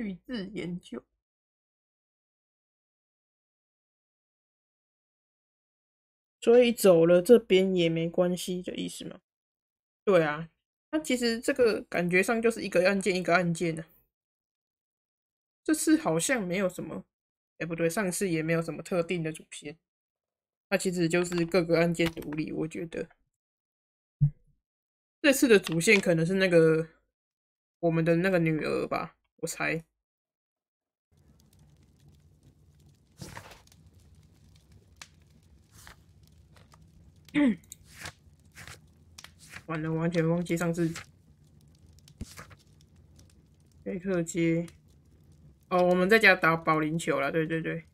绿字研究。所以走了这边也没关系的意思吗？对啊，它其实这个感觉上就是一个按键一个按键的。这次好像没有什么，不对，上次也没有什么特定的主线，它其实就是各个按键独立。我觉得这次的主线可能是那个我们的那个女儿吧，我猜。完了，完全忘记上次贝克街。哦，我们在家打保龄球了，对对对。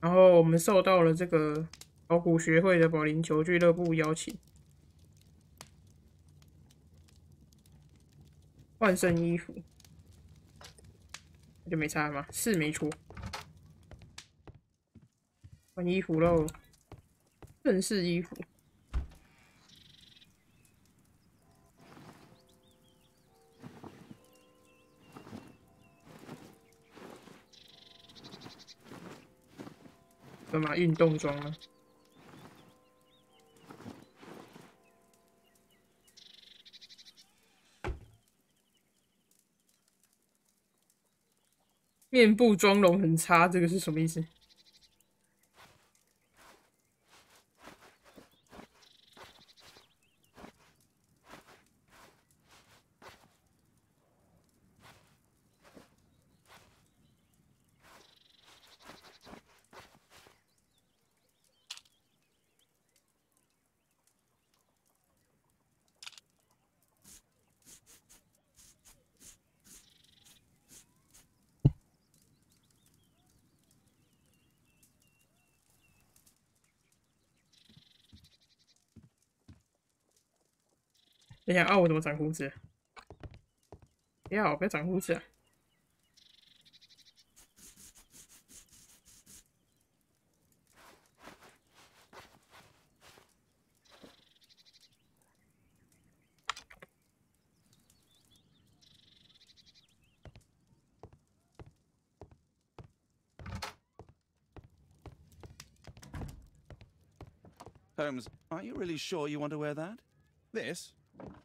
然后我们受到了这个考古学会的保龄球俱乐部邀请，换身衣服，那就没差吗？是没错，换衣服喽，正式衣服。干嘛运动装啊？面部妆容很差，这个是什么意思？等一下啊，我怎么长胡子？不要，不要长胡子啊！Holmes, are you really sure you want to wear that? This?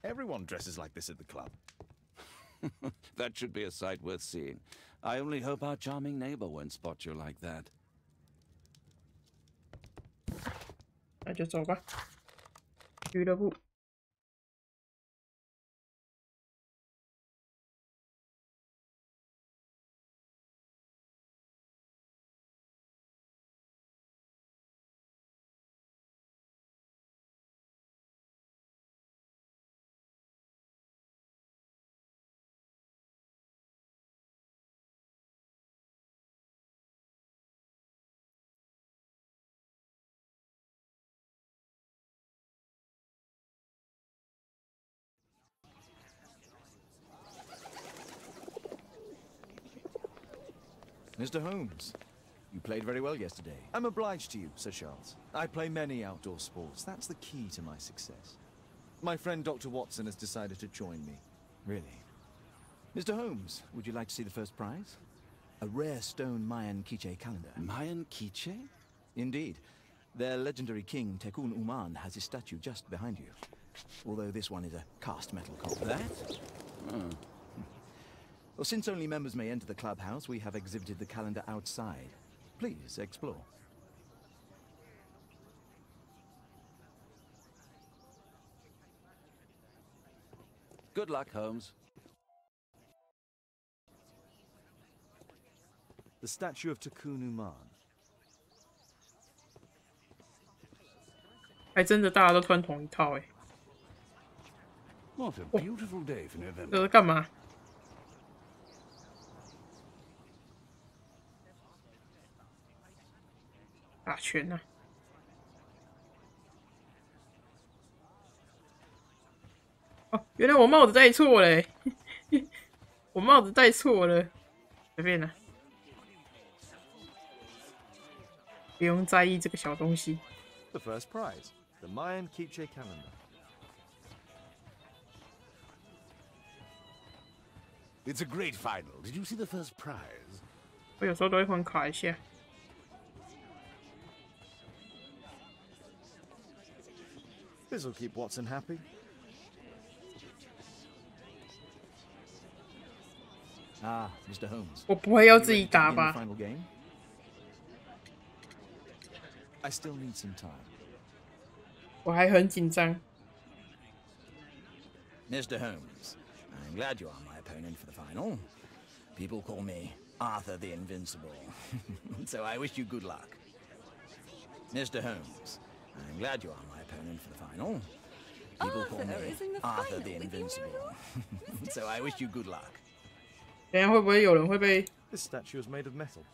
Everyone dresses like this at the club. That should be a sight worth seeing. I only hope our charming neighbor won't spot you like that. 那就走吧，俱乐部。Mr. Holmes, you played very well yesterday. I'm obliged to you, Sir Charles. I play many outdoor sports. That's the key to my success. My friend Dr. Watson has decided to join me. Really. Mr. Holmes, would you like to see the first prize? A rare stone Mayan Quiche calendar. Mayan Quiche? Indeed. Their legendary king, Tekun Uman, has his statue just behind you. Although this one is a cast metal copy. That? Oh. Well, since only members may enter the clubhouse, we have exhibited the calendar outside. Please, explore. Good luck, Holmes. The statue of Tekun Uman. 还真的大家都穿同一套哎。What a beautiful day for 这 November. 是干嘛？打拳啊！哦，原来我帽子戴错了，我帽子戴错了，随便了，不用在意这个小东西。The first prize, the Mayan Quiche calendar. It's a great final. Did you see the first prize? 我有时候都会换卡一下。This'll keep Watson happy. Ah, Mr. Holmes. 我不会要自己打 Begin 吧 the？final game? I still need some time. 我还很紧张。 Mr. Holmes, I'm glad you are my opponent for the final. People call me Arthur the Invincible, so I wish you good luck. Mr. Holmes, I'm glad you are my opponent for the final. People call me Arthur the Invincible, so I wish you good luck. 等一下会不会有人会被 This statue is made of metal.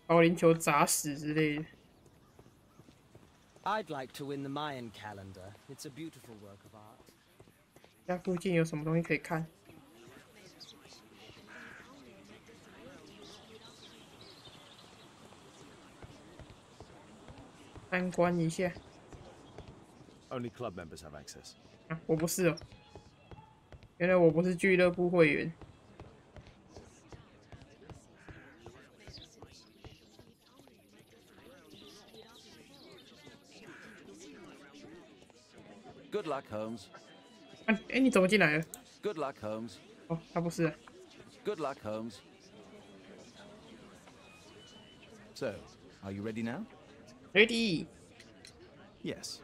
保龄球砸死之类的？ I'd like to win the Mayan calendar. It's a beautiful work of art. 家附近有什么东西可以看？参观一下。 Only club members have access. 啊，我不是哦。原来我不是俱乐部会员。 Good luck, Holmes. 啊，哎，你怎么进来了？ Good luck, Holmes. 哦，他不是啊。 Good luck, Holmes. So, are you ready now? Ready。 Yes.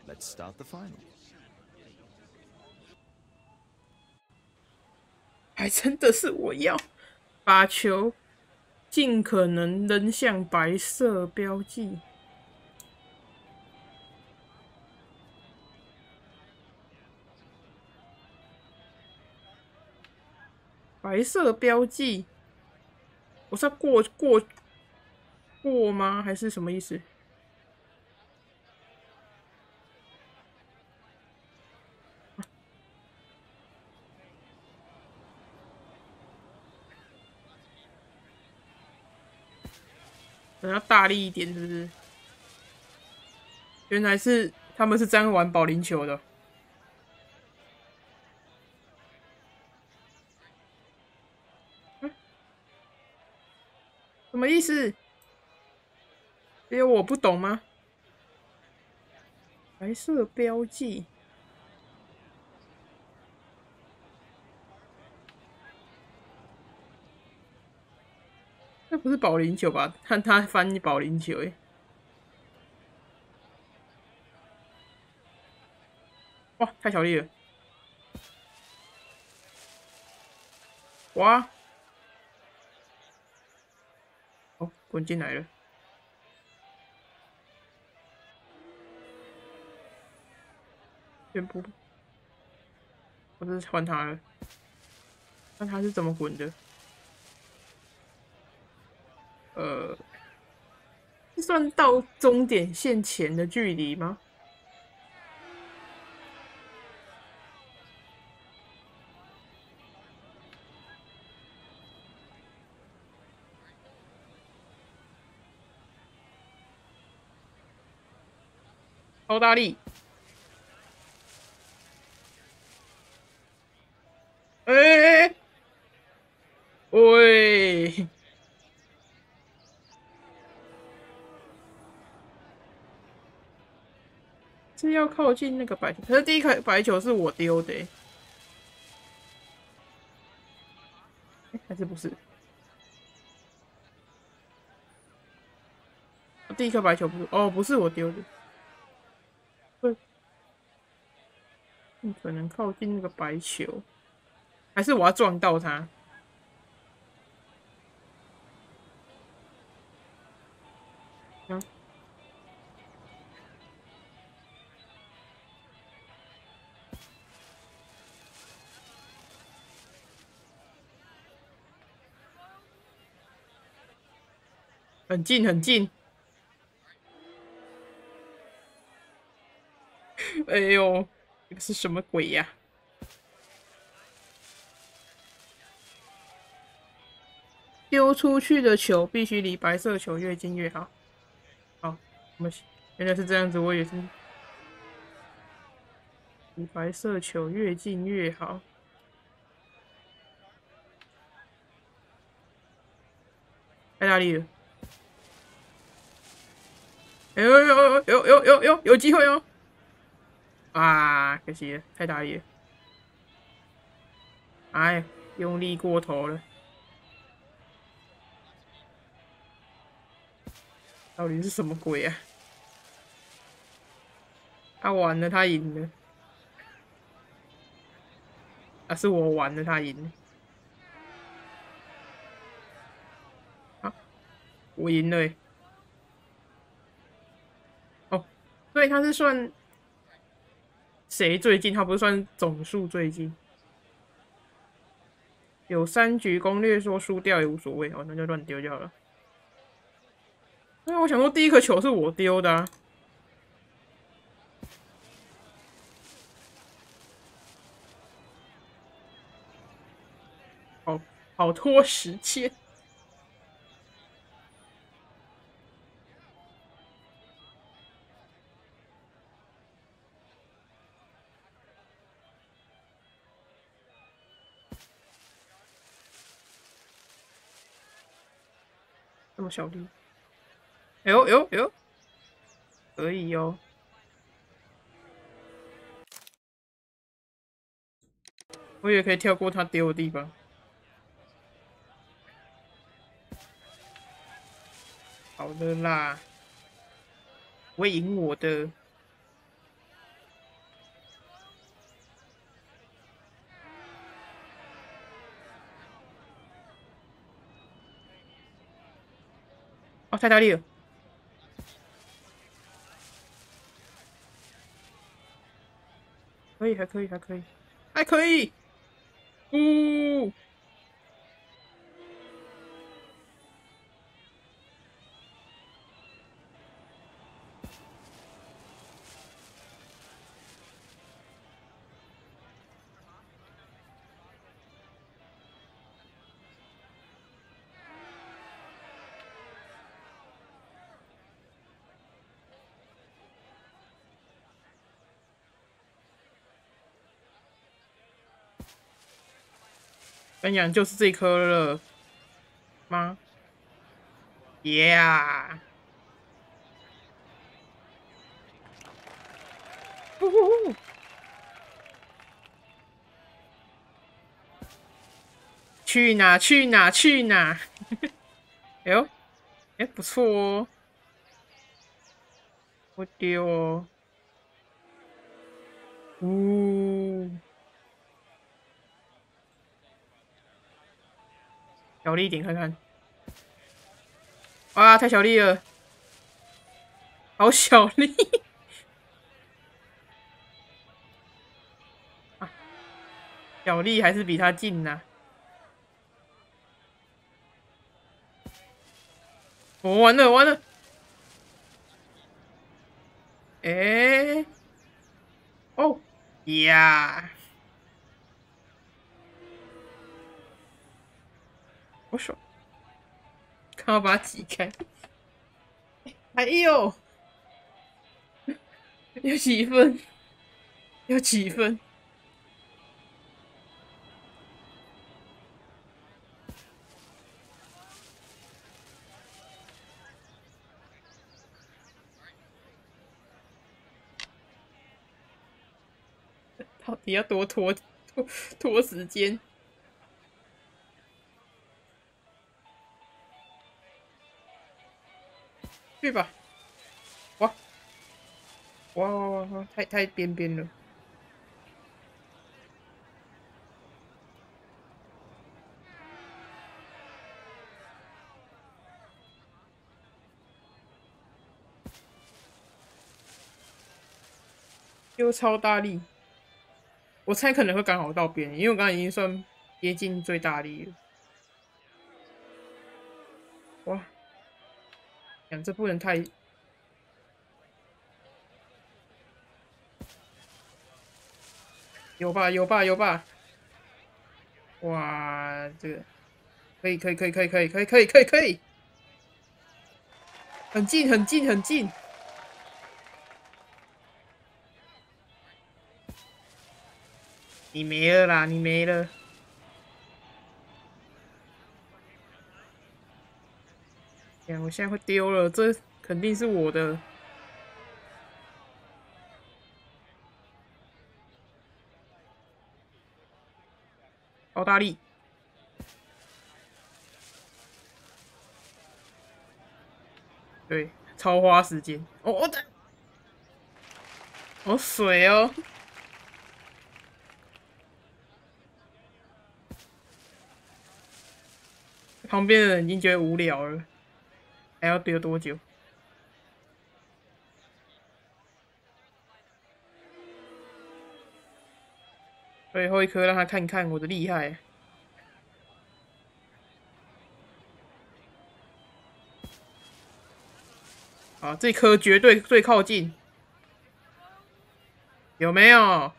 Let's start the final. 还真的是我要把球尽可能扔向白色标记。白色标记，我是要过吗？还是什么意思？要大力一点，是不是？原来是他们是这样玩保龄球的。什么意思？只有我不懂吗？白色标记。这不是保龄球吧？看他翻译保龄球，哎，哇，太小力了！哇，哦，滚进来了！全部，我这是换他了，看他是怎么滚的。算到终点线前的距离吗？超大力！哎，喂！是要靠近那个白球，可是第一颗白球是我丢的，还是不是？第一颗白球不是，哦，不是我丢的，对，可能靠近那个白球，还是我要撞到它？嗯。很近很近，哎呦，这个是什么鬼呀？丢出去的球必须离白色球越近越好。好，我们原来是这样子，我也是离白色球越近越好。大力了！有机会哦！啊，可惜了，太大力了！哎，用力过头了。到底是什么鬼啊？他完了，他赢了。啊，是我玩了，他赢了。啊，我赢了欸。哦，所以他是算谁最近？他不是算总数最近。有3局攻略说输掉也无所谓，哦，那就乱丢掉了。因为我想说第一颗球是我丢的啊。好拖时间。这么小力，哎呦哎呦哎呦，可以哦。我也可以跳过他丢的地方。好的啦，我会赢我的。哦，太大力了。可以，还可以，还可以，还可以。呜！跟你讲，就是这颗了吗 ？Yeah！呼呼呼！去哪？去哪？去哪？哎呦，哎，不错哦，我丢哦。呜！小力一点看看。啊，太小力了，好小力！啊，小力还是比他近呐、我完了完了！哎，哦呀！我手，看我把它挤开。哎呦，有几分？有几分？到底要多拖时间？去吧！哇哇哇哇哇！太边边了。又超大力，我猜可能会刚好到边，因为我刚刚已经算接近最大力了。哇，讲这不能太……有吧有吧有吧！哇，这个可以可以可以可以可以可以可以可以可以，很近很近很近。你没了啦，你没了。天，我现在会丢了，这肯定是我的。澳大利，对，超花时间。哦，我的，好水哦。旁边的人已经觉得无聊了，还要丢多久？最后一颗让他看看我的厉害。好，这颗绝对最靠近，有没有？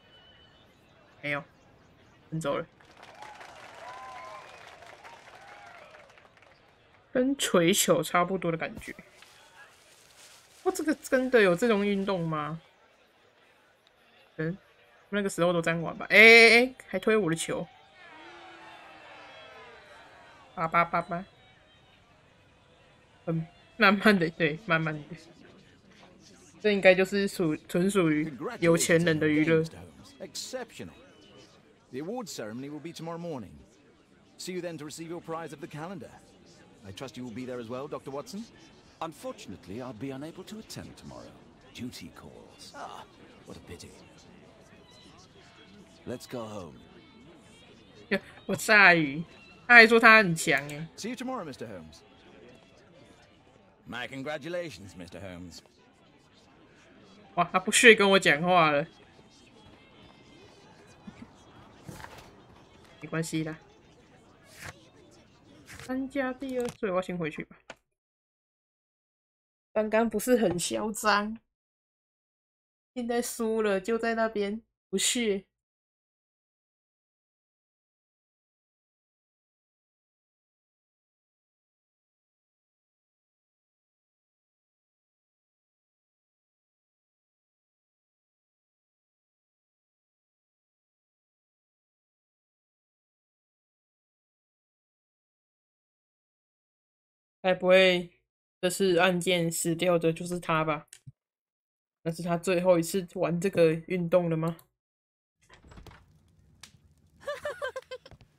没有，分走了。跟锤球差不多的感觉。哇，这个真的有这种运动吗？那个时候都这样玩吧。哎，还推我的球。叭叭叭叭。慢慢的，对，慢慢的。这应该就是纯属于有钱人的娱乐。Exceptional. The awards ceremony will be tomorrow morning. See you then to receive your prize of the calendar. I trust you will be there as well, Dr. Watson? Unfortunately, I'll be unable to attend tomorrow. Duty calls. Ah, what a pity. Let's go home. 我鲨鱼，他还说他很强哎。See you tomorrow, Mr. Holmes. My congratulations, Mr. Holmes. 哇，他不屑跟我讲话了。没关系啦。参加第二岁，我要先回去吧。刚刚不是很嚣张，现在输了就在那边不屑。该不会这次案件死掉的就是他吧？那是他最后一次玩这个运动了吗？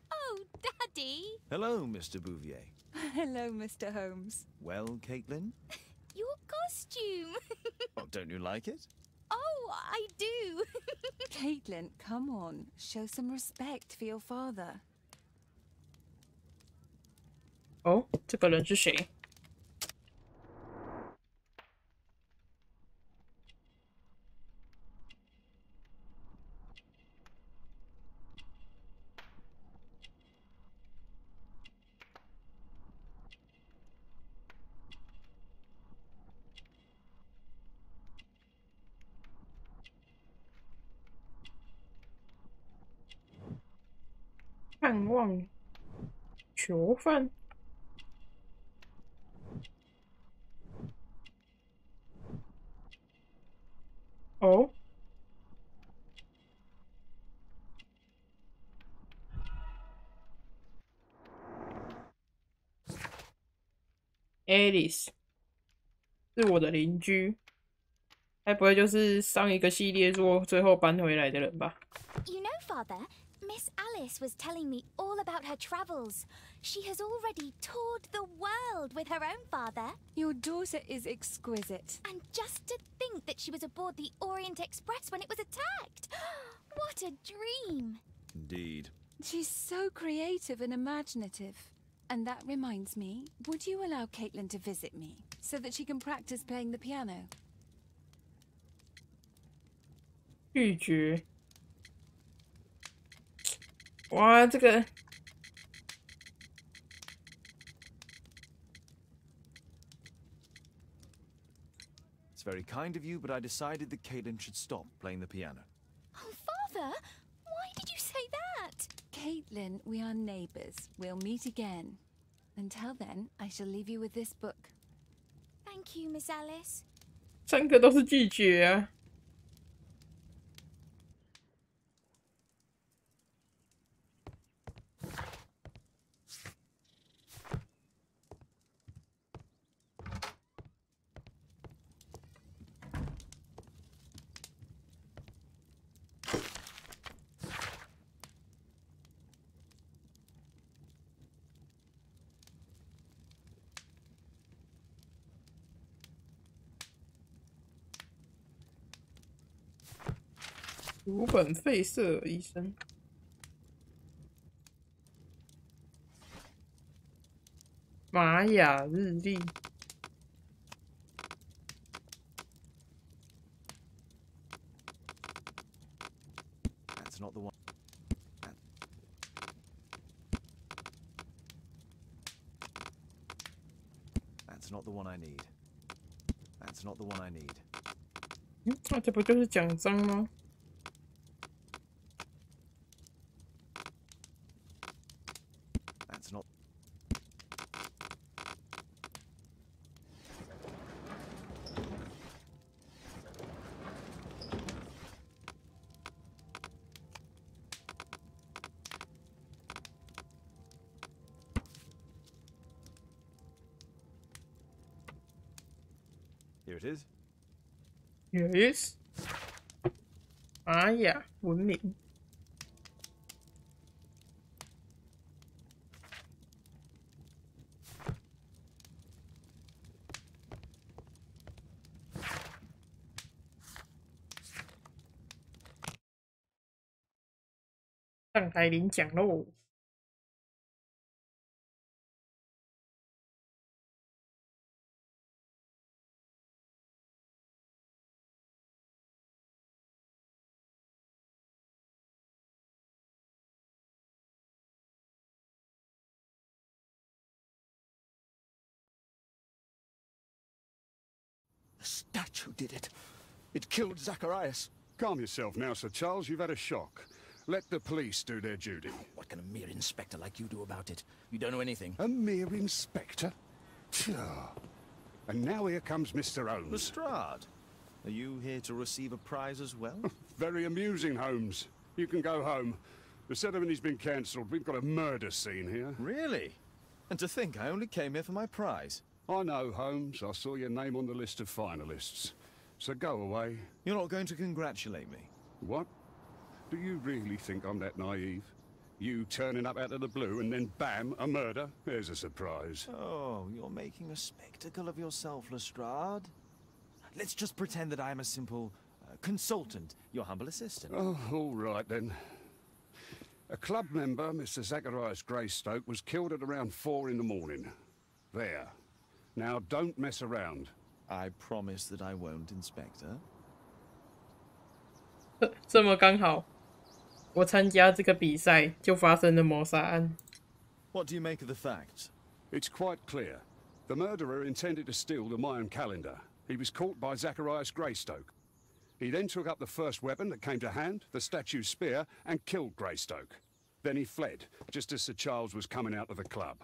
Oh, Daddy! Hello, Mr. Bouvier. Hello, Mr. Holmes. Well, Caitlin? Your costume! Oh, don't you like it? Oh, I do! Caitlin, come on. Show some respect for your father. 哦，这个人是谁？盼望囚犯。哦，Alice 是我的邻居，该不会就是上一个系列作最后搬回来的人吧？ You know, Father, Miss Alice was telling me all about her travels. She has already toured the world with her own father. Your daughter is exquisite. And just to think that she was aboard the Orient Express when it was attacked. What a dream! Indeed. She's so creative and imaginative. And that reminds me, would you allow Caitlin to visit me so that she can practice playing the piano? 拒绝。哇，这个 It's very kind of you, but I decided that Caitlin should stop playing the piano. Oh, Father, why did you say that? Caitlin, we are neighbours. We'll meet again. Until then, I shall leave you with this book. Thank you, Miss Alice. 3个都是拒绝啊。鲁本费舍尔医生。玛雅日历。That's not the one. That's not the one I need. That's not the one I need. 那这不就是奖章吗？ That's not. Here it is. Yes。玛雅文明。上台领奖喽！The statue did it. It killed Zacharias. Calm yourself now, Sir Charles. You've had a shock. Let the police do their duty. What can a mere inspector like you do about it? You don't know anything. A mere inspector? Phew. And now here comes Mr. Holmes. Lestrade, are you here to receive a prize as well? Very amusing, Holmes. You can go home. The ceremony's been cancelled. We've got a murder scene here. Really? And to think I only came here for my prize. I know, Holmes. I saw your name on the list of finalists. So go away. You're not going to congratulate me? What? Do you really think I'm that naive? You turning up out of the blue and then bam, a murder? There's a surprise. Oh, you're making a spectacle of yourself, Lestrade. Let's just pretend that I am a simple consultant, your humble assistant. Oh, all right then. A club member, Mr. Zacharias Greystoke, was killed at around 4 in the morning. There. Now don't mess around. I promise that I won't, Inspector. 这么刚好，我参加这个比赛就发生了谋杀案。What do you make of the facts? It's quite clear. The murderer intended to steal the Mayan calendar. He was caught by Zacharias Greystoke. He then took up the first weapon that came to hand, the statue's spear, and killed Greystoke. Then he fled, just as Sir Charles was coming out of the club.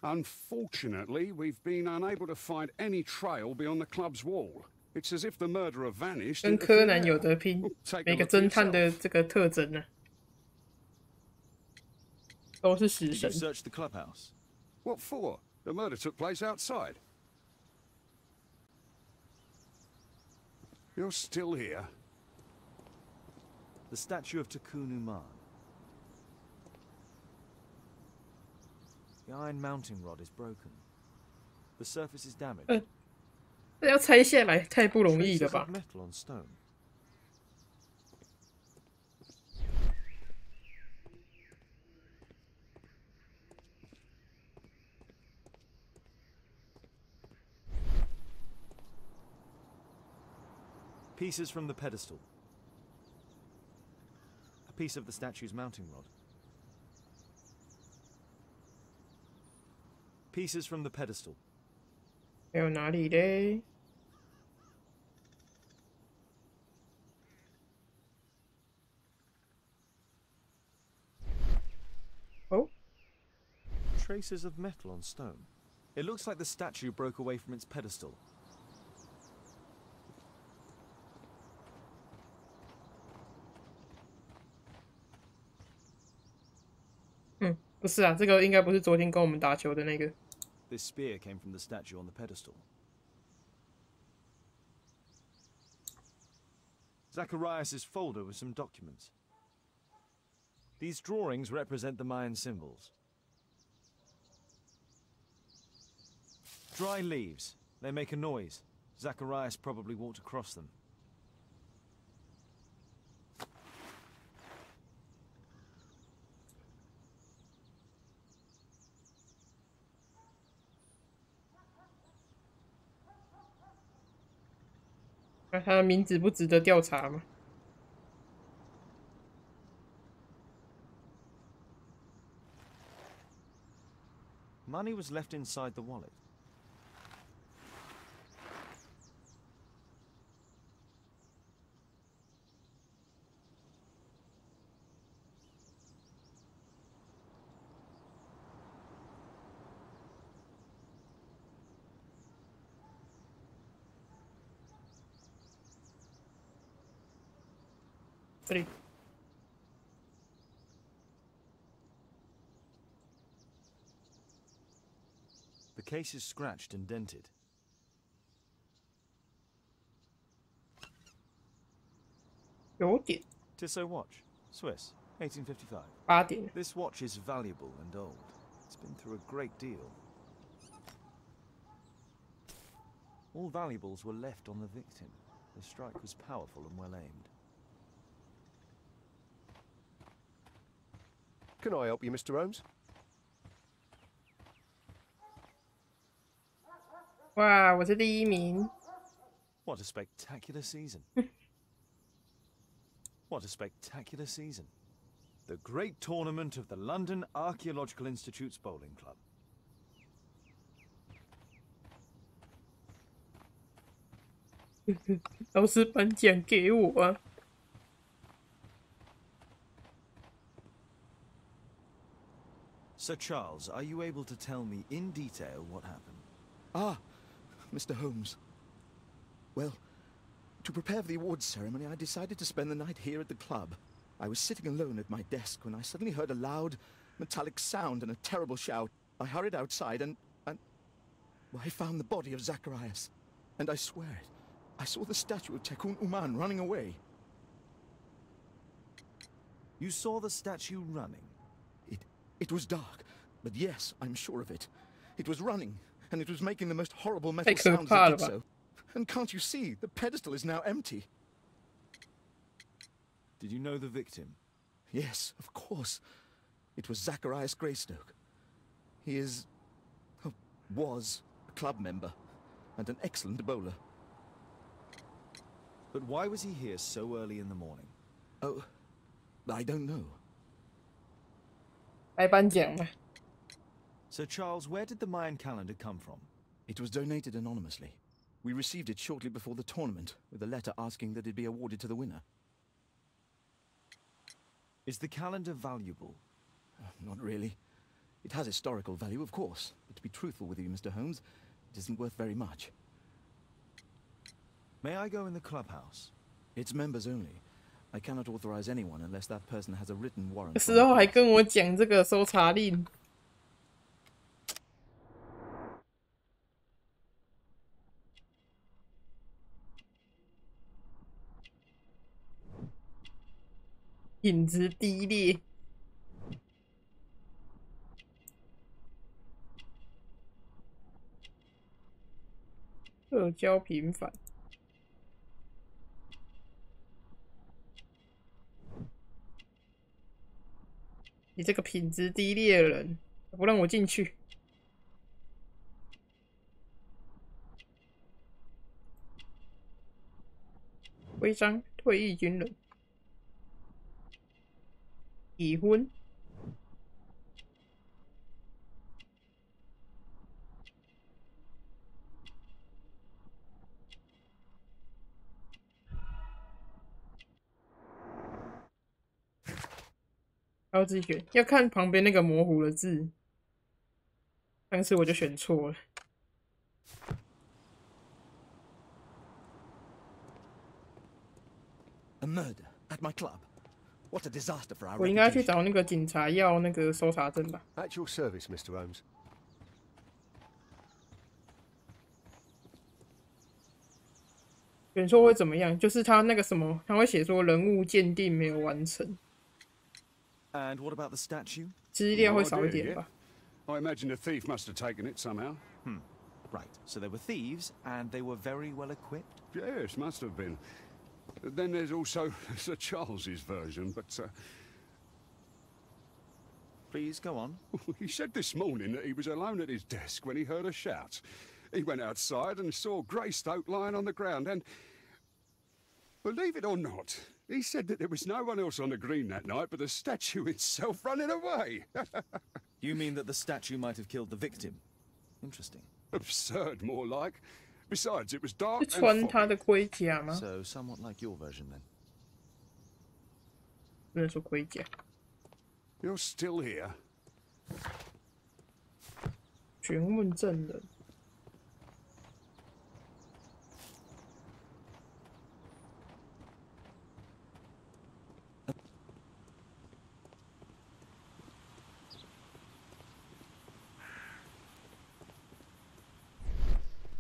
Unfortunately, we've been unable to find any trail beyond the club's wall. It's as if the murderer vanished. 跟柯南有得拼， Take a 每个 look for 侦探的 yourself. 这个特征呢、都是死 Did 神 you。search the clubhouse? What for? The murder took place outside. You're still here? The statue of Takunu-man. The iron mounting rod is broken. The surface is damaged. 这要拆下来太不容易了 Traces 吧 of？metal on stone. Pieces from the pedestal. A piece of the statue's mounting rod. Pieces from the pedestal. 还有哪里嘞？ 哦， Traces of metal on stone. It looks like the statue broke away from its pedestal. 不是啊，这个应该不是昨天跟我们打球的那个。 This spear came from the statue on the pedestal. Zacharias' folder with some documents. These drawings represent the Mayan symbols. Dry leaves. They make a noise. Zacharias probably walked across them. 那他的名字不值得调查吗？ Money was left inside the wallet. The case is scratched and dented. Tissot watch, Swiss, 1855. 8点。 This watch is valuable and old. It's been through a great deal. All valuables were left on the victim. The strike was powerful and well aimed. Can I help you, Mr. Holmes? 哇，我是第1名。 What a spectacular season. What a spectacular season. The great tournament of the London Archaeological Institute's bowling club. 老师颁奖给我啊！ Sir Charles, are you able to tell me in detail what happened? Ah, Mr. Holmes. Well, to prepare for the awards ceremony, I decided to spend the night here at the club. I was sitting alone at my desk when I suddenly heard a loud, metallic sound and a terrible shout. I hurried outside and well, I found the body of Zacharias. And I swear it, I saw the statue of Tekun Uman running away. You saw the statue running? It was dark, but yes, I'm sure of it. It was running, and it was making the most horrible metal sounds as it did so. And can't you see, the pedestal is now empty. Did you know the victim? Yes, of course. It was Zacharias Greystoke. He is... oh, was a club member, and an excellent bowler. But why was he here so early in the morning? Oh, I don't know. 来颁奖吧。 Sir Charles, where did the Mayan calendar come from? It was donated anonymously. We received it shortly before the tournament, with a letter asking that it be awarded to the winner. Is the calendar valuable? Not really. It has historical value, of course. But to be truthful with you, Mr. Holmes, it isn't worth very much. May I go in the clubhouse? It's members only. I cannot authorize anyone unless that person has a written warrant. 这时候还跟我讲这个搜查令。 品质低劣，社交频繁。你这个品质低劣的人，不让我进去。徽章，退役军人。 已婚，要自己选，要看旁边那个模糊的字。上次我就选错了。 A murder at my club. What a disaster for our 我应该去找那个警察要那个搜查证吧。 At your service, Mr. Holmes. 选错会怎么样？就是他那个什么，他会写说人物鉴定没有完成。 And what about the statue? 资料会少一点吧。 I imagine the thief must have taken it somehow. Right, so they were thieves, and they were very well equipped? Yes, must have been. Then there's also Sir Charles's version, but Please, go on. he said this morning that he was alone at his desk when he heard a shout. He went outside and saw Greystoke lying on the ground, and Believe it or not, he said that there was no one else on the green that night but the statue itself running away. You mean that the statue might have killed the victim? Interesting. Absurd, more like. Besides, it was dark 是 and 穿他 foggy. 的盔甲吗？ So, somewhat like your version then. 不能说盔甲。 You're still here. 询问证人。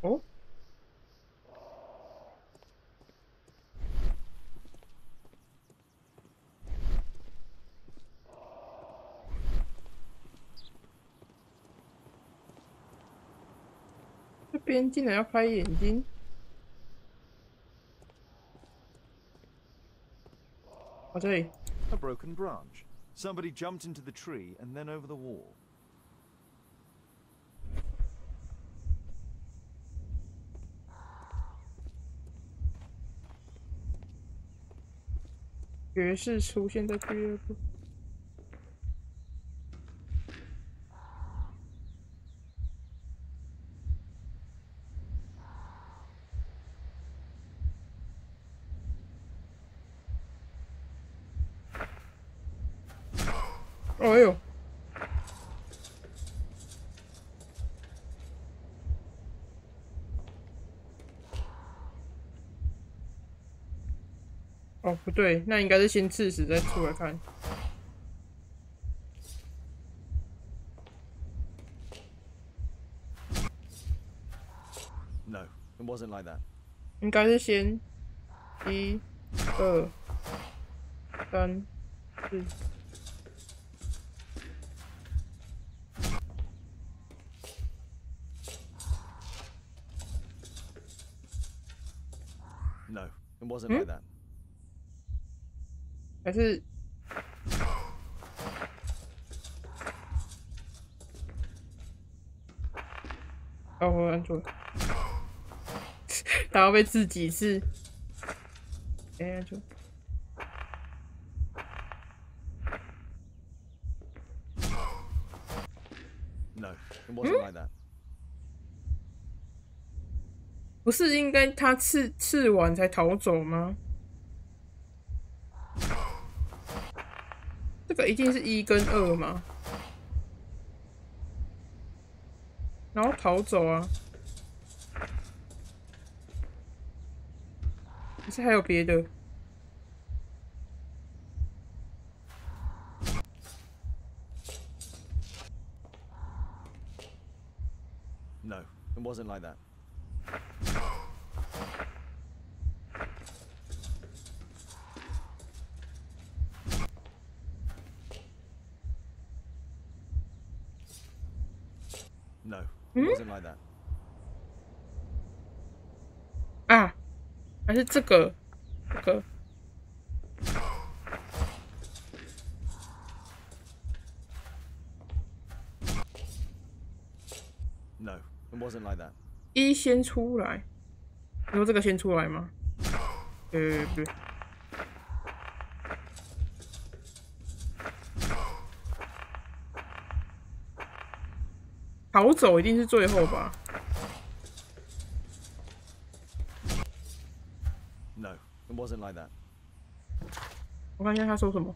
哦。这边竟然要开眼睛！哦，这里。 A broken branch. Somebody jumped into the tree and then over the wall. 爵士出现在第二部。哎呦！哦，不对，那应该是先刺死再出来看。No, it wasn't like that. 应该是先1、2、3、4。 No, it wasn't like that. 还是哦，我按错了，他要被刺几次？哎，按错。No, it wasn't like that. 不是应该他刺完才逃走吗？这个一定是1跟2吗？然后逃走啊？还是还有别的？ No, it wasn't like that. No, it wasn't like that. 啊，还是这个，这个。 No, it wasn't like that. 1先出来，你说这个先出来吗？不对。逃走一定是最后吧？ No, it wasn't like that. 我看一下他说什么。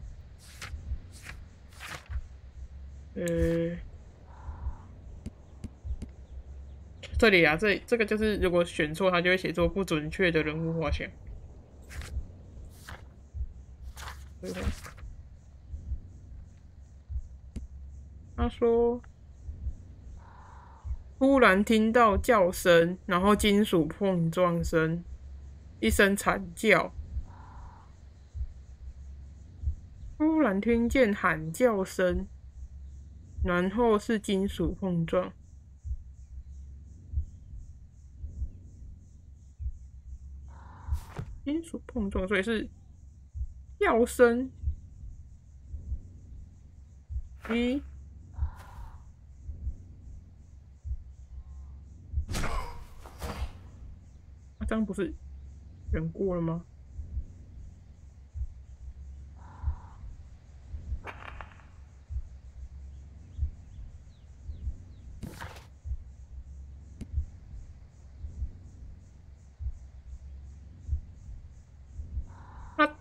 这里啊，这个就是如果选错，他就会写作不准确的人物画像。他说，突然听到叫声，然后金属碰撞声，一声惨叫。突然听见喊叫声，然后是金属碰撞。 金属碰撞，所以是叫声。1，这样不是选过了吗？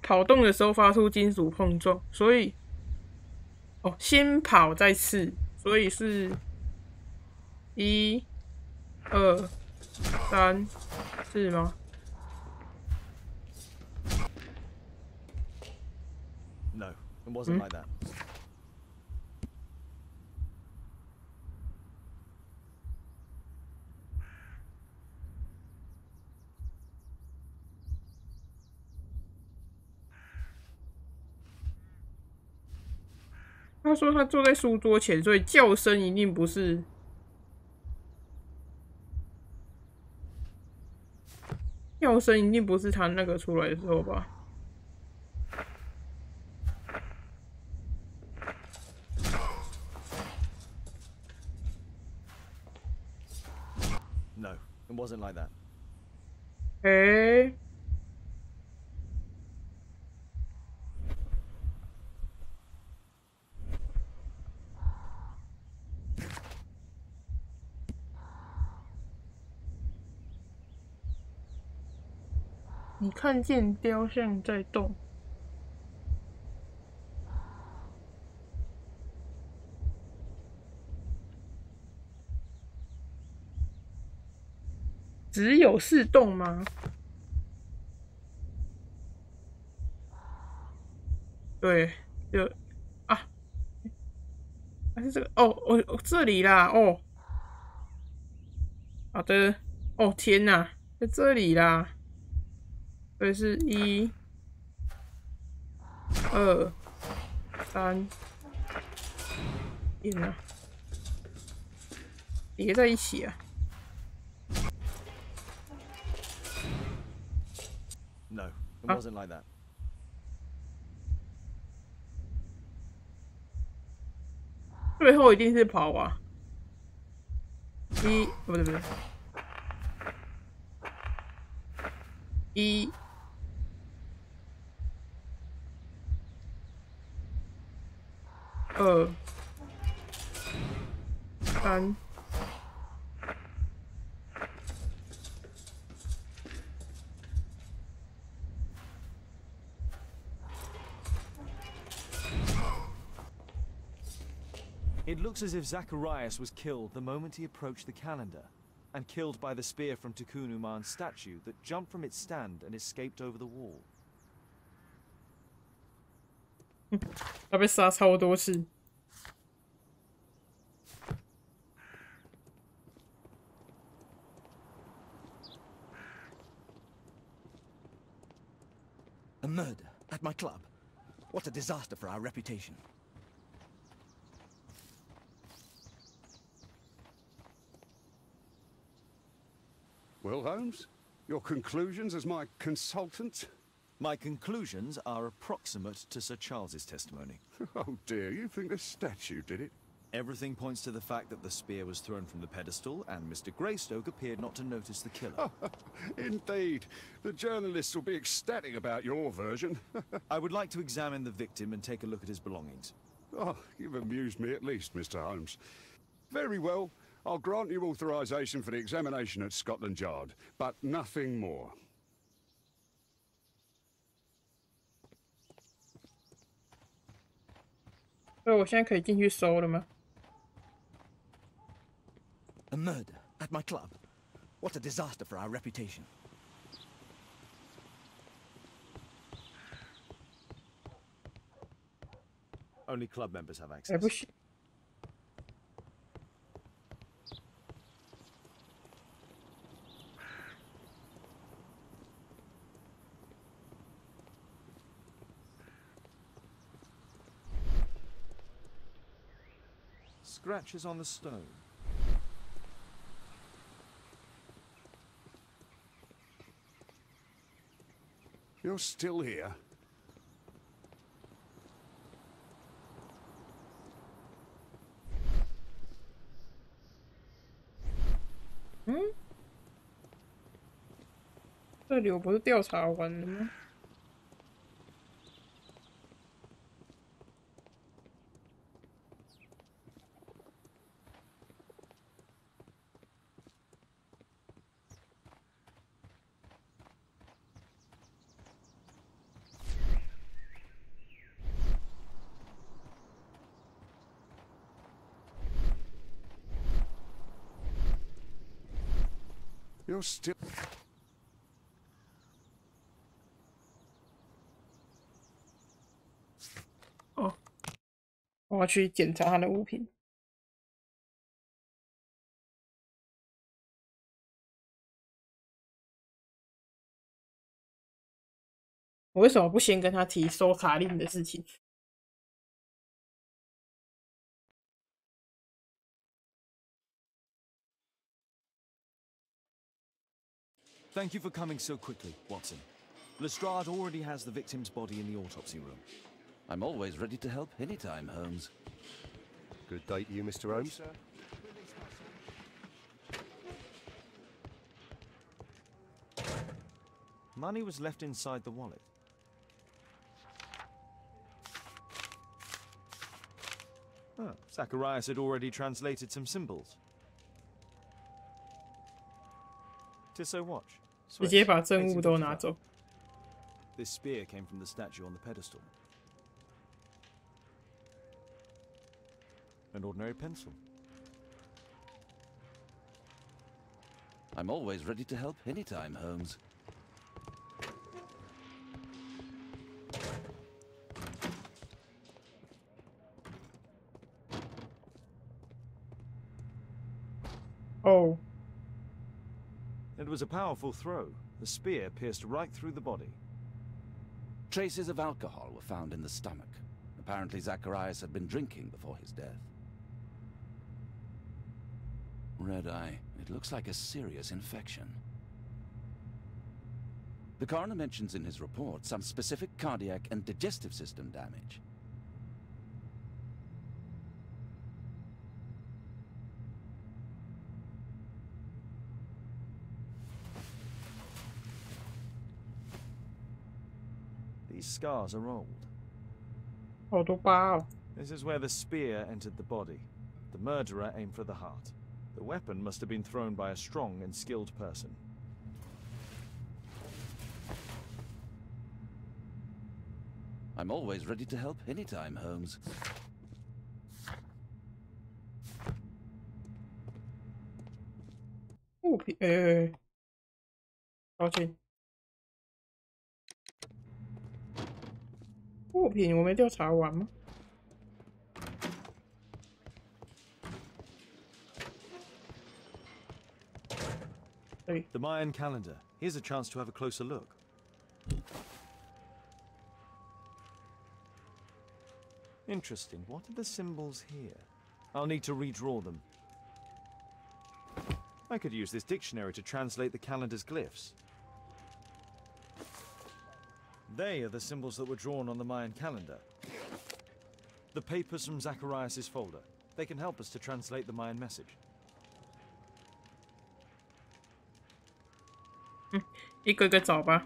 跑动的时候发出金属碰撞，所以先跑再刺，所以是1、2、3、4吗？ No, it wasn't like that. 他说他坐在书桌前，所以叫声一定不是。叫声一定不是他那个出来的时候吧？ No, it wasn't like that. 你看见雕像在动。只有4栋吗？对，就啊，还是这个这里啦好的天哪，在这里啦，所以是1、2、3，天哪，叠在一起啊！ No, it wasn't like that. 最后一定是跑啊！不对，1、2、3。 It looks as if Zacharias was killed the moment he approached the calendar, and killed by the spear from Tukunuman's statue that jumped from its stand and escaped over the wall. 他被杀超多次。A murder at my club. What a disaster for our reputation. Well, Holmes, your conclusions as my consultant? My conclusions are approximate to Sir Charles's testimony. Oh dear, you think the statue did it? Everything points to the fact that the spear was thrown from the pedestal, and Mr. Greystoke appeared not to notice the killer. Indeed. The journalists will be ecstatic about your version. I would like to examine the victim and take a look at his belongings. Oh, you've amused me at least, Mr. Holmes. Very well. I'll grant you authorization for the examination at Scotland Yard, but nothing more. 所以我现在可以进去搜了吗？ A murder at my club. What a disaster for our reputation. Only club members have 哎， access. 不行。 Scratches on the stone. You're still here? Hmm? 这里我不是调查完了吗？ You're still... 哦，我要去检查他的物品。我为什么不先跟他提收卡令的事情？ Thank you for coming so quickly, Watson. Lestrade already has the victim's body in the autopsy room. I'm always ready to help anytime, Holmes. Good day to you, Mr. Holmes. Money was left inside the wallet. Oh, Zacharias had already translated some symbols. Tissot watch. 直接把证物都拿走。 This spear came from the statue on the pedestal. An ordinary pencil. I'm always ready to help anytime, Holmes. Oh. It was a powerful throw. The spear pierced right through the body. Traces of alcohol were found in the stomach. Apparently Zacharias had been drinking before his death. Red eye. It looks like a serious infection. The coroner mentions in his report some specific cardiac and digestive system damage. These scars are old. 好多疤哦。 This is where the spear entered the body. The murderer aimed for the heart. The weapon must have been thrown by a strong and skilled person. I'm always ready to help anytime, Holmes. 物品，抱歉，物品我没调查完吗？ The Mayan calendar. Here's a chance to have a closer look. Interesting. What are the symbols here? I'll need to redraw them. I could use this dictionary to translate the calendar's glyphs. They are the symbols that were drawn on the Mayan calendar. The papers from Zacharias' folder. They can help us to translate the Mayan message. 一个个找吧。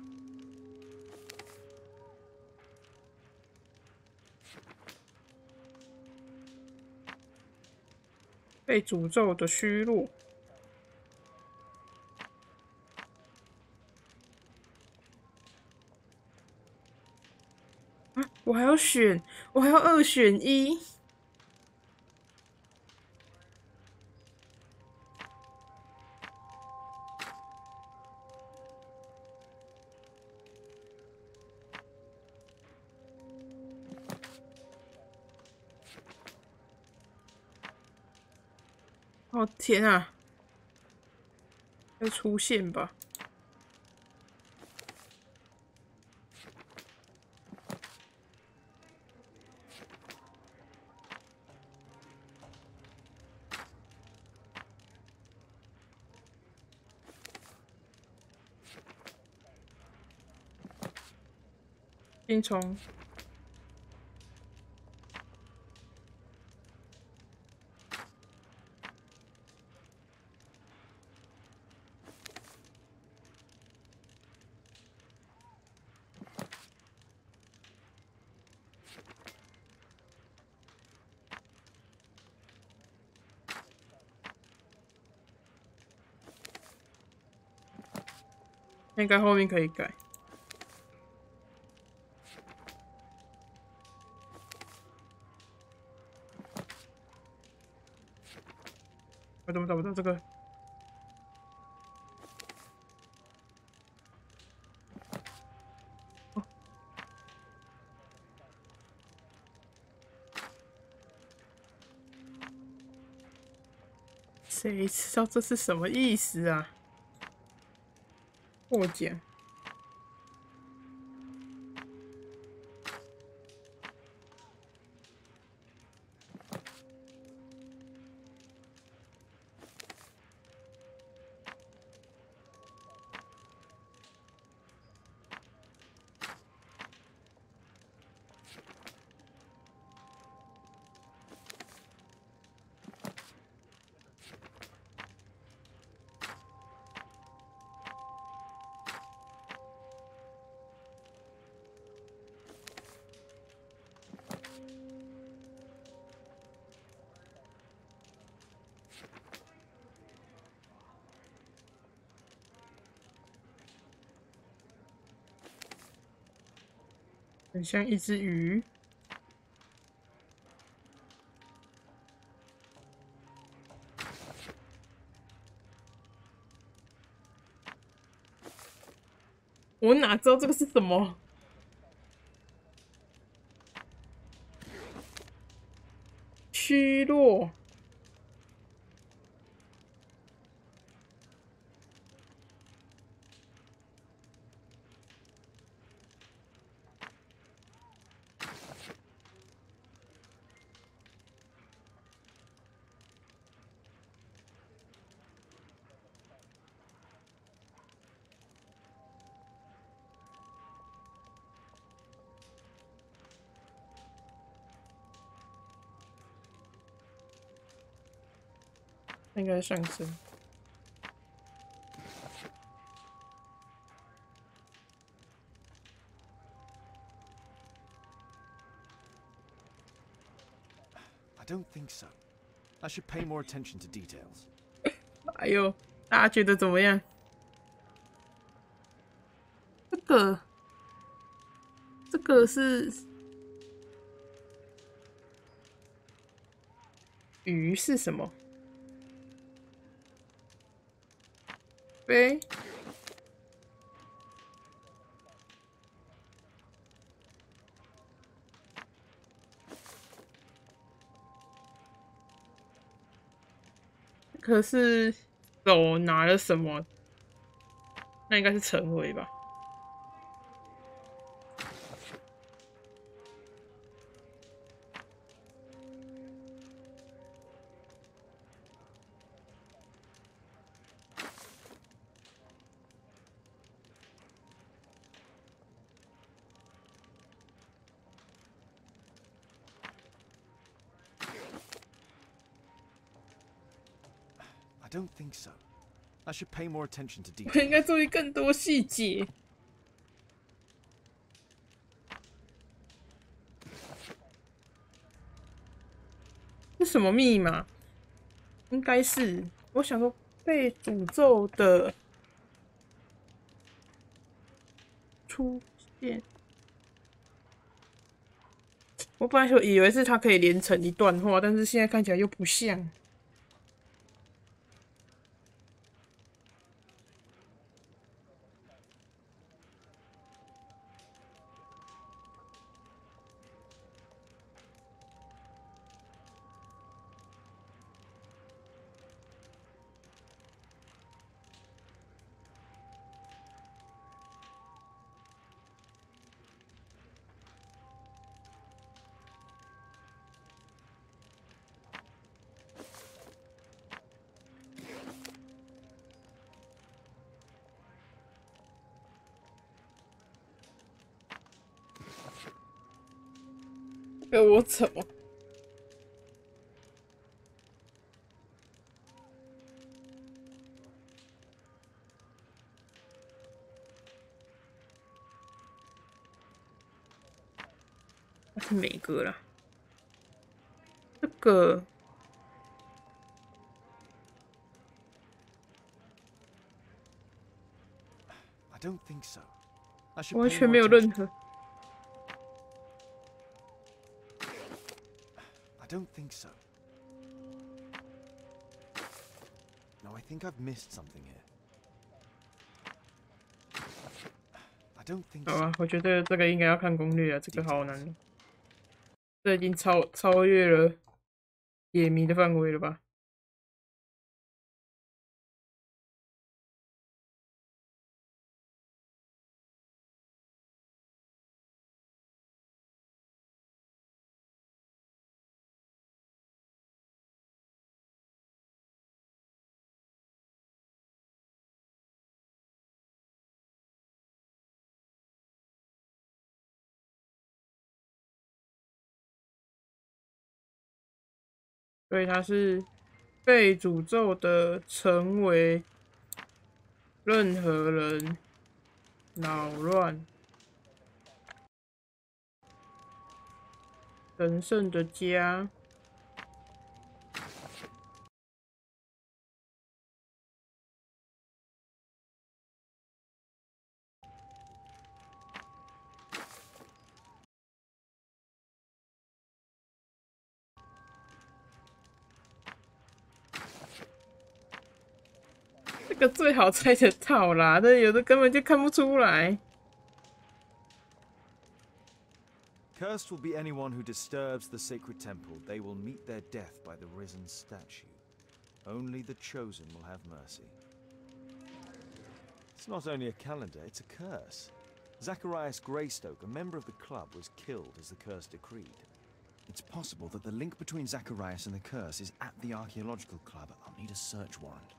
被诅咒的虚弱。啊！我还要选，我还要2选1。哦天啊！会出现吧？冰虫。 应该后面可以改。我怎么找不到这个？谁知道这是什么意思啊？获奖。很像一只鱼。我哪知道这个是什么？虚弱。应该上升。I don't think so. I should pay more attention to details. 哎呦，大家觉得怎么样？这个是鱼是什么？飞。可是手拿了什么？那应该是陈伟吧。I don't think so. I should pay more attention to 我 details. 应该注意更多细节。是什么密码？应该是，我想说被诅咒的出现。我本来就以为是它可以连成一段话，但是现在看起来又不像。我怎么？那是美国啦。这个I don't think so. I should 完 pay 全 more 没有任 attention. 何。I don't think so. No, I think I've missed something here. I don't think 好 so. 吧，我觉得这个应该要看攻略啊，这个好难，这已经超越了野迷的范围了吧？所以他是被诅咒的，成为任何人扰乱神圣的家。这个最好猜得到啦，这有的根本就看不出来。Cursed will be anyone who disturbs the sacred temple. They will meet their death by the risen statue. Only the chosen will have mercy. It's not only a calendar, it's a curse. Zacharias Greystoke, a member of the club, was killed as the curse decreed. It's possible that the link between Zacharias and the curse is at the archaeological club. I'll need a search warrant.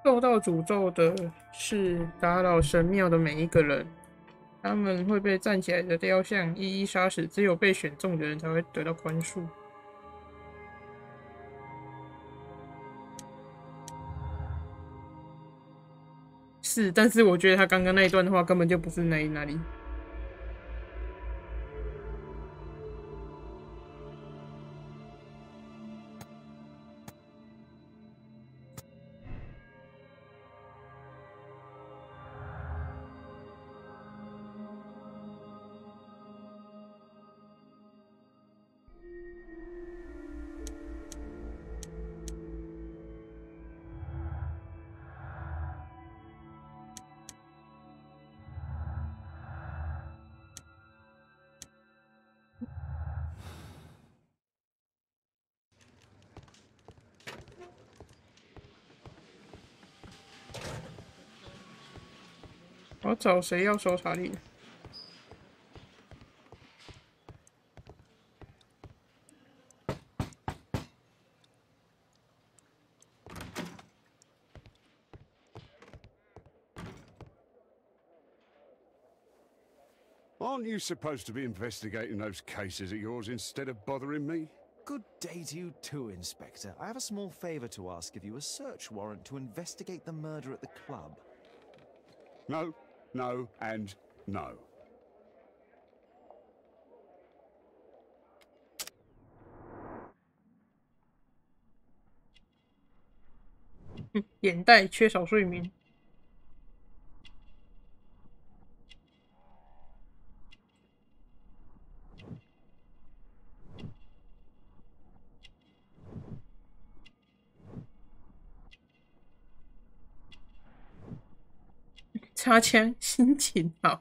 受到诅咒的是打扰神庙的每一个人，他们会被站起来的雕像一一杀死，只有被选中的人才会得到宽恕。是，但是我觉得他刚刚那一段的话根本就不是哪里。我找谁要搜查令？Aren't you supposed to be investigating those cases of yours instead of bothering me? Good day to you too, Inspector. I have a small favor to ask of you, a search warrant to investigate the murder at the club. No, no, and no. 眼袋缺少睡眠。插枪，心情好。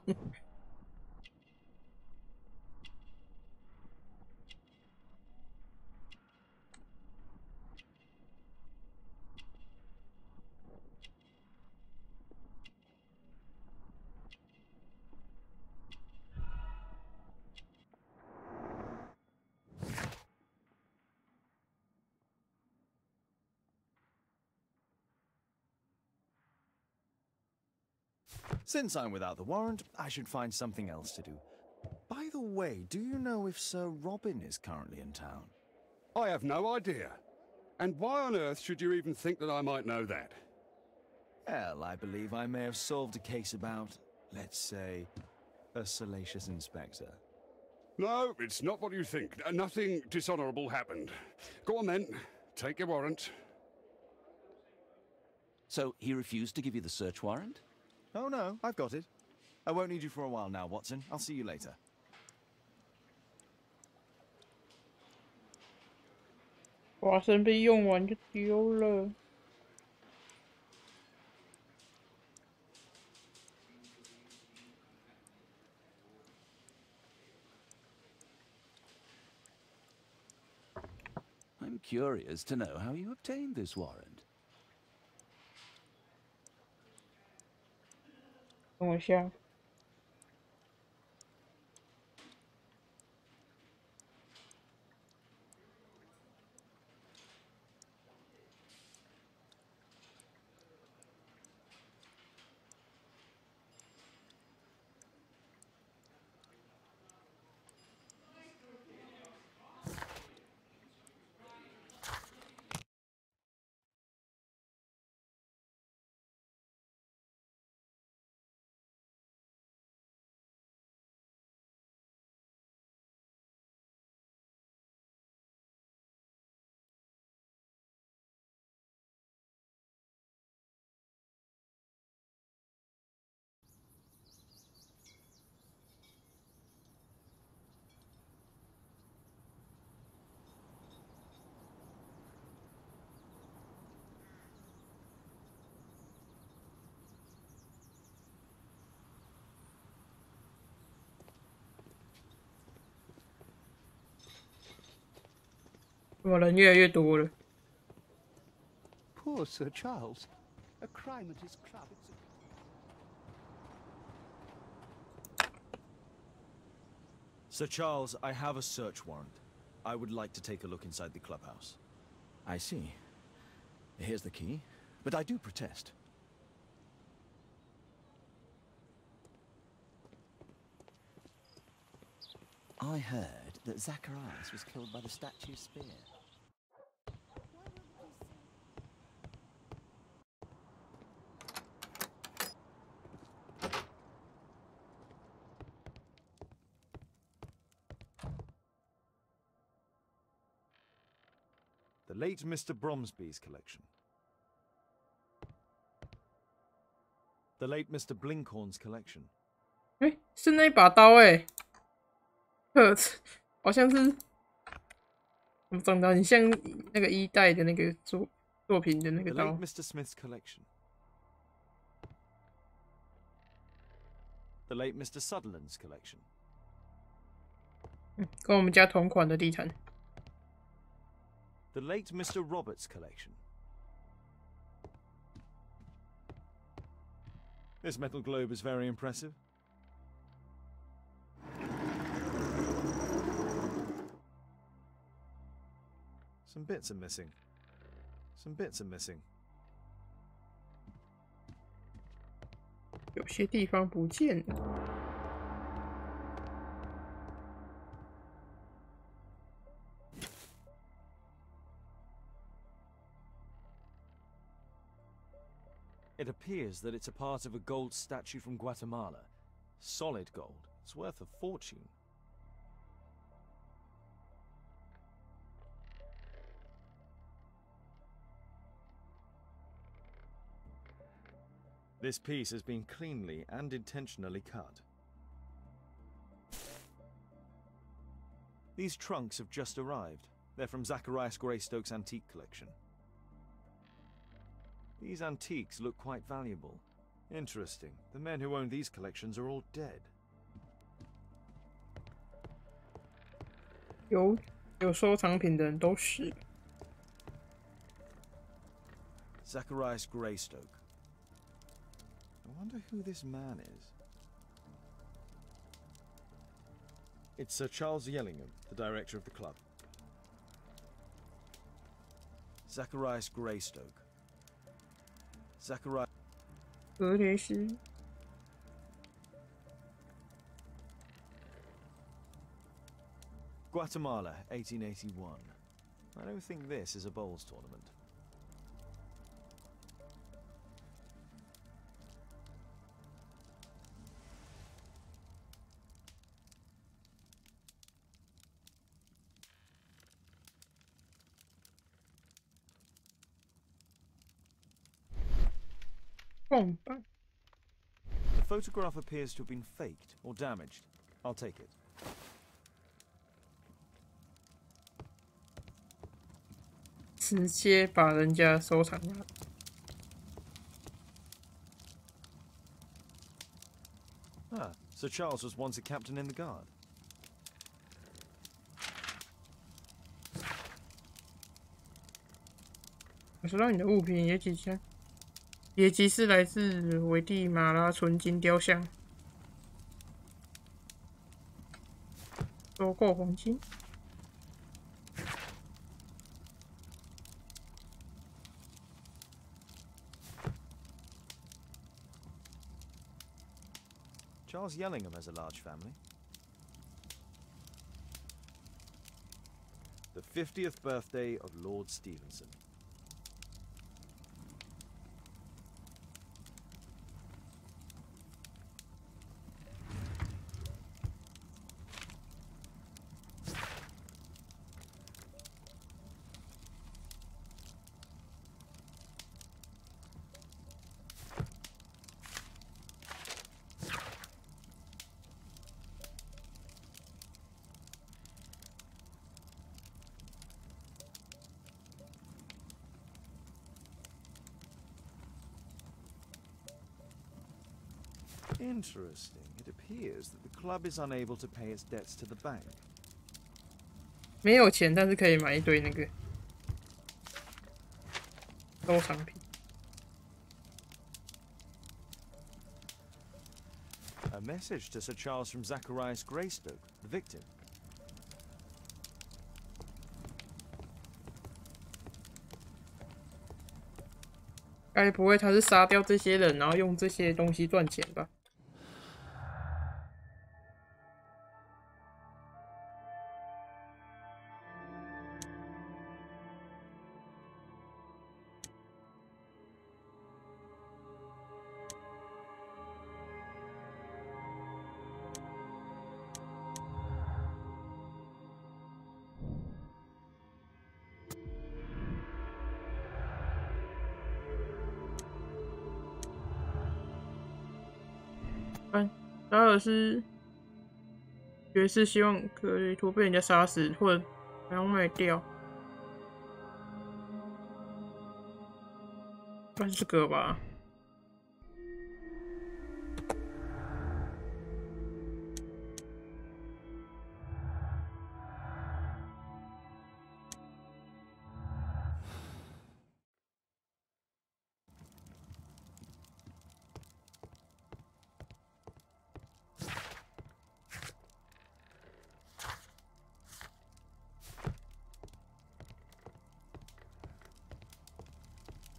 Since I'm without the warrant, I should find something else to do. By the way, do you know if Sir Robin is currently in town? I have no idea. And why on earth should you even think that I might know that? Well, I believe I may have solved a case about, let's say, a salacious inspector. No, it's not what you think. Nothing dishonorable happened. Go on then. Take your warrant. So he refused to give you the search warrant? Oh no, I've got it. I won't need you for a while now, Watson. I'll see you later. 花生被用完就丢了。I'm curious to know how you obtained this warrant. 等我一下。怎么人越来越多了？ Poor Sir Charles. A crime at his club. Sir Charles, I have a search warrant. I would like to take a look inside the clubhouse. I see. Here's the key, but I do protest. I heard that Zacharias was killed by the statue's spear. The late Mr. Bromsby's collection. The late Mr. Blinkhorn's collection. 哎，是那把刀哎，好像是，长得很像那个一代的那个作品的那个 The 刀 late。Mr. Smith's collection. The late Mr. Sutherland's collection. 跟我们家同款的地毯。 The late Mr. Roberts' collection. This metal globe is very impressive. Some bits are missing. Some bits are missing. 有些地方不见了。 It appears that it's a part of a gold statue from Guatemala. Solid gold. It's worth a fortune. This piece has been cleanly and intentionally cut. These trunks have just arrived. They're from Zacharias Greystoke's antique collection. These antiques look quite valuable. Interesting. The men who own these collections are all dead. 有收藏品的人都死了。 Zacharias Greystoke. I wonder who this man is. It's Sir Charles Yellingham, the director of the club. Zacharias Greystoke. Zacharias. 格雷斯。 Guatemala, 1881. I don't think this is a bowls tournament. The photograph appears to have been faked or damaged. I'll take it. 直接把人家收藏了。 Ah, Sir Charles was once a captain in the guard. 我收到你的物品也几箱，也即是来自危地马拉纯金雕像，收购黄金。 Charles Yellingham has a large family. The 50th birthday of Lord Stevenson. Interesting. It appears that the club is unable to pay its debts to the bank. 没有钱，但是可以买一堆那个收藏品。A message to Sir Charles from Zacharias Greystoke, the victim. 该不会他是杀掉这些人，然后用这些东西赚钱吧？达尔斯爵士希望格雷图被人家杀死，或者然后卖掉。应该是这个吧？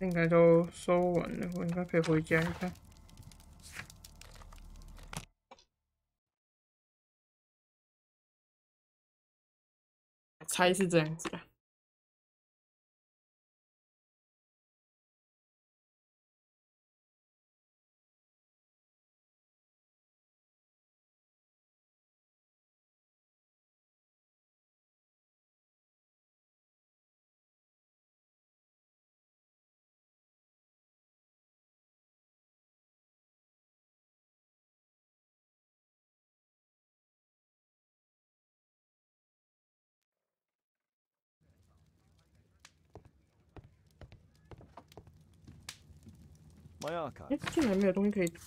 应该都收完了，我应该可以回家一下。猜是这样子啊。My archive. 竟然没有东西可以读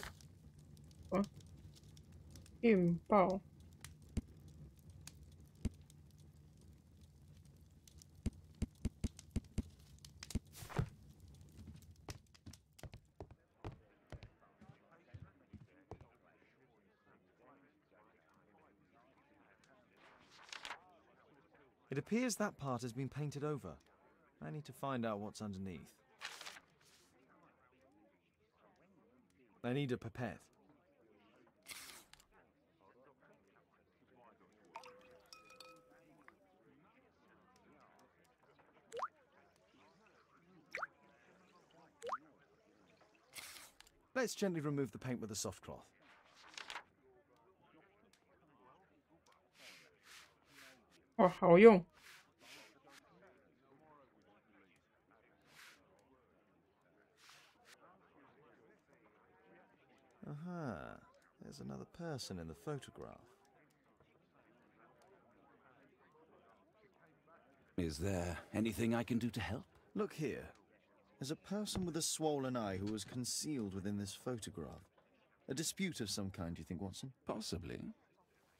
啊！电报。It appears that part has been painted over. I need to find out what's underneath. I need a pipette. Let's gently remove the paint with a soft cloth. 哇，好用！ Aha, there's another person in the photograph. Is there anything I can do to help? Look here. There's a person with a swollen eye who was concealed within this photograph. A dispute of some kind, do you think, Watson? Possibly.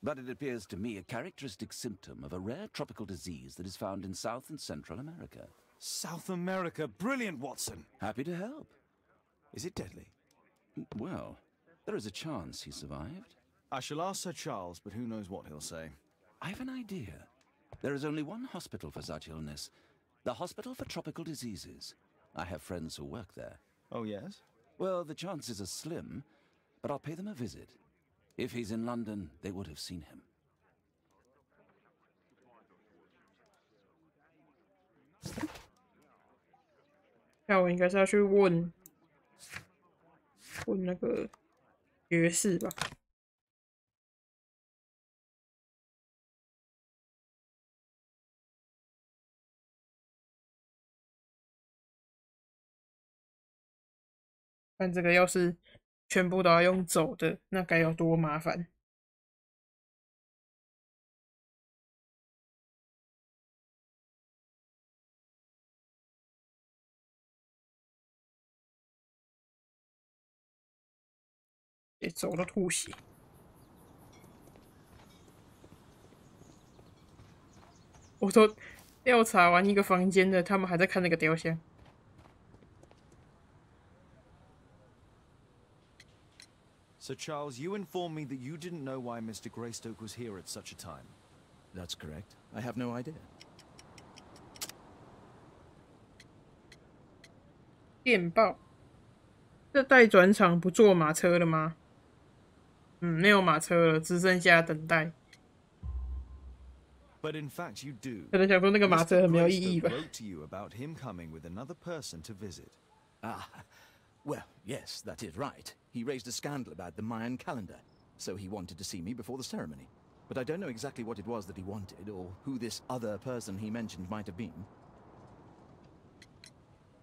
But it appears to me a characteristic symptom of a rare tropical disease that is found in South and Central America. South America! Brilliant, Watson! Happy to help. Is it deadly? Well, there is a chance he survived. I shall ask Sir Charles, but who knows what he'll say. I have an idea. There is only one hospital for such illness. The Hospital for Tropical Diseases. I have friends who work there. Oh, yes? Well, the chances are slim, but I'll pay them a visit. If he's in London, they would have seen him. 那我应该是要去问那个爵士吧。但这个要是全部都要用走的，那该有多麻烦！也走到吐血。我都调查完一个房间了，他们还在看那个雕像。Sir Charles, you informed me that you didn't know why Mr. Greystoke was here at such a time. That's correct. I have no idea. 电报，这待转场不坐马车了吗？没有马车了，只剩下等待。But in fact, you do. 可能想说那个马车很没有意义 Greystoke 吧。 wrote to you about him coming with another person to visit. Ah, well, yes, that is right. He raised a scandal about the Mayan calendar, so he wanted to see me before the ceremony. But I don't know exactly what it was that he wanted, or who this other person he mentioned might have been.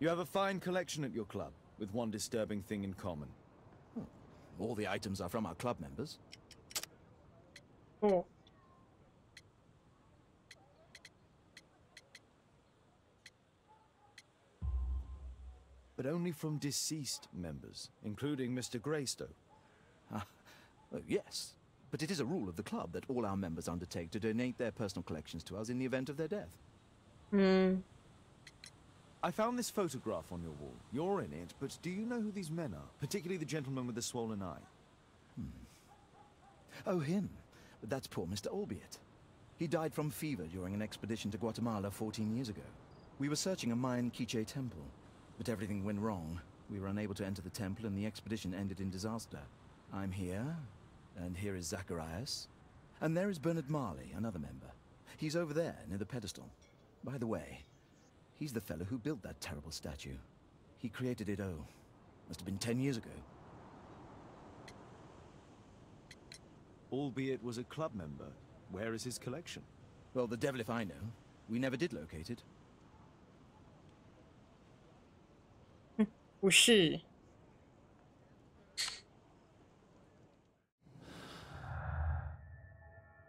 You have a fine collection at your club, with one disturbing thing in common. All the items are from our club members. Oh. But only from deceased members, including Mr. Greystoke. Ah, oh, yes. But it is a rule of the club that all our members undertake to donate their personal collections to us in the event of their death. I found this photograph on your wall. You're in it, but do you know who these men are? Particularly the gentleman with the swollen eye. Oh, him. But that's poor Mr. Albiot. He died from fever during an expedition to Guatemala 14 years ago. We were searching a Mayan Quiche temple, but everything went wrong. We were unable to enter the temple and the expedition ended in disaster. I'm here, and here is Zacharias. And there is Bernard Marley, another member. He's over there, near the pedestal. By the way, he's the fellow who built that terrible statue. He created it, must have been 10 years ago. Albeit was a club member, where is his collection? Well, the devil if I know. We never did locate it. 不是。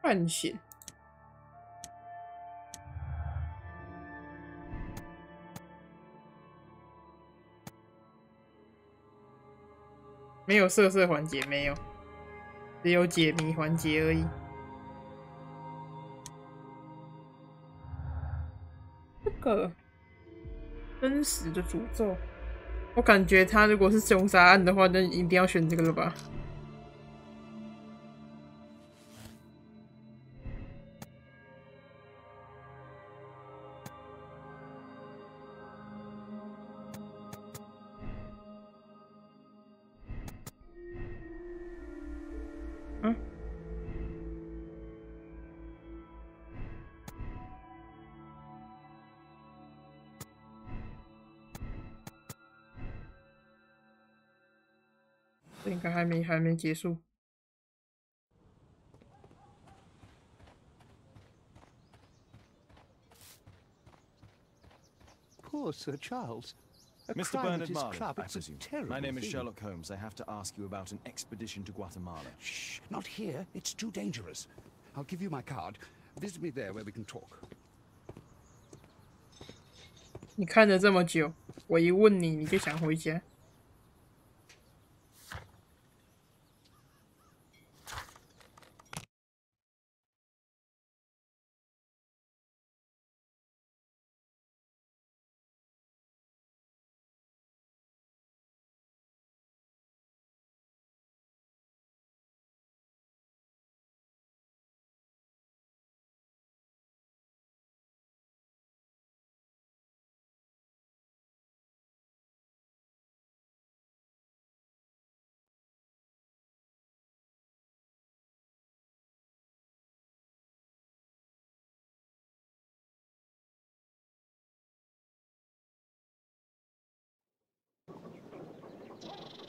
探险。没有色色环节，没有，只有解谜环节而已。这个真实的诅咒，我感觉他如果是凶杀案的话，那一定要选这个了吧？应该还没结束。Poor Sir Charles. A Mr. crime Bernard at his Marley, club, I it's a presume. terrible My name is thing. Sherlock Holmes. I have to ask you about an expedition to Guatemala. Shh, not here. It's too dangerous. I'll give you my card. Visit me there where we can talk. 你看了这么久，我一问你，你就想回家。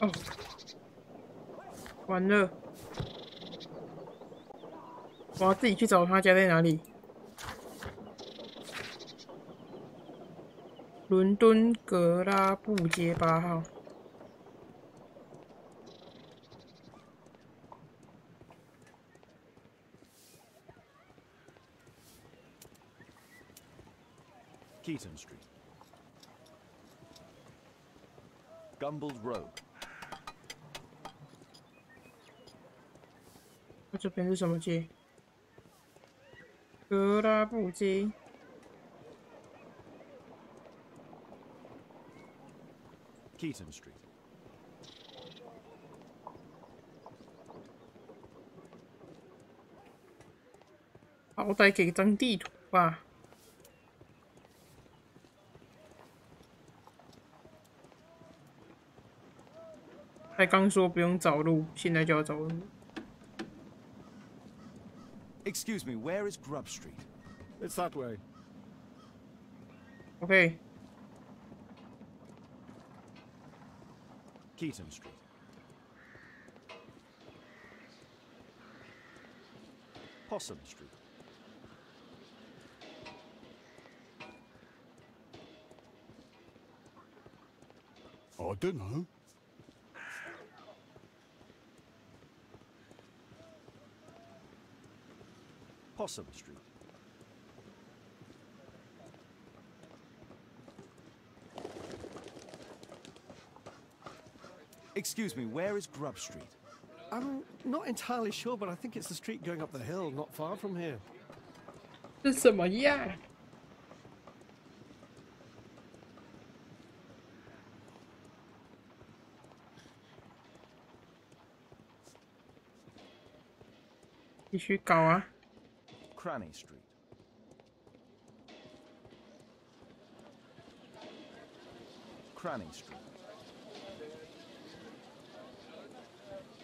哦，完了，我要自己去找他家在哪里。伦敦格拉布街8号。Keaton Street. Gumble's Road. 这边是什么街？格拉布街。Keaton Street. 好歹给张地图吧。才刚说不用找路，现在就要找路。Excuse me, where is Grub Street? It's that way. OK。Keaton Street. Possum Street. I don't know. Possum Street. Excuse me, where is Grub Street? I'm not entirely sure, but I think it's the street going up the hill, not far from here. 这什么呀？继续搞啊！ Cranny Street. Cranny Street.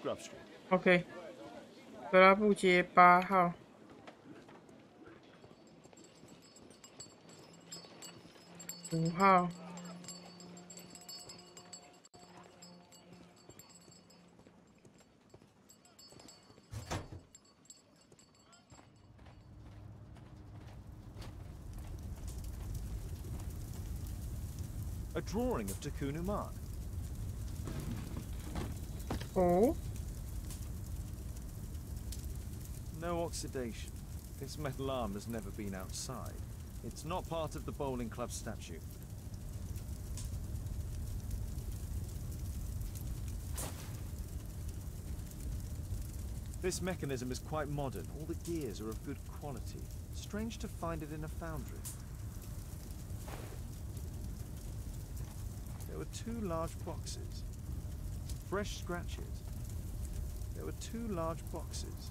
Grub Street. OK， 格拉布街8号。5号。A drawing of Takunu Man. Oh. No oxidation. This metal arm has never been outside. It's not part of the bowling club statue. This mechanism is quite modern. All the gears are of good quality. Strange to find it in a foundry. There were 2 large boxes. Fresh scratches. There were 2 large boxes.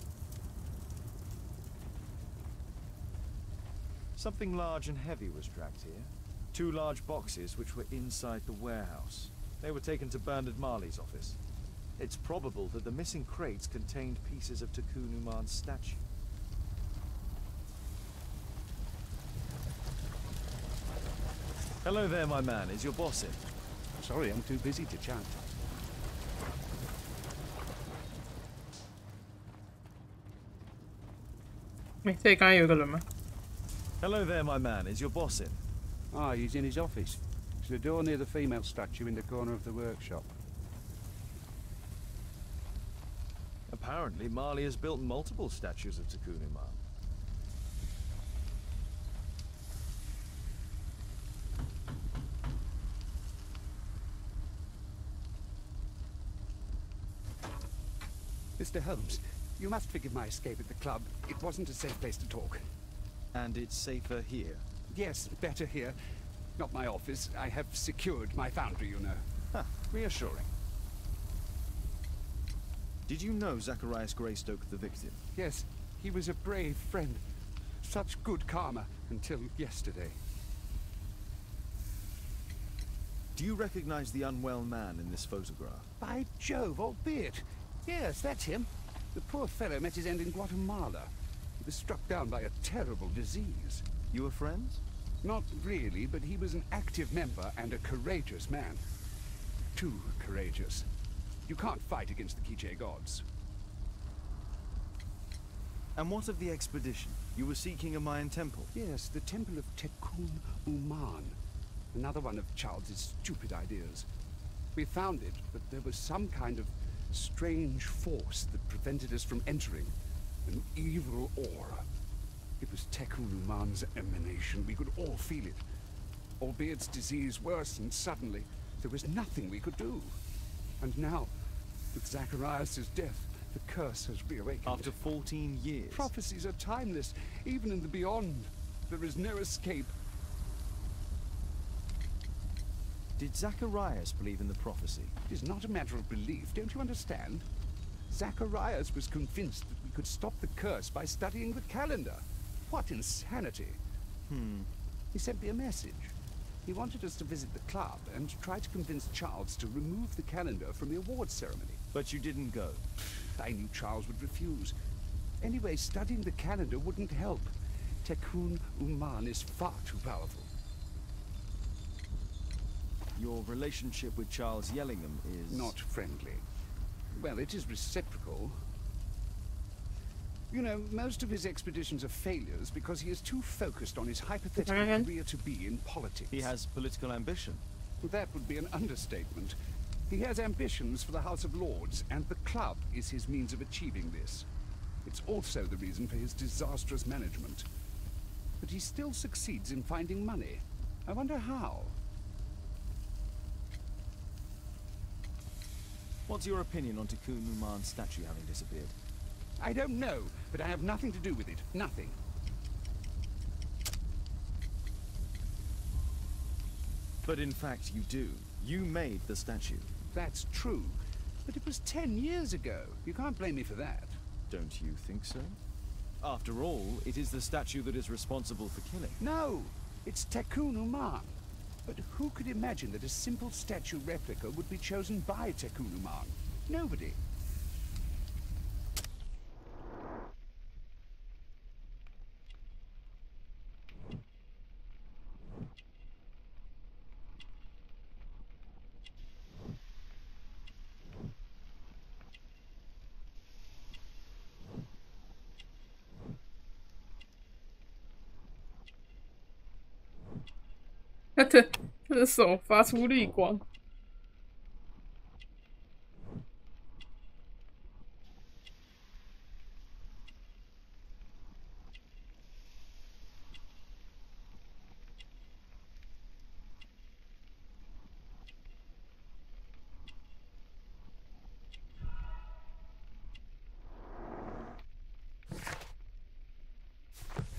Something large and heavy was dragged here. 2 large boxes which were inside the warehouse. They were taken to Bernard Marley's office. It's probable that the missing crates contained pieces of Takunu Man's statue. Hello there, my man. Is your boss in? Sorry, I'm too busy to chat. Hello there, my man. Is your boss in? Ah, he's in his office. It's the door near the female statue in the corner of the workshop. Apparently, Marley has built multiple statues of Takunu Man. Mr. Holmes, you must forgive my escape at the club. It wasn't a safe place to talk. And it's safer here? Yes, better here. Not my office. I have secured my foundry, you know. Huh, reassuring. Did you know Zacharias Greystoke, the victim? Yes, he was a brave friend. Such good karma until yesterday. Do you recognize the unwell man in this photograph? By Jove, albeit. Yes, that's him. The poor fellow met his end in Guatemala. He was struck down by a terrible disease. You were friends? Not really, but he was an active member and a courageous man. Too courageous. You can't fight against the Quiche gods. And what of the expedition? You were seeking a Mayan temple? Yes, the temple of Tekun Uman. Another one of Charles's stupid ideas. We found it, but there was some kind of strange force that prevented us from entering. An evil aura. It was Tekun Uman's emanation. We could all feel it. Albeit its disease worsened suddenly, there was nothing we could do. And now, with Zacharias' death, the curse has reawakened. After 14 years? Prophecies are timeless. Even in the beyond, there is no escape. Did Zacharias believe in the prophecy? It is not a matter of belief, don't you understand? Zacharias was convinced that we could stop the curse by studying the calendar. What insanity! He sent me a message. He wanted us to visit the club and try to convince Charles to remove the calendar from the awards ceremony. But you didn't go. I knew Charles would refuse. Anyway, studying the calendar wouldn't help. Tekun Uman is far too powerful. Your relationship with Charles Yellingham is... Not friendly. Well, it is reciprocal. You know, most of his expeditions are failures because he is too focused on his hypothetical career to be in politics. He has political ambition. That would be an understatement. He has ambitions for the House of Lords, and the club is his means of achieving this. It's also the reason for his disastrous management. But he still succeeds in finding money. I wonder how. What's your opinion on Tekun Uman's statue having disappeared? I don't know, but I have nothing to do with it. Nothing. But in fact you do. You made the statue. That's true. But it was 10 years ago. You can't blame me for that. Don't you think so? After all, it is the statue that is responsible for killing. No! It's Tekun Uman. But who could imagine that a simple statue replica would be chosen by Tekun Uman? Nobody.他的手发出绿光。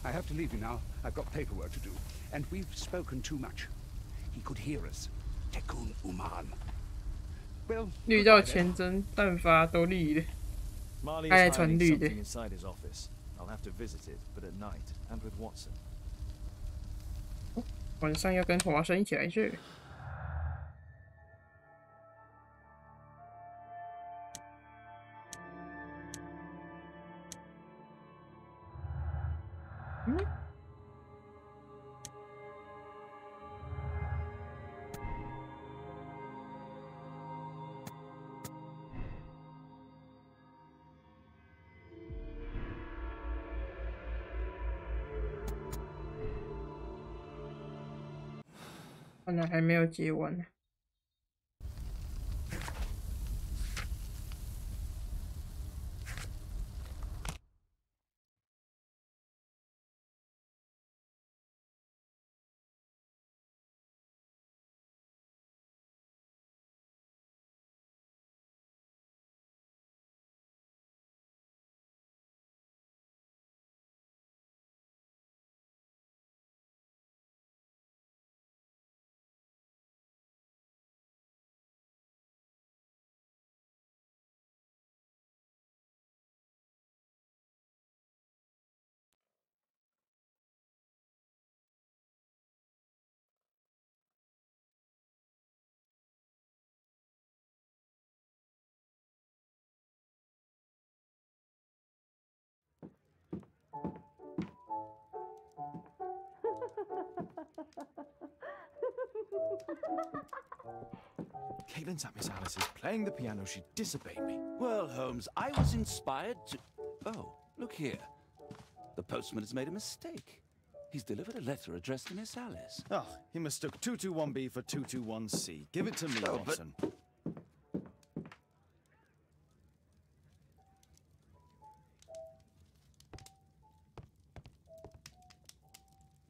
I have to leave you now. I've got paperwork to do. And we've spoken too much. He could hear us. Tekun Uman. Well, 绿到全身弹发都绿了， Marley 他还 is 传 hiding 绿的。 something inside his office. I'll have to visit it, but at night, and with Watson. 晚上要跟华生一起来这。看来还没有结完呢。Caitlin's at Miss Alice's playing the piano. She disobeyed me. Well, Holmes, I was inspired to... Oh, look here. The postman has made a mistake. He's delivered a letter addressed to Miss Alice. Oh, he mistook 221B for 221C. Give it to me, Oh, but- Watson.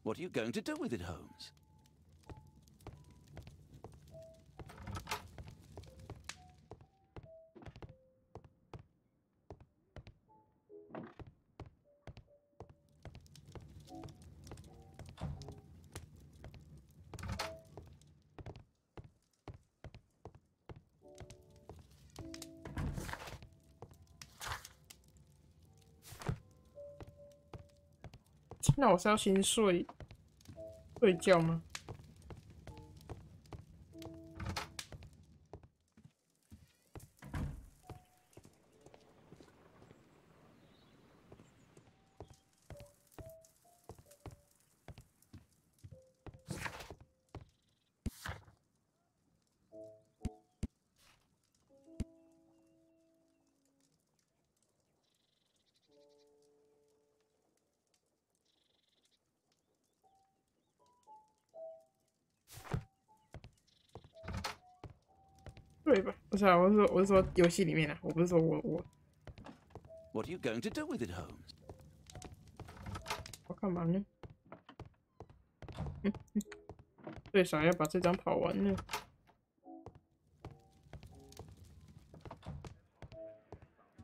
What are you going to do with it, Holmes? 那我是要先睡觉吗？对吧？不是啊，我是说游戏里面啊，我不是说我。What are you going to do with it, Holmes? 我干嘛呢？最少要把这张跑完呢。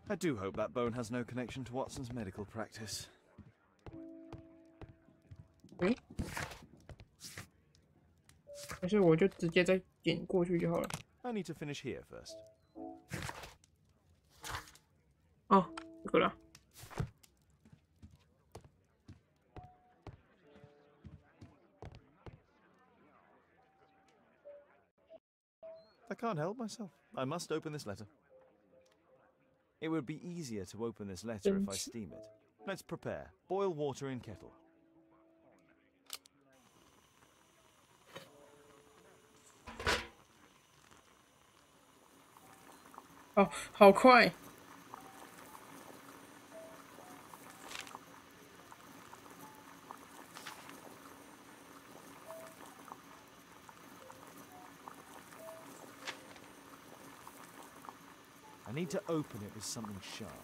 I do hope that bone has no connection to Watson's medical practice. 还是我就直接再点过去就好了。I need to finish here first. 哦，这个啦。I can't help myself. I must open this letter. It would be easier to open this letter if I steam it. Let's prepare. Boil water in kettle. 哦，好快！ I need to open it with something sharp. "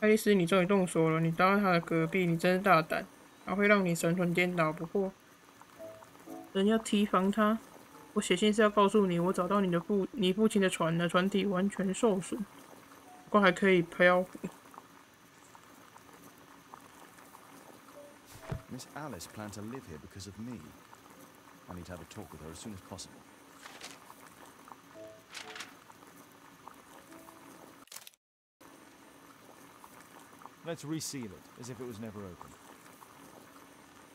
爱丽丝，你终于动手了！你待在他的隔壁，你真是大胆。他会让你神魂颠倒，不过人要提防他。我写信是要告诉你，我找到你父亲的船了，船体完全受损，不过还可以漂浮。" Miss Alice planned to live here because of me. I need to have a talk with her as soon as possible. Let's reseal it, as if it was never opened.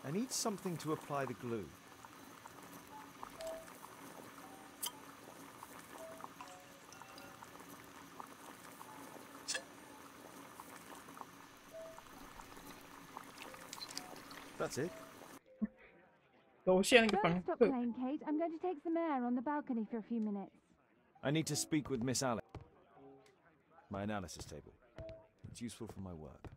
I need something to apply the glue. That's it. 楼下那个 Don't 房 stop 客， playing, Kate. I'm going to take some air on the balcony for a few minutes. I need to speak with Miss Alice. My analysis table. It's useful for my work.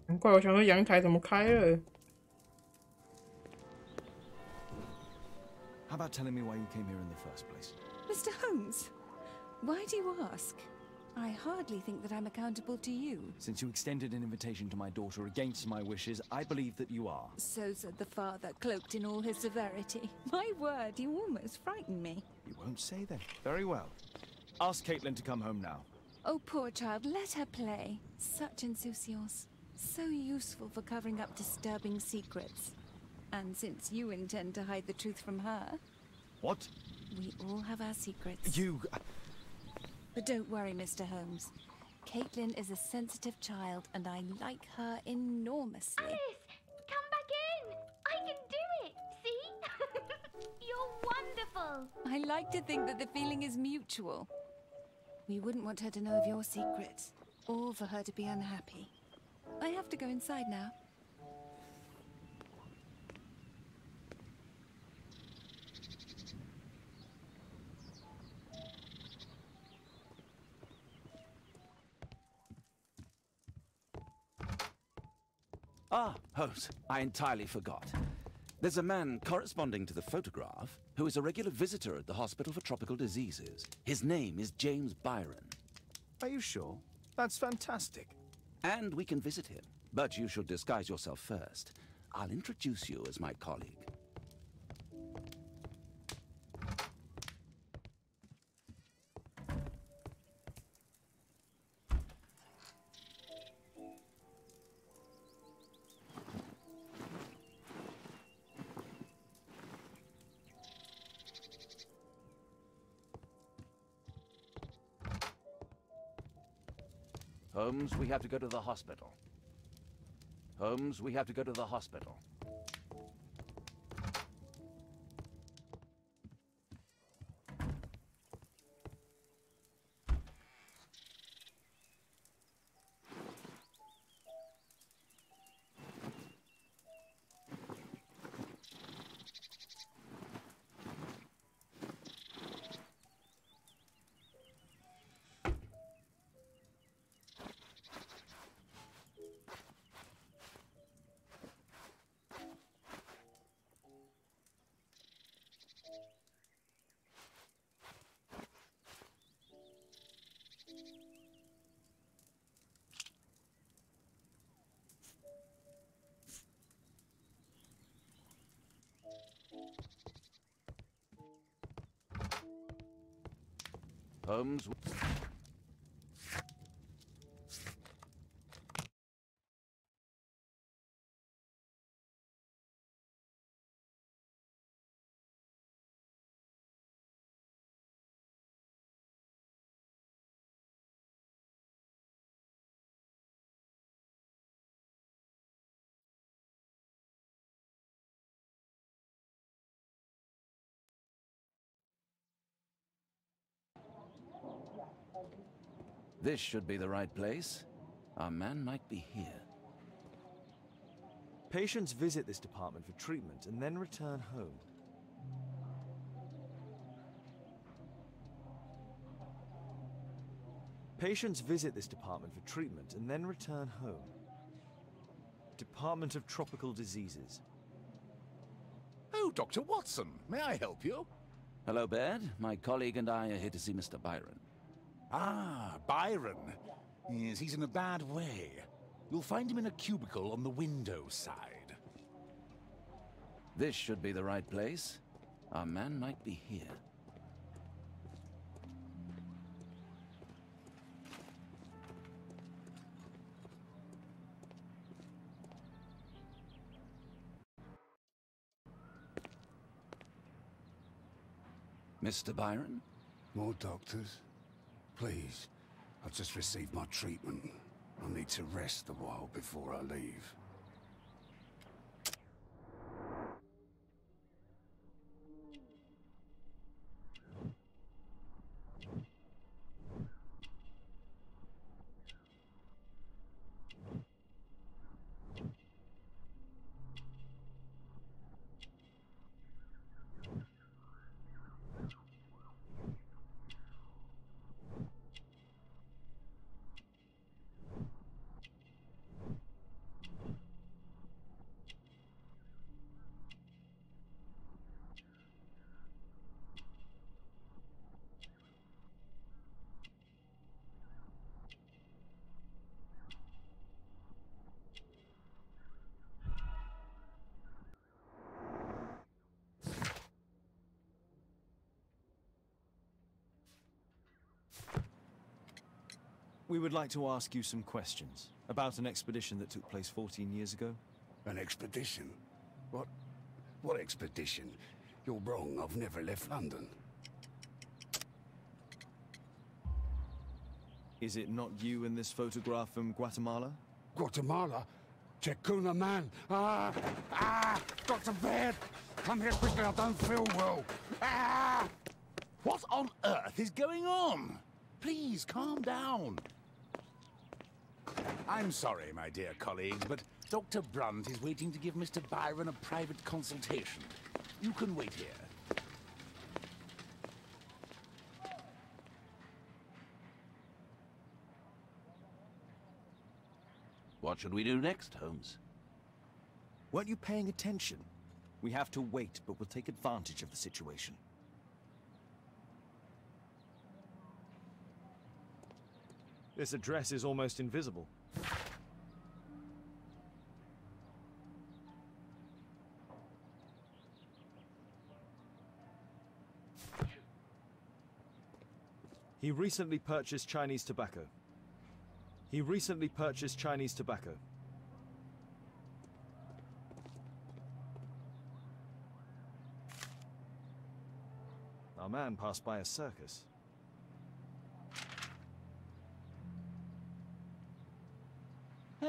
难怪我想说阳台怎么开了。 How about telling me why you came here in the first place? Mr. Holmes, why do you ask? I hardly think that I'm accountable to you. Since you extended an invitation to my daughter against my wishes, I believe that you are. So said the father, cloaked in all his severity. My word, you almost frightened me. You won't say then. Very well. Ask Caitlin to come home now. Oh, poor child, let her play. Such insouciance. So useful for covering up disturbing secrets. And since you intend to hide the truth from her... What? We all have our secrets. You... But don't worry, Mr. Holmes. Caitlin is a sensitive child, and I like her enormously. Alice, come back in. I can do it. See? You're wonderful. I like to think that the feeling is mutual. We wouldn't want her to know of your secrets, or for her to be unhappy. I have to go inside now. Ah, Holmes, I entirely forgot. There's a man corresponding to the photograph who is a regular visitor at the Hospital for Tropical Diseases. His name is James Byron. Are you sure? That's fantastic. And we can visit him. But you should disguise yourself first. I'll introduce you as my colleague. Holmes, we have to go to the hospital. Holmes, we have to go to the hospital. Holmes. This should be the right place. Our man might be here. Patients visit this department for treatment and then return home. Patients visit this department for treatment and then return home. Department of Tropical Diseases. Oh, Dr. Watson, may I help you? Hello, Baird. My colleague and I are here to see Mr. Byron. Ah, Byron. Yes, he's in a bad way. You'll find him in a cubicle on the window side. This should be the right place. Our man might be here. Mr. Byron? More doctors? Please, I've just received my treatment. I need to rest a while before I leave. We would like to ask you some questions about an expedition that took place 14 years ago. An expedition? What expedition? You're wrong, I've never left London. Is it not you in this photograph from Guatemala? Guatemala? Checuna, man! Dr. Baird! Come here quickly, I don't feel well! What on earth is going on? Please, calm down. I'm sorry, my dear colleagues, but Dr. Brunt is waiting to give Mr. Byron a private consultation. You can wait here. What should we do next, Holmes? Weren't you paying attention? We have to wait, but we'll take advantage of the situation. This address is almost invisible. He recently purchased Chinese tobacco. He recently purchased Chinese tobacco. Our man passed by a circus.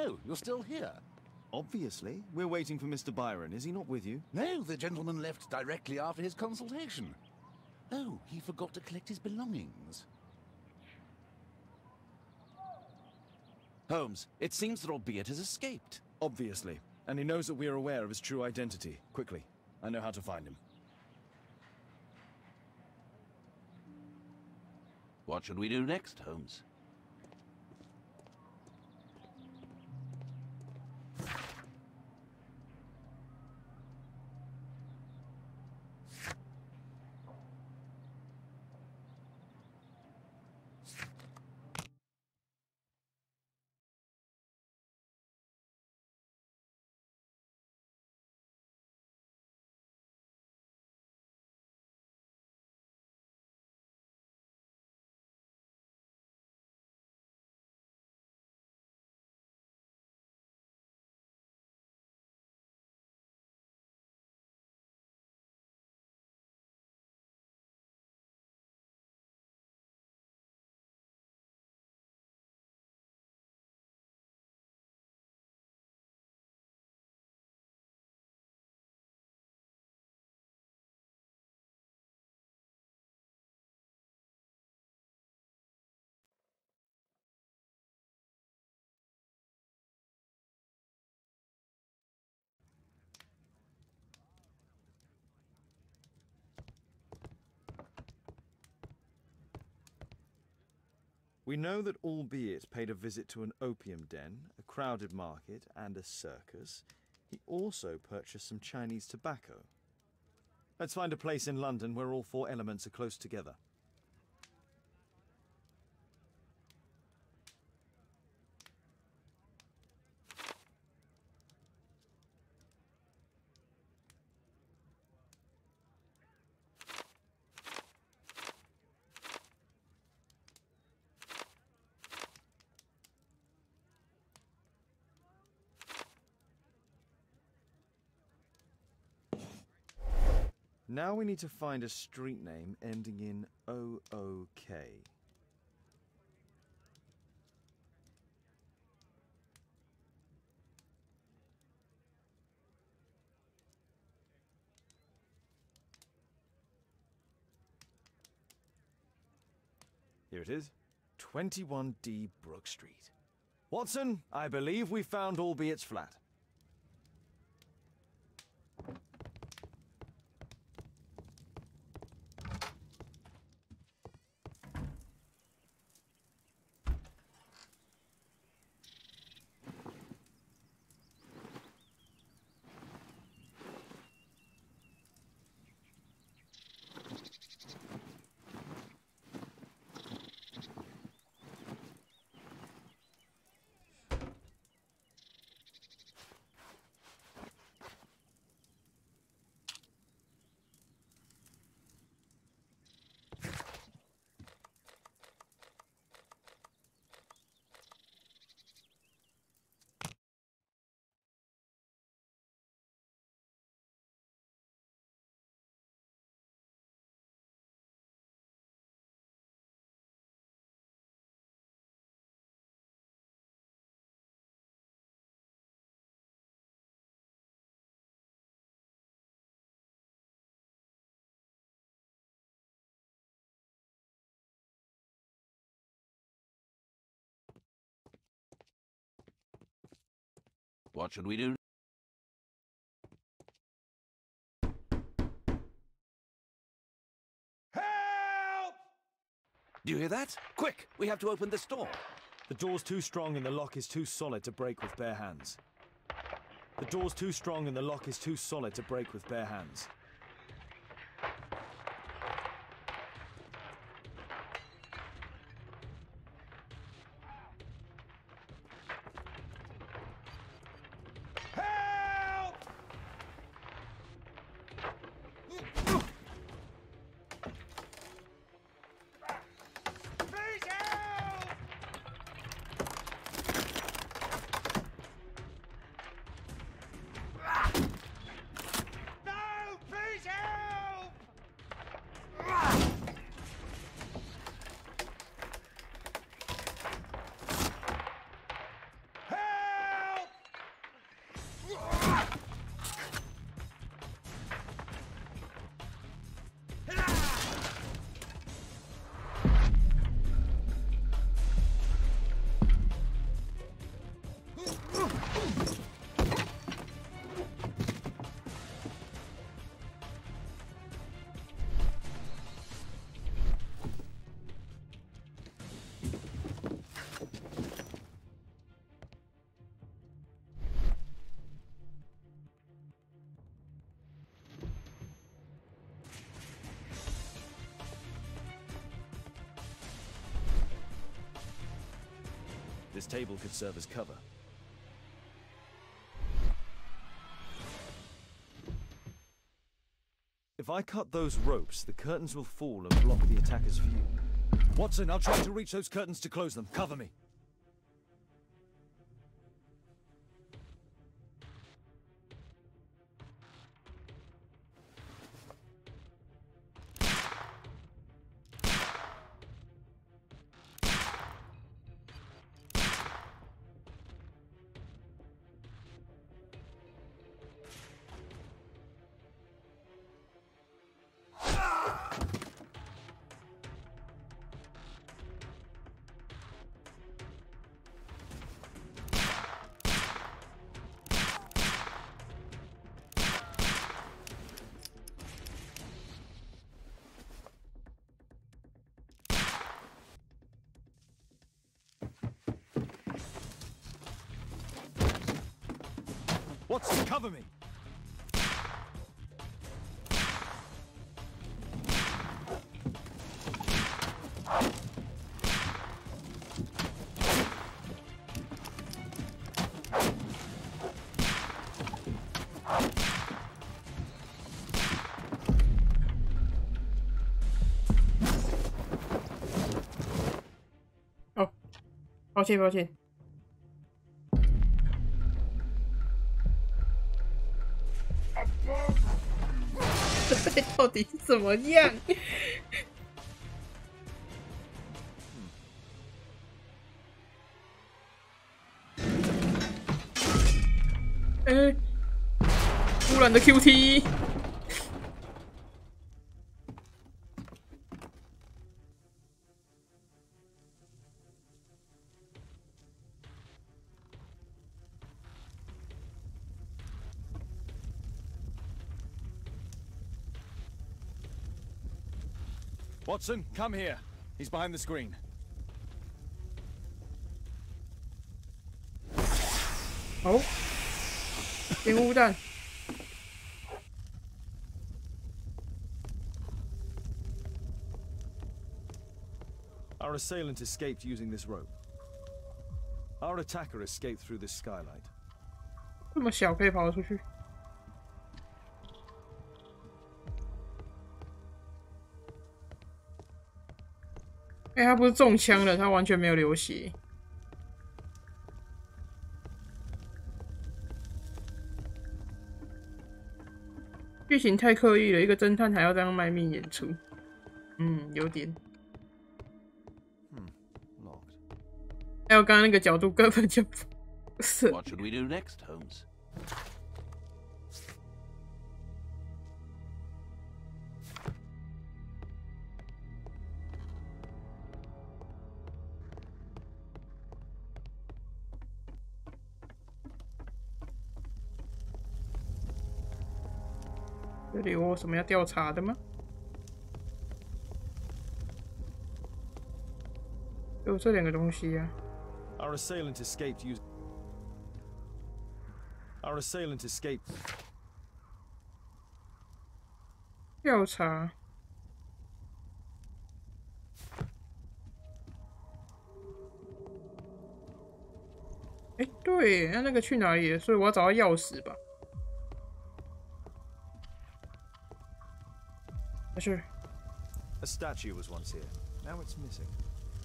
Oh, you're still here? Obviously. We're waiting for Mr. Byron. Is he not with you? No, the gentleman left directly after his consultation. Oh, he forgot to collect his belongings. Holmes, it seems that Albeit has escaped. Obviously. And he knows that we are aware of his true identity. Quickly. I know how to find him. What should we do next, Holmes? We know that Albeit paid a visit to an opium den, a crowded market, and a circus. He also purchased some Chinese tobacco. Let's find a place in London where all four elements are close together. Now we need to find a street name ending in OOK. Here it is. 21D Brook Street. Watson, I believe we found Albeit's flat. What should we do? Help! Do you hear that? Quick! We have to open this door. The door's too strong and the lock is too solid to break with bare hands. The door's too strong and the lock is too solid to break with bare hands. No! This table could serve as cover. If I cut those ropes, the curtains will fall and block the attacker's view. Watson, I'll try to reach those curtains to close them. Cover me. Watson, cover me! Oh, 抱歉，抱歉。这到底是怎么样？突然的 QT。Watson, come here. He's behind the screen. Oh. 烟雾弹。Our assailant escaped using this rope. Our attacker escaped through this skylight. 这么小可以跑得出去？他不是中枪了，他完全没有流血。剧情太刻意了，一个侦探还要这样卖命演出，有点。还有刚刚那个角度根本就不是。What should we do next, Holmes? 这里有什么要调查的吗？有这两个东西啊。Our assailant escaped using. Our assailant escaped. 调查。对，那个去哪里了？所以我要找到钥匙吧。Sure. A statue was once here. Now it's missing.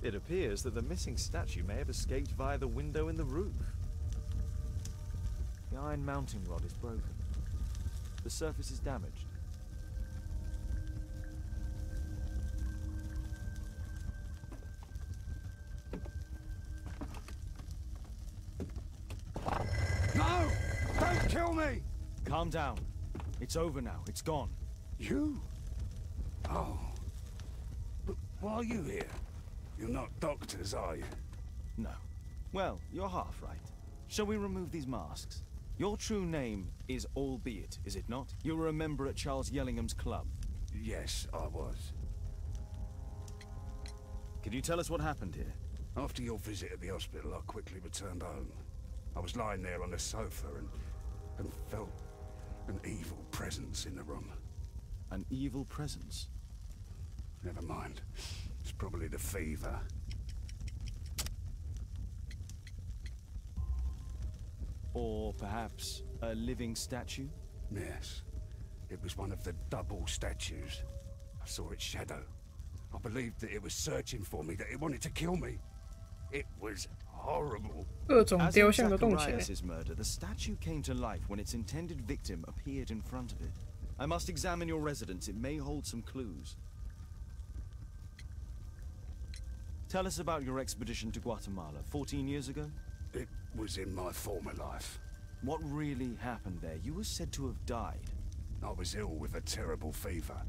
It appears that the missing statue may have escaped via the window in the roof. The iron mounting rod is broken. The surface is damaged. No! Don't kill me! me! Calm down. It's over now. It's gone. You? Oh. But why are you here? You're not doctors, are you? No. Well, you're half right. Shall we remove these masks? Your true name is Albeit, is it not? You were a member at Charles Yellingham's club. Yes, I was. Can you tell us what happened here? After your visit at the hospital, I quickly returned home. I was lying there on the sofa and felt an evil presence in the room. An evil presence? Never mind. It's probably the fever. Or perhaps a living statue? Yes. It was one of the double statues. I saw its shadow. I believed that it was searching for me, that it wanted to kill me. It was horrible. 各种雕像都动起来。 Zacharias' murder, the statue came to life when its intended victim appeared in front of it. I must examine your residence. It may hold some clues. Tell us about your expedition to Guatemala 14 years ago. It was in my former life. What really happened there? You were said to have died. I was ill with a terrible fever.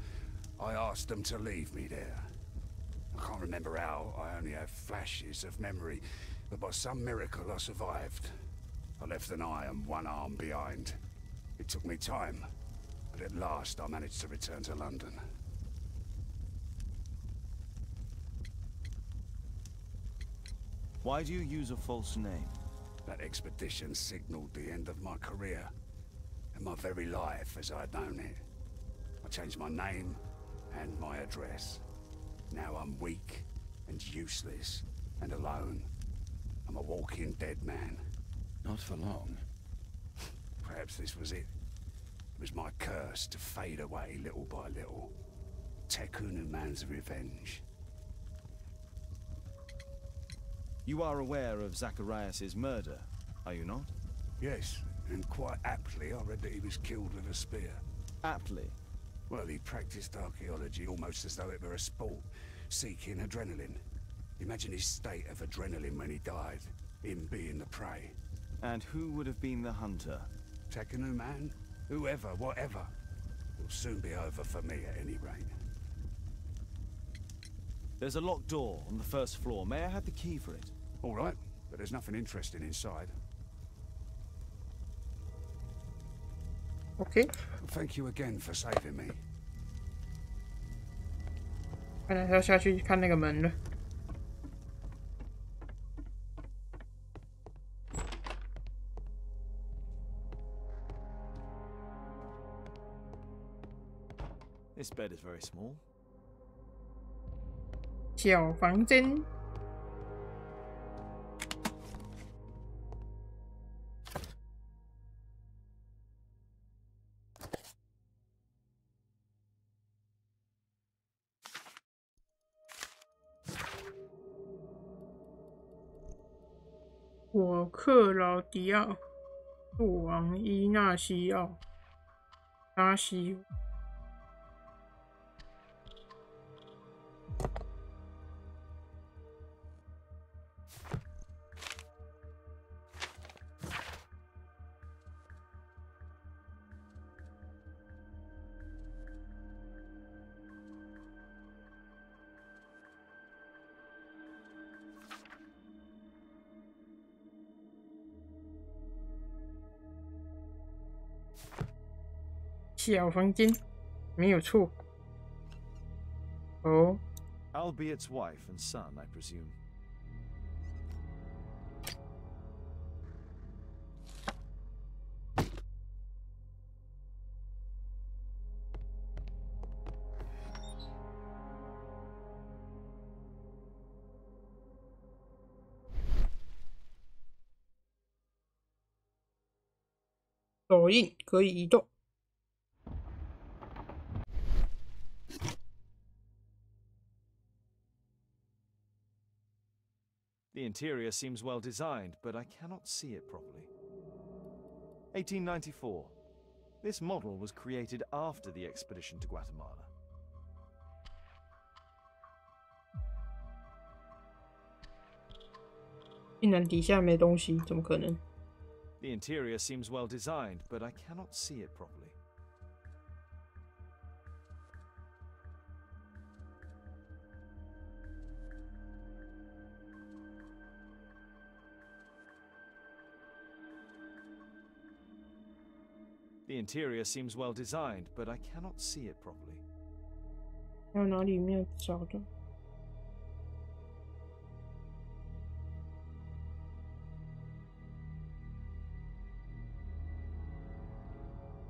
I asked them to leave me there. I can't remember how. I only have flashes of memory. But by some miracle, I survived. I left an eye and one arm behind. It took me time. But at last, I managed to return to London. Why do you use a false name? That expedition signaled the end of my career. And my very life as I'd known it. I changed my name and my address. Now I'm weak and useless and alone. I'm a walking dead man. Not for long. Perhaps this was it. It was my curse to fade away little by little. Tekunu man's revenge. You are aware of Zacharias' murder, are you not? Yes, and quite aptly I read that he was killed with a spear. Aptly? Well, he practiced archaeology almost as though it were a sport, seeking adrenaline. Imagine his state of adrenaline when he died, him being the prey. And who would have been the hunter? Tekunu man? Whoever, whatever. It'll soon be over for me at any rate. There's a locked door on the first floor. May I have the key for it? All right, but there's nothing interesting inside. OK， Thank you again for saving me. 看来要下去看那个门了。This bed is very small. 小房间。我克劳迪奥、洛王伊纳西奥、拉西。小房间，没有错。哦， Albiet's wife and son, I presume. .手印可以移动。The interior seems well designed, but I cannot see it properly. 1894. This model was created after the expedition to Guatemala. 竟然底下没东西，怎么可能？ The interior seems well designed, but I cannot see it properly. The interior seems well designed, but I cannot see it properly. 还有哪里没有找的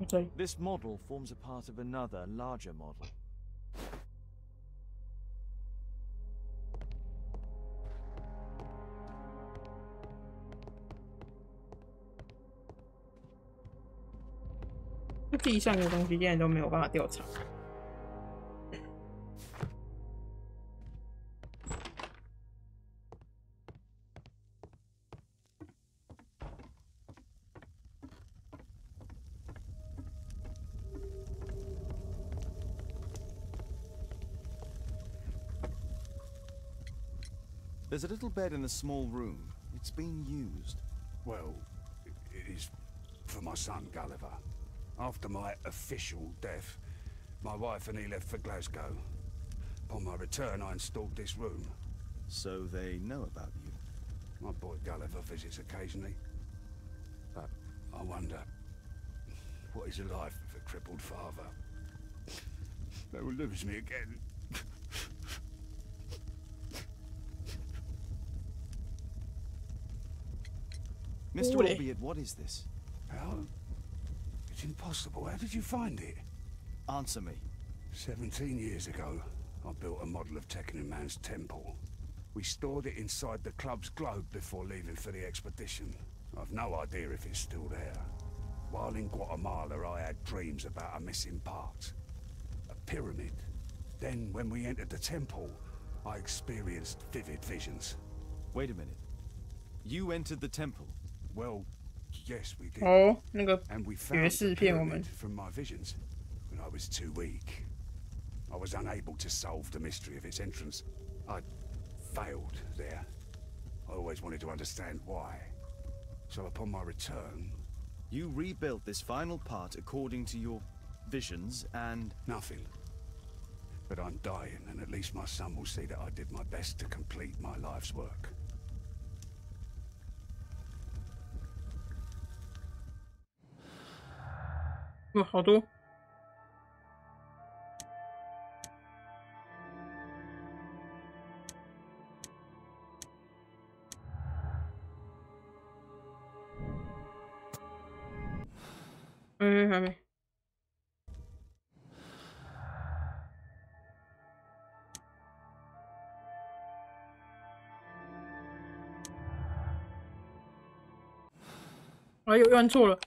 ？Okay. This model forms a part of another, larger model.这地上的东西竟然都没有办法调查。There's a little bed in the small room. It's been used. Well, it is for my son, Gulliver. After my official death, my wife and he left for Glasgow. Upon my return, I installed this room. So they know about you? My boy Gulliver visits occasionally. But I wonder, what is a life with a crippled father? They will lose me again. Mr. Albeit, what is this? How? It's impossible. How did you find it? Answer me. 17 years ago, I built a model of Tekkanen Man's temple. We stored it inside the club's globe before leaving for the expedition. I've no idea if it's still there. While in Guatemala, I had dreams about a missing part. A pyramid. Then, when we entered the temple, I experienced vivid visions. Wait a minute. You entered the temple? Well, yes, we did. Oh, 那个 And we 爵 found 士 the 骗我们 pyramid。from my visions, but I was too weak. I was unable to solve the mystery of its entrance. I failed there. I always wanted to understand why. So upon my return... You rebuilt this final part according to your visions and... Nothing. But I'm dying, and at least my son will see that I did my best to complete my life's work. 哇，好多！还没。哎呦，又按错了。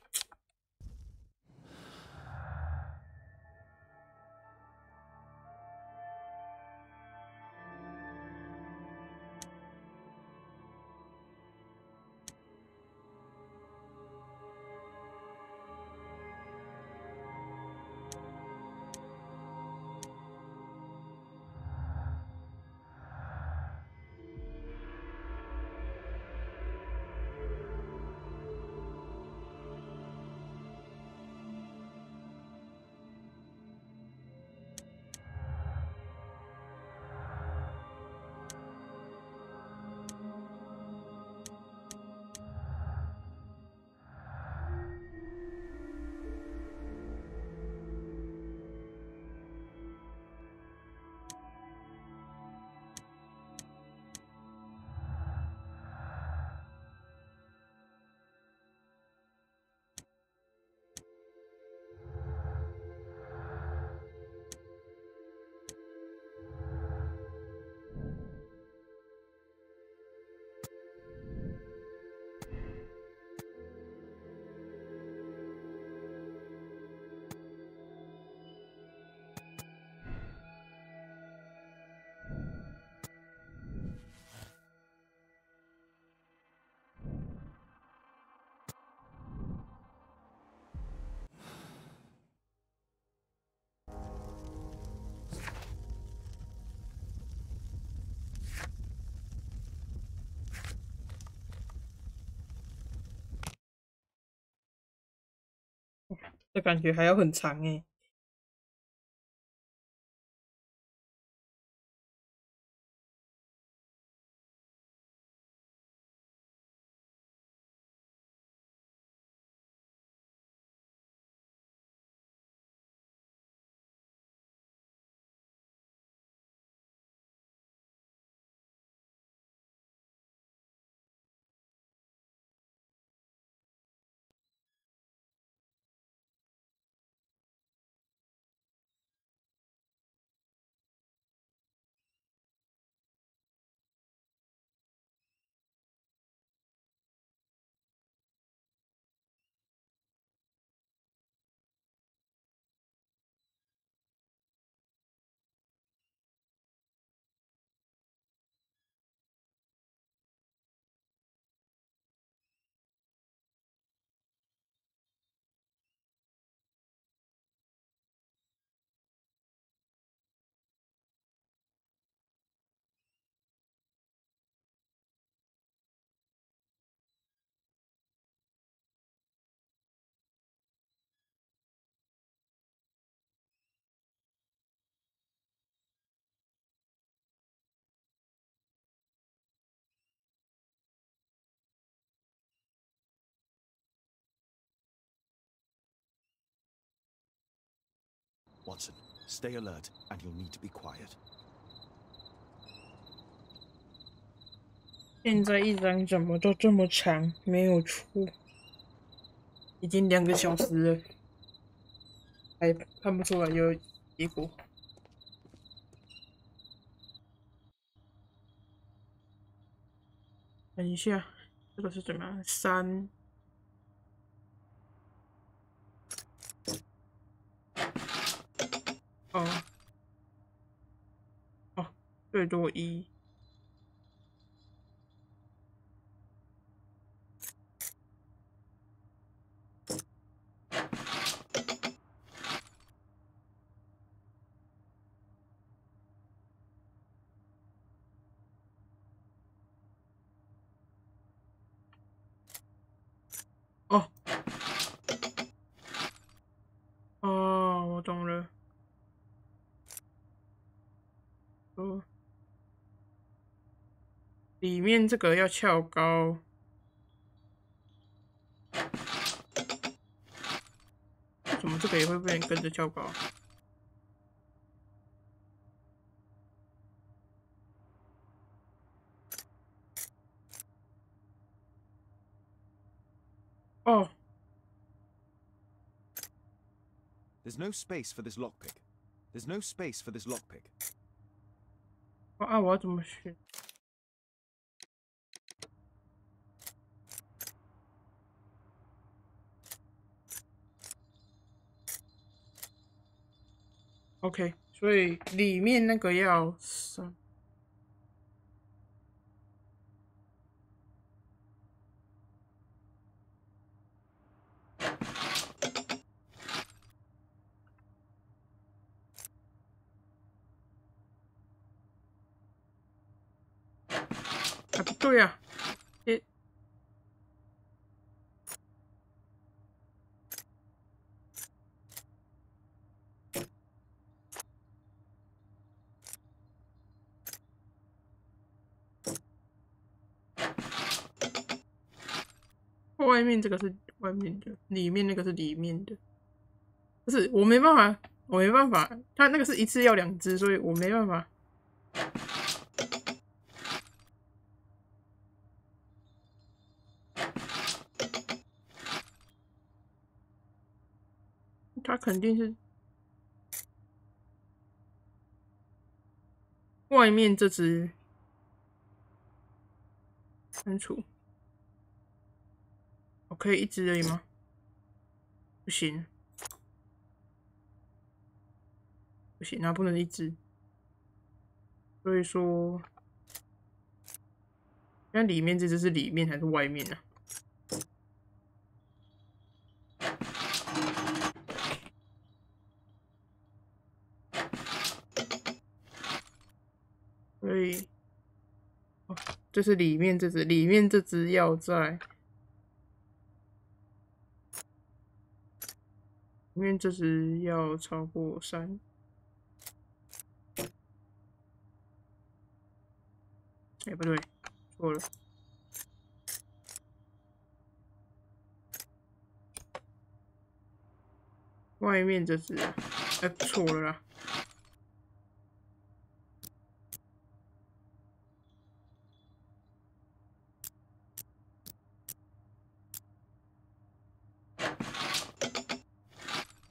这感觉还要很长哎。Watson, stay alert, and you'll need to be quiet. 现在一张怎么都这么长，没有出，已经2个小时了，还看不出来有结果。等一下，这个是怎么样？3。哦，最多1。哦，我懂了。里面这个要翘高。为什么这个也会被人跟着翘高？哦。There's no space for this lockpick. There's no space for this lockpick. 我要怎么选？OK， 所以里面那个要3。不对啊，外面这个是外面的，里面那个是里面的。不是，我没办法，他那个是一次要2只，所以我没办法。他肯定是外面这只删除。我可以1只而已吗？不行，不行，那不能1只。所以说，那里面这只是里面还是外面啊？所以，这是里面这只，里面这只要在因为这值要超过3。哎，不对，错了。外面这值啊，错了啦。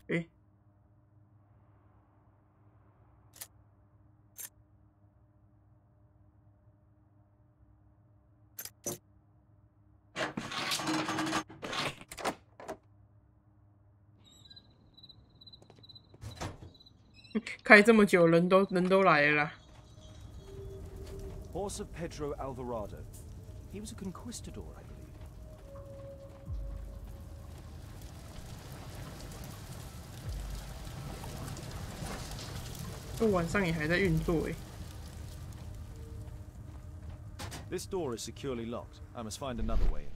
哎。开这么久，人都来了啦。Horse of Pedro Alvarado. He was a conquistador, I believe. 这晚上也还在运作哎。This door is securely locked. I must find another way in.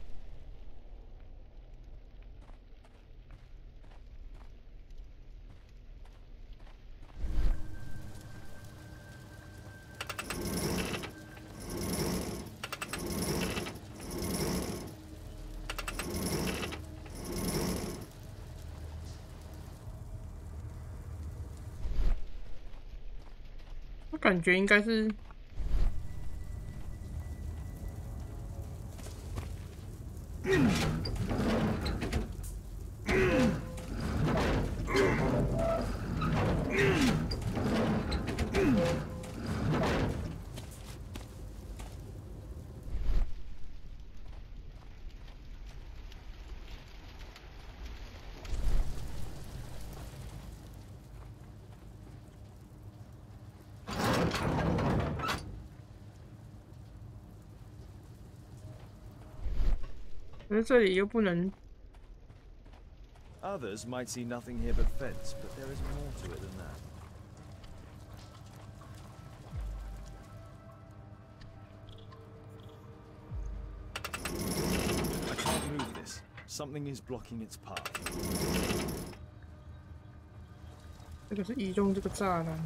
我感觉应该是，可是这里又不能。 Others might see nothing here but fence, but there is more to it than that. I can't move this. Something is blocking its path. 这个是移动这个栅栏。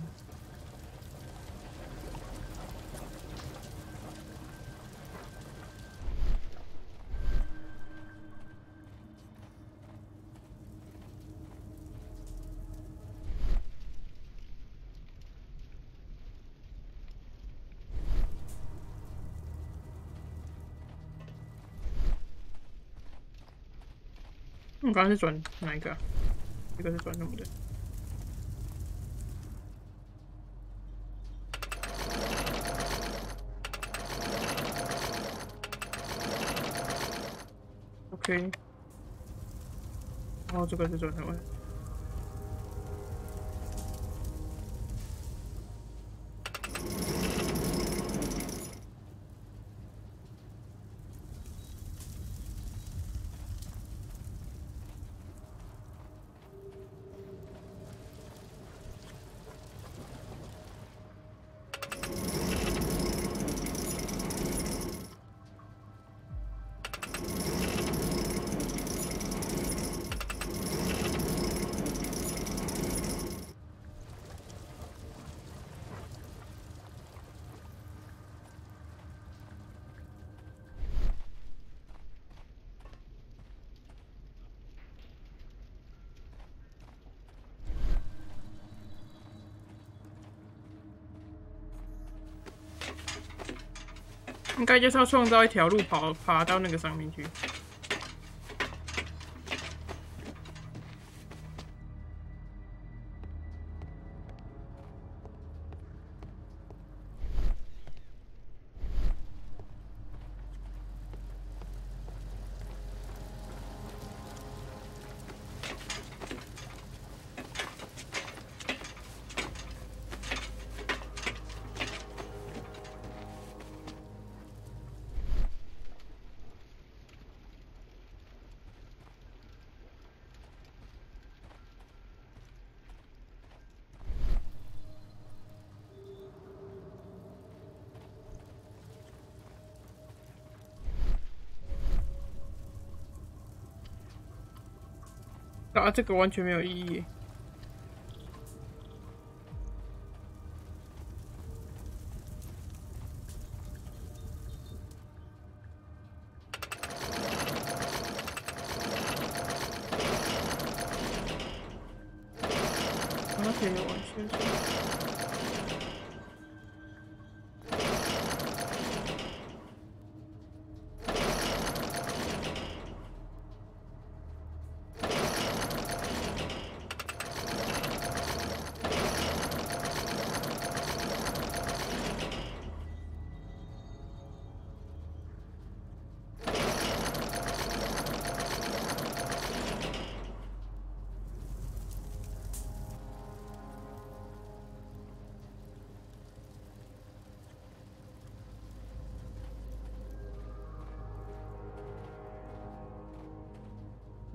我刚刚是转哪一个啊？这个是转什么的？ OK， 然后这个是转什么的？应该就是要创造一条路爬到那个上面去。啊，这个完全没有意义耶。而且有完全是。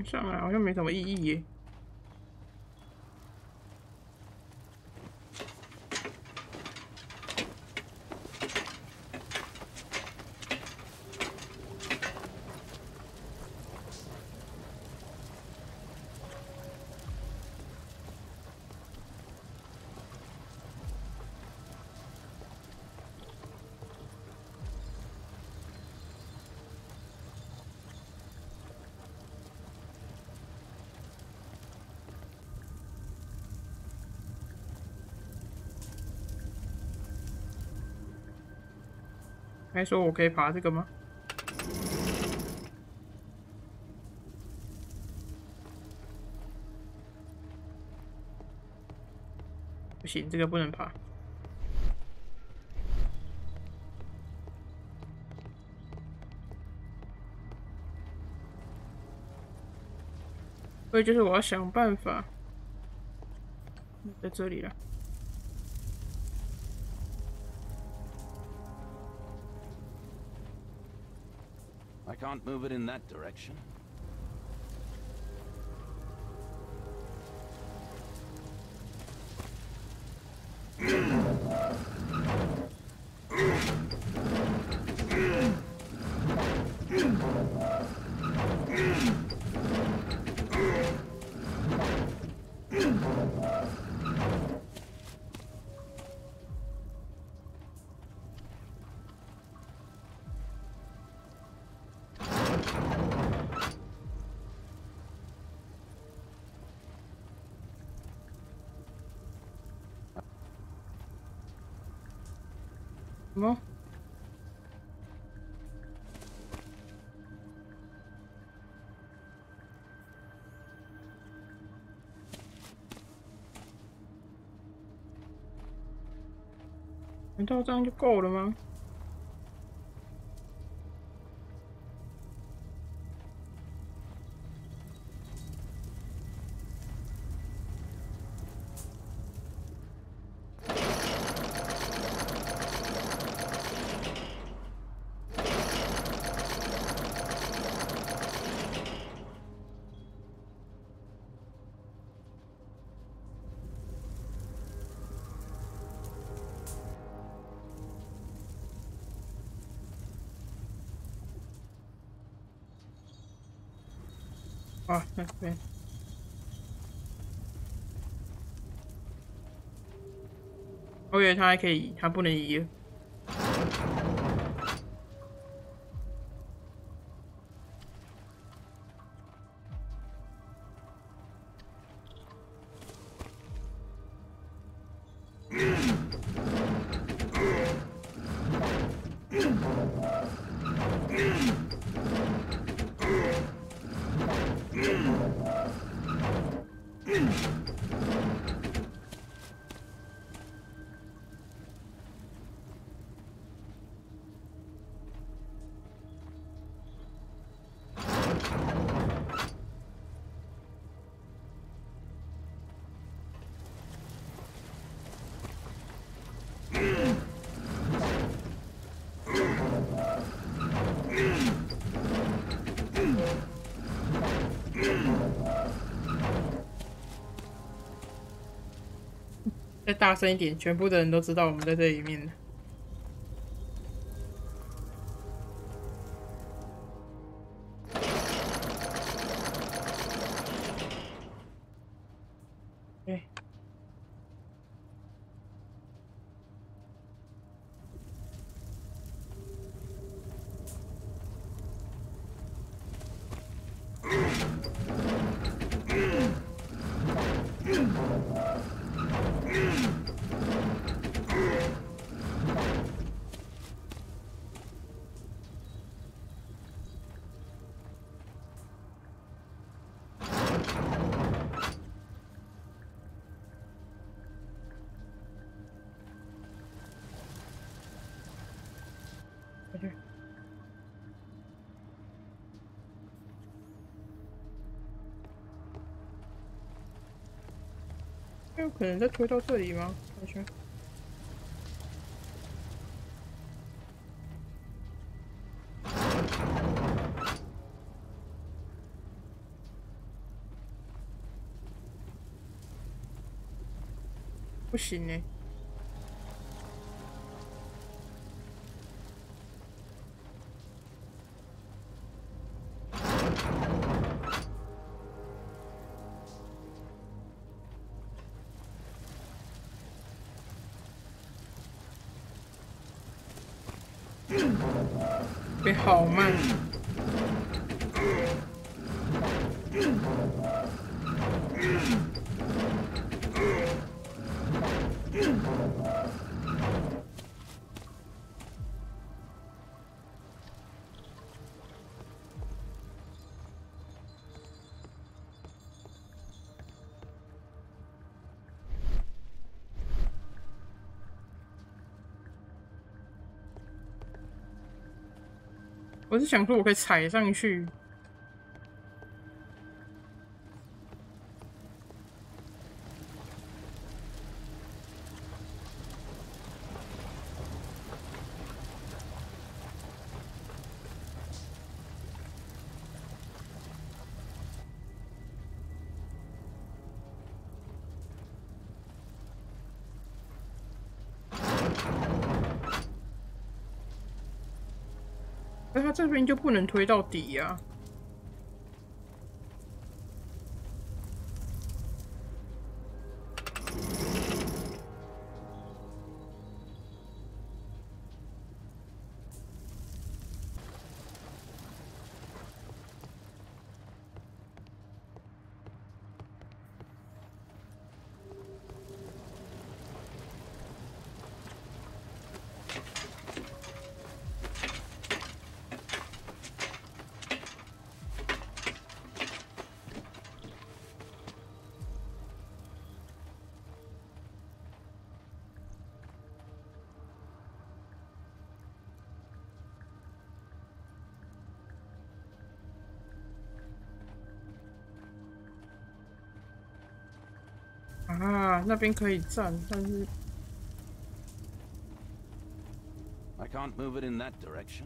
上来好像没什么意义耶。还说我可以爬这个吗？不行，这个不能爬。所以就是我要想办法，在这里了。I can't move it in that direction.什么？难道这样就够了吗？啊，那边。我以为他还可以移，他不能移了。再大声一点，全部的人都知道我们在这里面了。哎。有可能再推到这里吗？看一下。不行呢。别好慢。我是想说，我可以踩上去。那他这边就不能推到底呀、啊。啊，那边可以站，但是 I can't move it in that direction.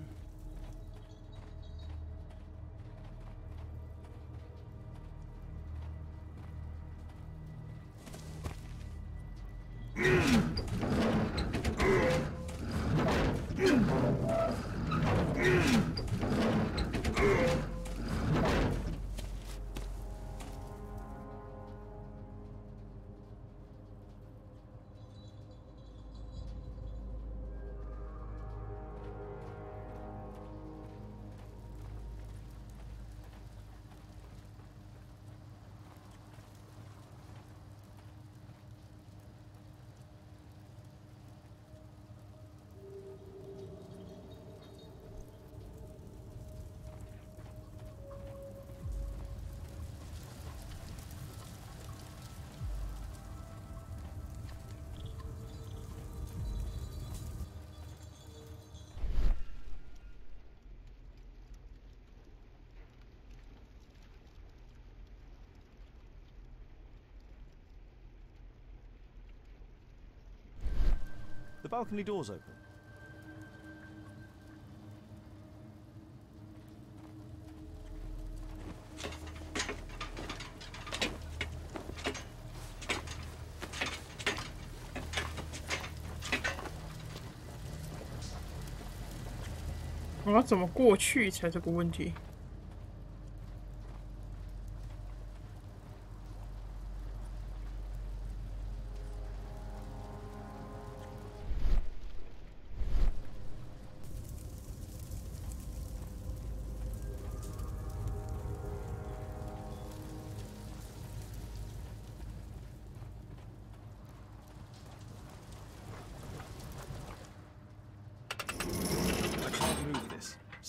The balcony door's open. “我要怎么过去才是个问题？”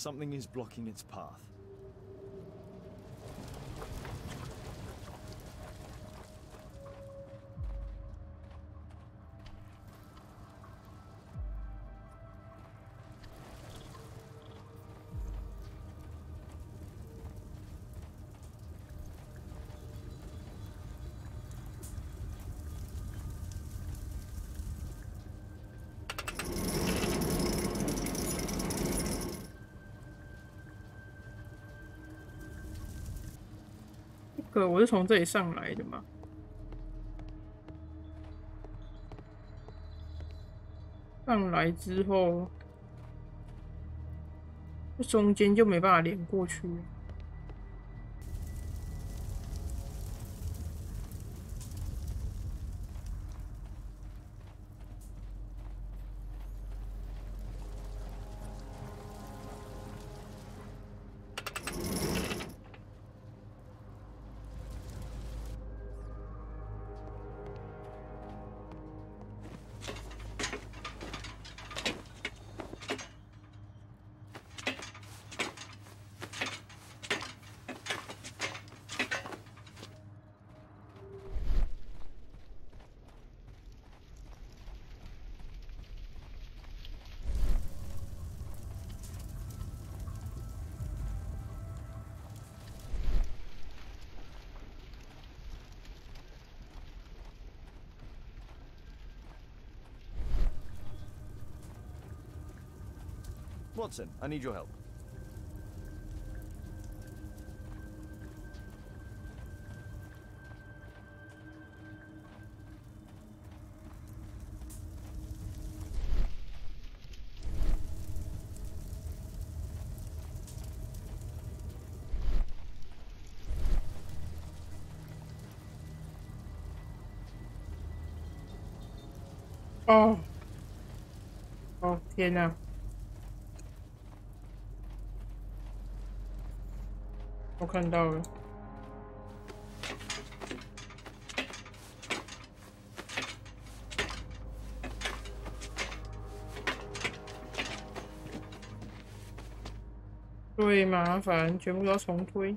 something is blocking its path.我是从这里上来的嘛，上来之后，这中间就没办法连过去了。Watson, I need your help. Oh. 哦，天哪！我看到了。对，麻烦，全部都要重推。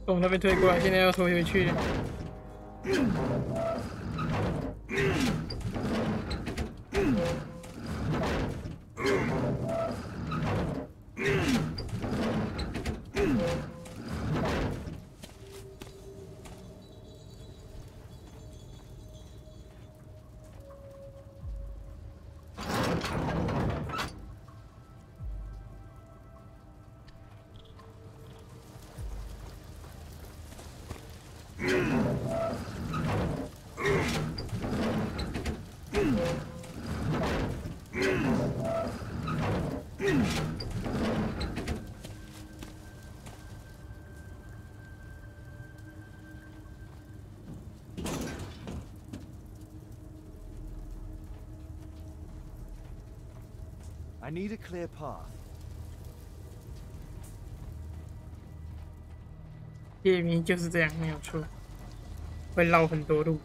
从那边推过来，现在要推回去了。I need a clear path. 夜迷就是这样，没有错，会绕很多路。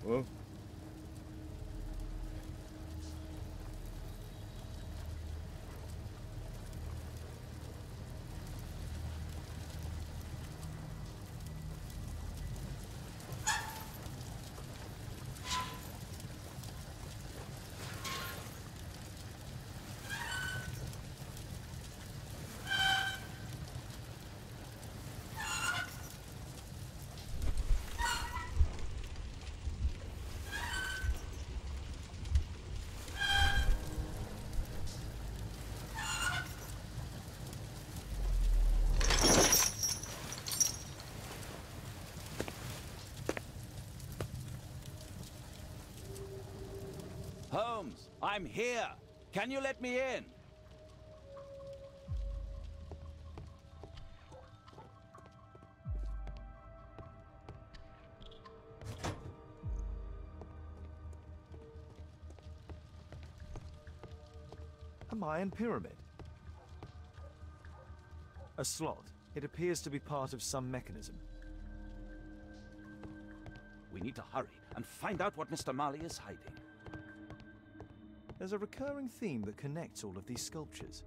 Whoa. Holmes, I'm here. Can you let me in? A Mayan pyramid. A slot. It appears to be part of some mechanism. We need to hurry and find out what Mr. Marley is hiding. There's a recurring theme that connects all of these sculptures.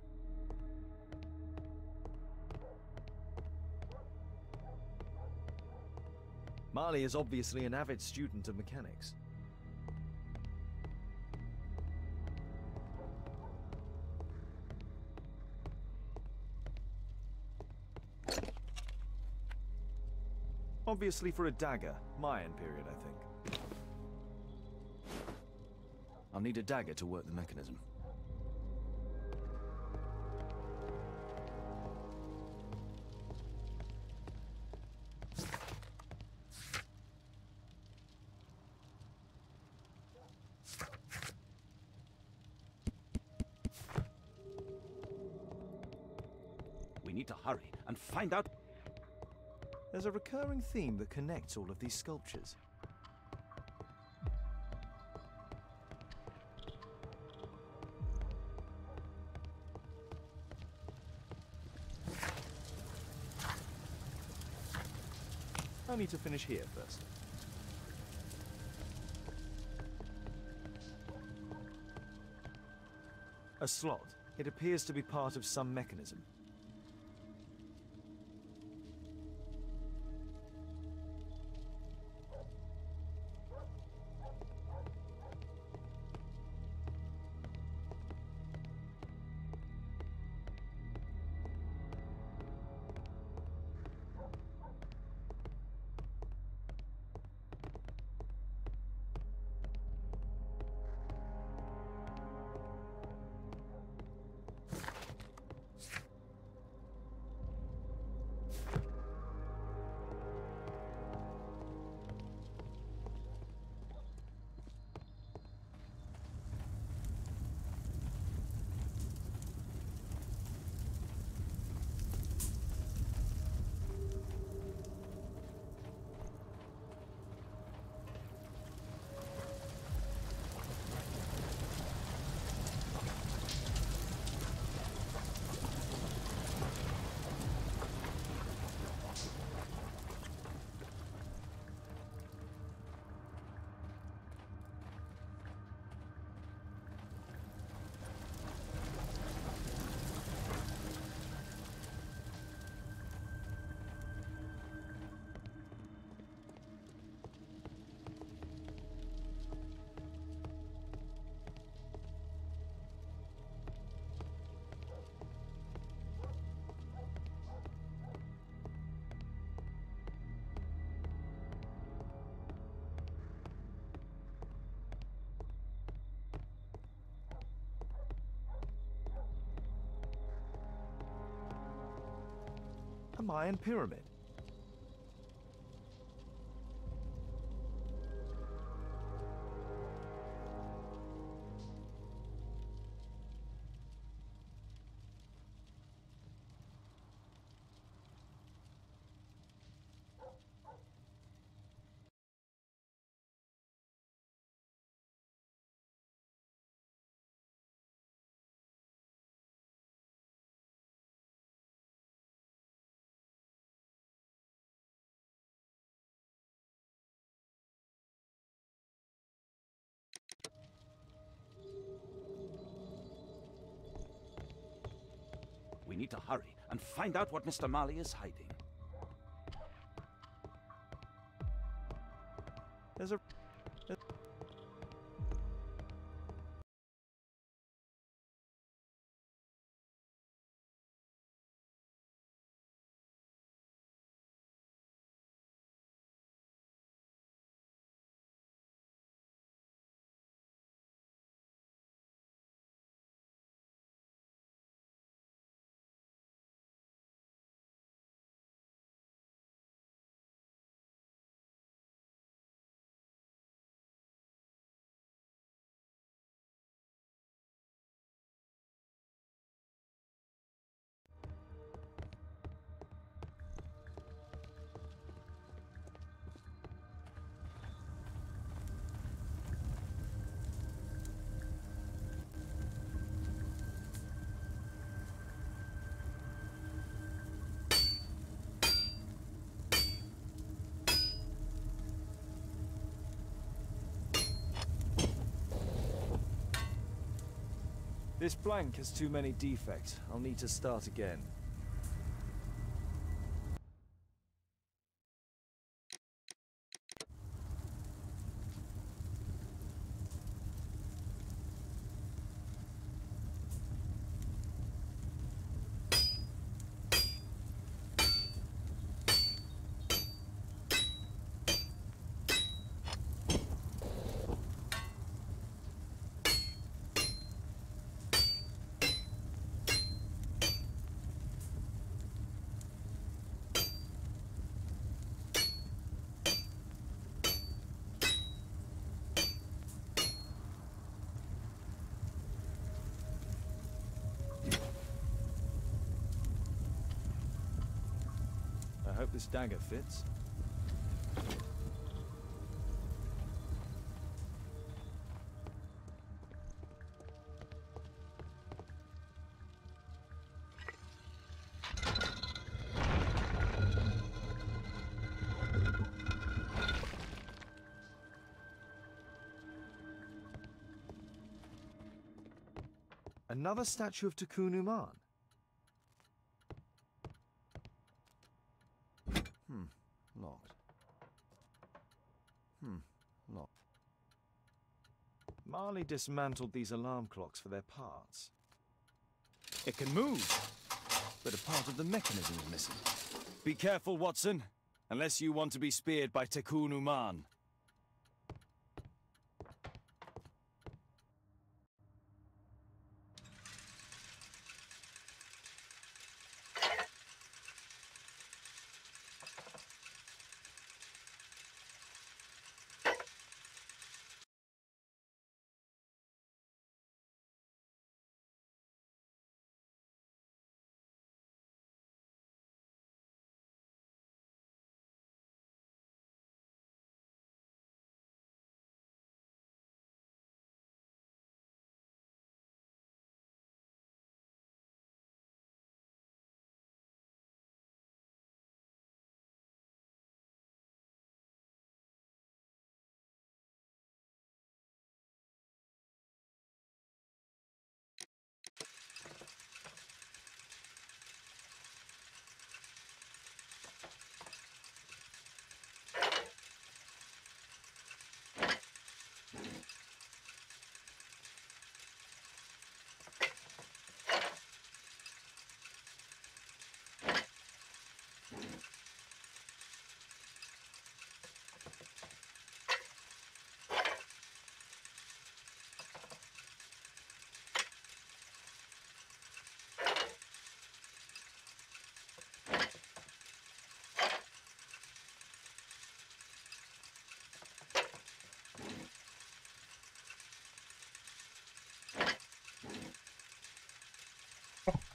Marley is obviously an avid student of mechanics. Obviously for a dagger. Mayan period, I think. I'll need a dagger to work the mechanism. We need to hurry and find out. There's a recurring theme that connects all of these sculptures. I need to finish here first. A slot. It appears to be part of some mechanism. Mayan pyramid. We need to hurry and find out what Mr. Marley is hiding. There's a... This blank has too many defects. I'll need to start again. I hope this dagger fits. Another statue of Tikkun Uman. Locked. Locked. Marley dismantled these alarm clocks for their parts. It can move, but a part of the mechanism is missing. Be careful, Watson, unless you want to be speared by Tikkun Uman.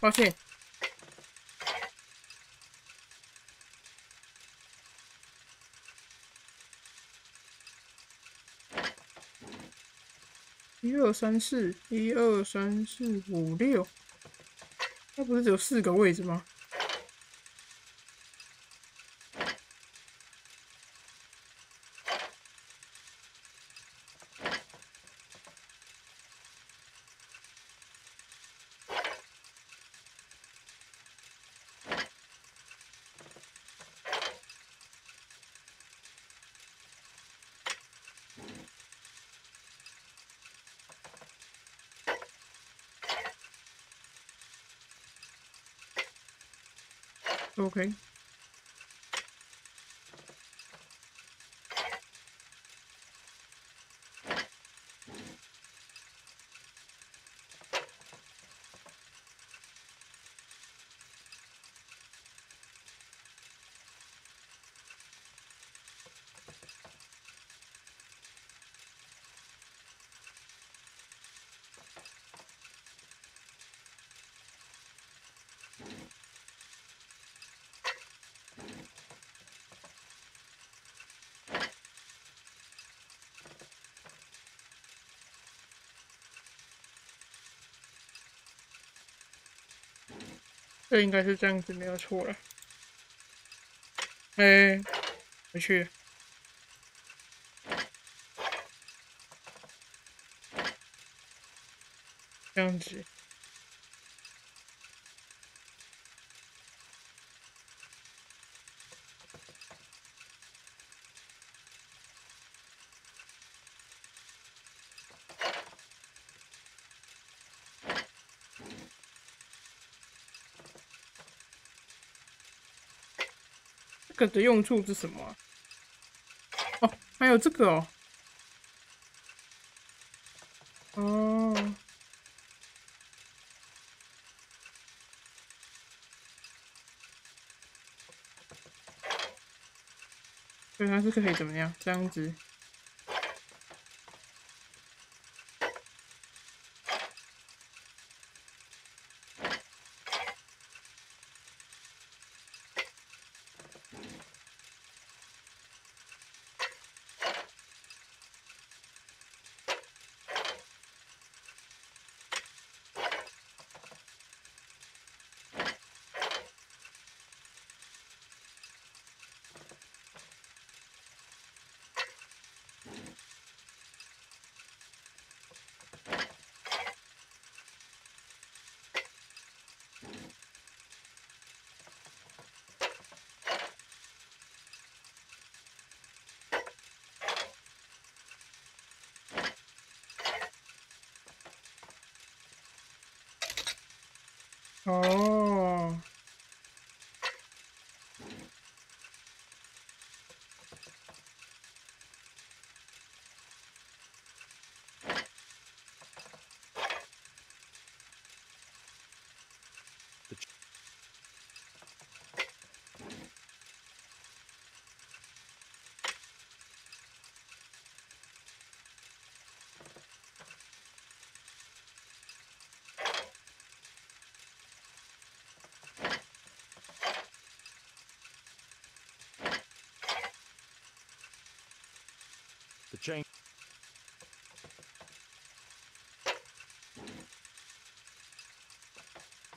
抱歉。1、2、3、4，1、2、3、4、5、6，那不是只有4个位置吗？OK。这应该是这样子，没有错了。回去。这样子。这个的用处是什么啊？哦，还有这个哦。哦。对，它是可以怎么样？这样子。哦。The chain.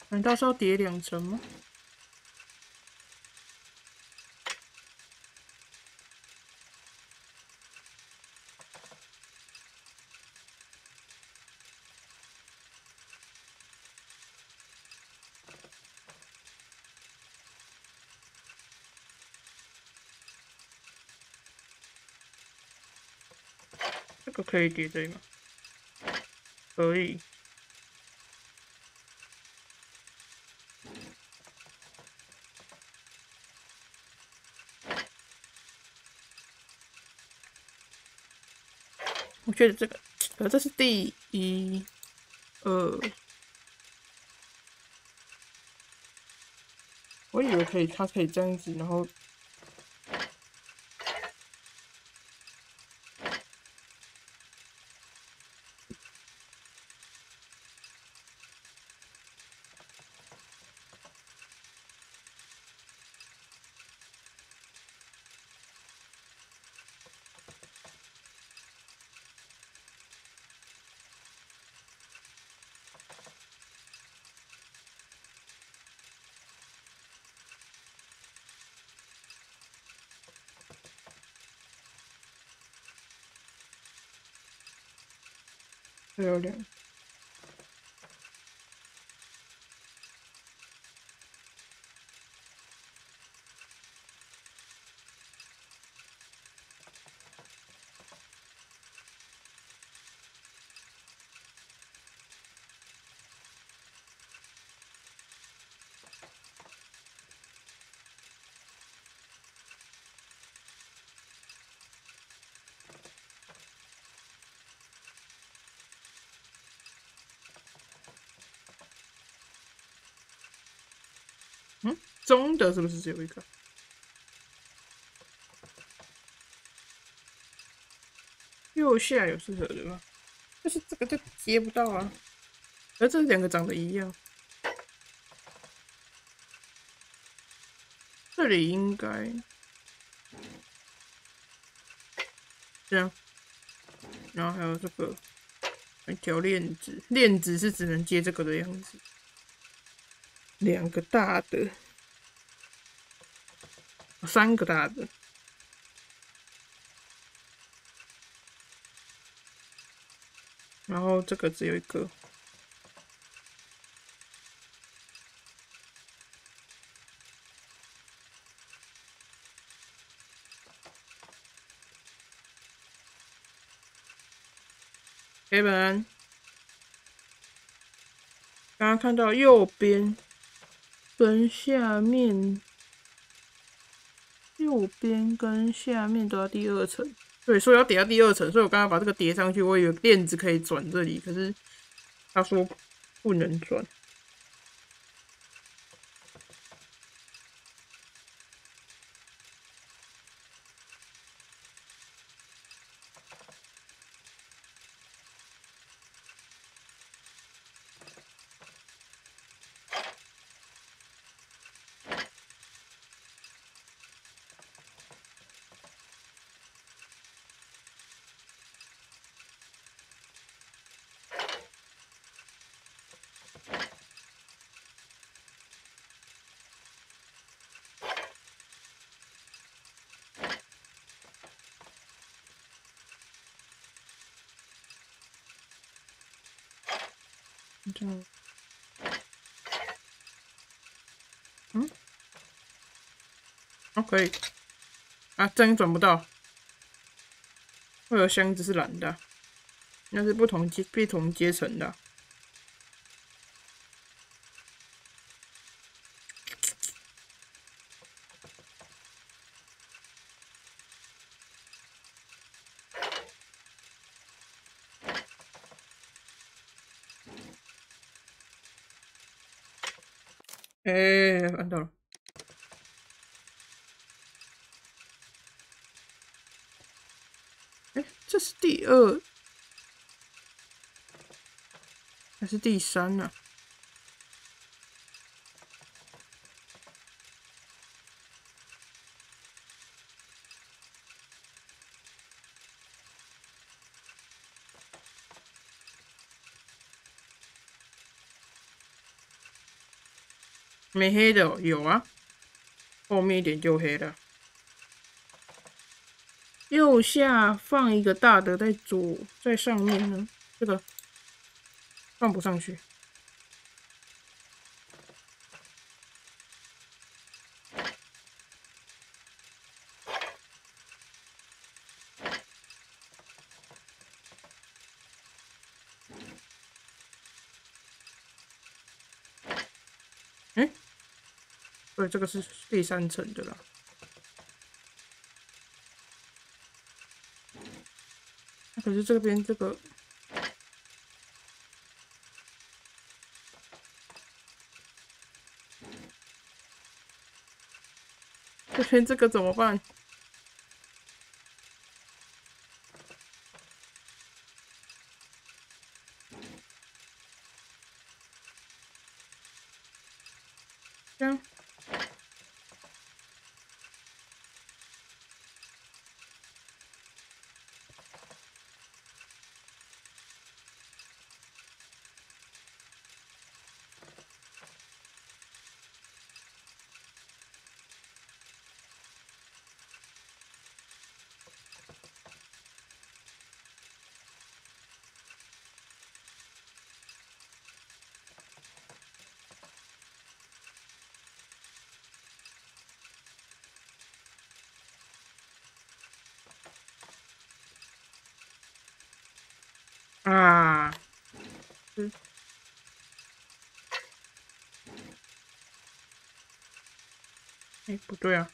难道是要叠2层吗？这个可以叠对吗？可以。我觉得这个，这是第1、2。我以为它可以这样子，然后。漂亮。中的是不是只有一个？右下有适合的吗？就是这个就接不到啊，而这两个长得一样。这里应该这样，然后还有这个一条链子，链子是只能接这个的样子。两个大的。3个大的，然后这个只有一个。黑板，刚刚看到右边跟下面。右边跟下面都要第2层，对，所以要叠到第2层，所以我刚刚把这个叠上去，我以为链子可以转这里，可是他说不能转。这样，可以啊，这样转不到，会有箱子是蓝的，那是不同阶层的。按到了。这是第2还是第3啊？没黑的哦，有啊，后面一点就黑了。右下放一个大的，在上面呢，这个放不上去。对，这个是第3层的啦。可是这边这个，这边这个怎么办？这样。啊，是。哎，不对啊，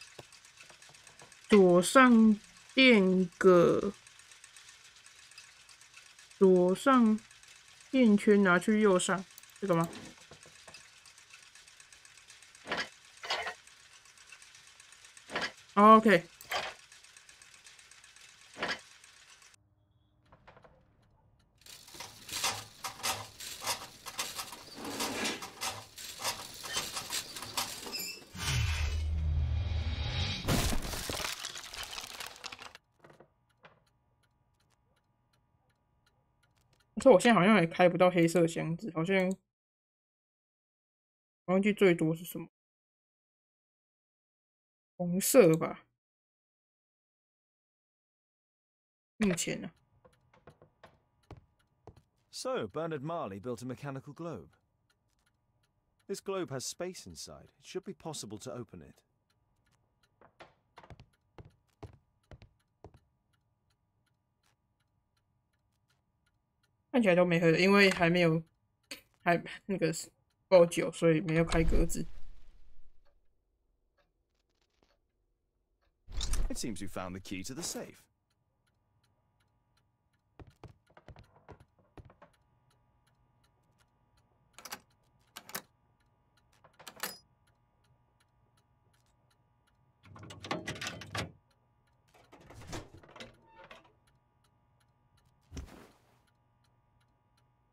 左上垫个，左上垫圈拿去右上，这个吗？OK。可我现在好像也开不到黑色箱子，好像忘记最多是什么，红色吧？目前呢、So, Bernard Marley built a mechanical globe. This globe has space inside. It should be possible to open it. 看起来都没喝的，因为还没有那个爆酒，所以没有开格子。It seems you found the key to the safe.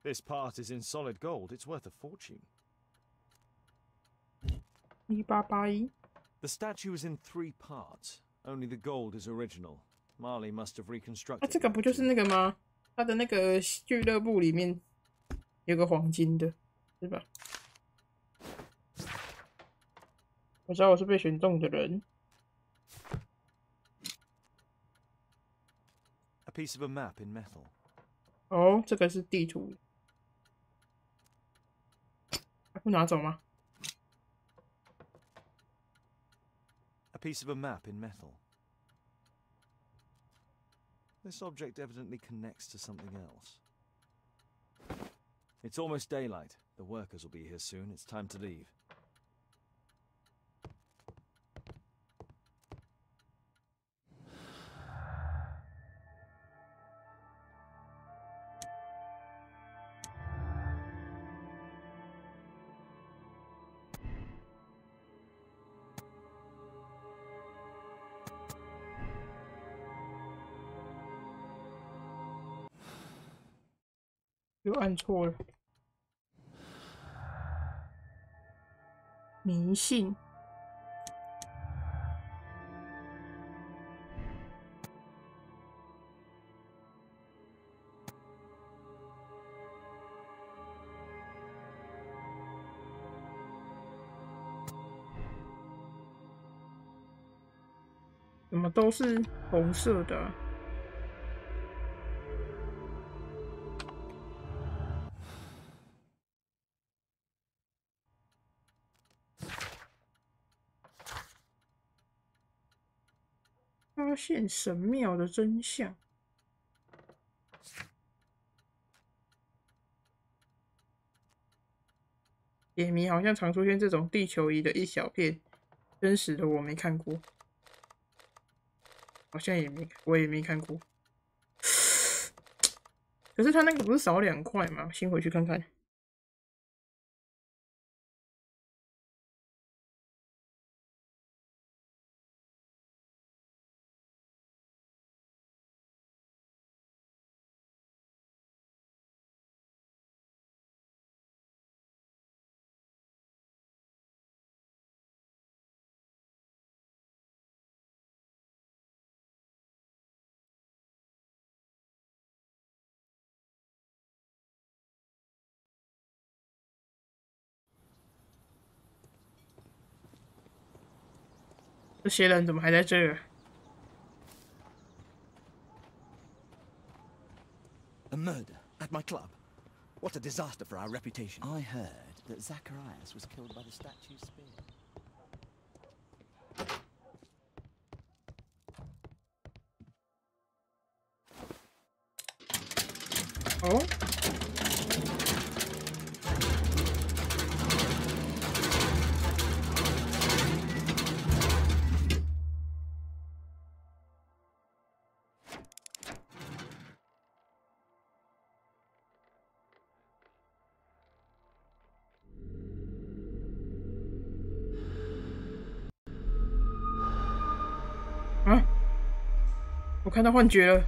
This part is in solid gold. It's worth a fortune. 1881。The statue is in 3 parts. Only the gold is original. Marley must have reconstructed. 啊，这个不就是那个吗？他的那个俱乐部里面有个黄金的，是吧？我知道我是被选中的人。A piece of a map in metal. 哦，这个是地图。不拿走吗？ A piece of a map in metal. This object evidently connects to something else. It's almost daylight. The workers will be here soon. It's time to leave. 又按错了，迷信。怎么都是红色的啊？发现神庙的真相。解谜好像常出现这种地球仪的一小片，真实的我没看过，好像我也没看过。可是他那个不是少2块吗？先回去看看。这些人怎么还在这儿？ A murder at my club. What a disaster for our reputation. I heard that Zacharias was killed by the statue's spear. 哦。啊！我看到幻觉了。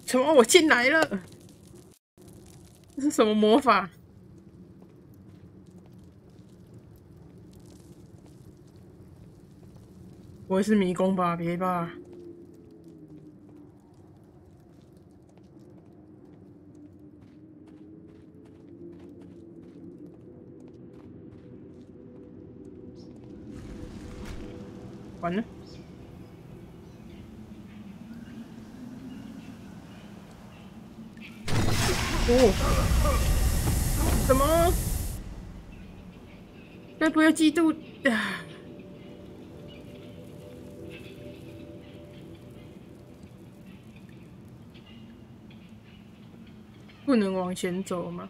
什么？我进来了？这是什么魔法？不会是迷宫吧？别吧！完了。哦，什么？该不要嫉妒啊？不能往前走吗？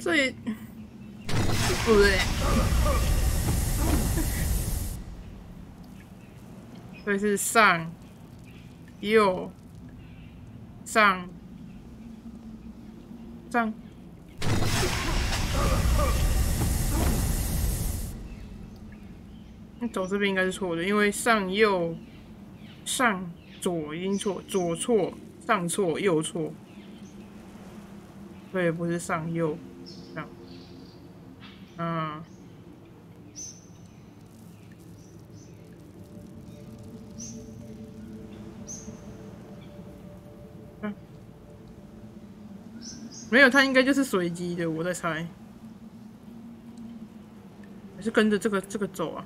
这也不对。所以是上、右、上、上。走这边应该是错的，因为上、右、上、左已经错，左错，上错，右错，所以不是上右上。啊。没有，它应该就是随机的，我在猜。还是跟着这个走啊？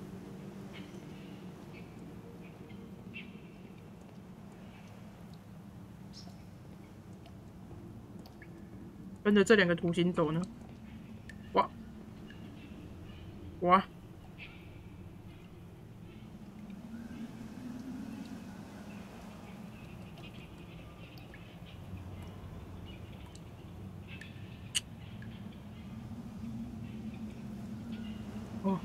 跟着这两个图形走呢？哇！哇！哦。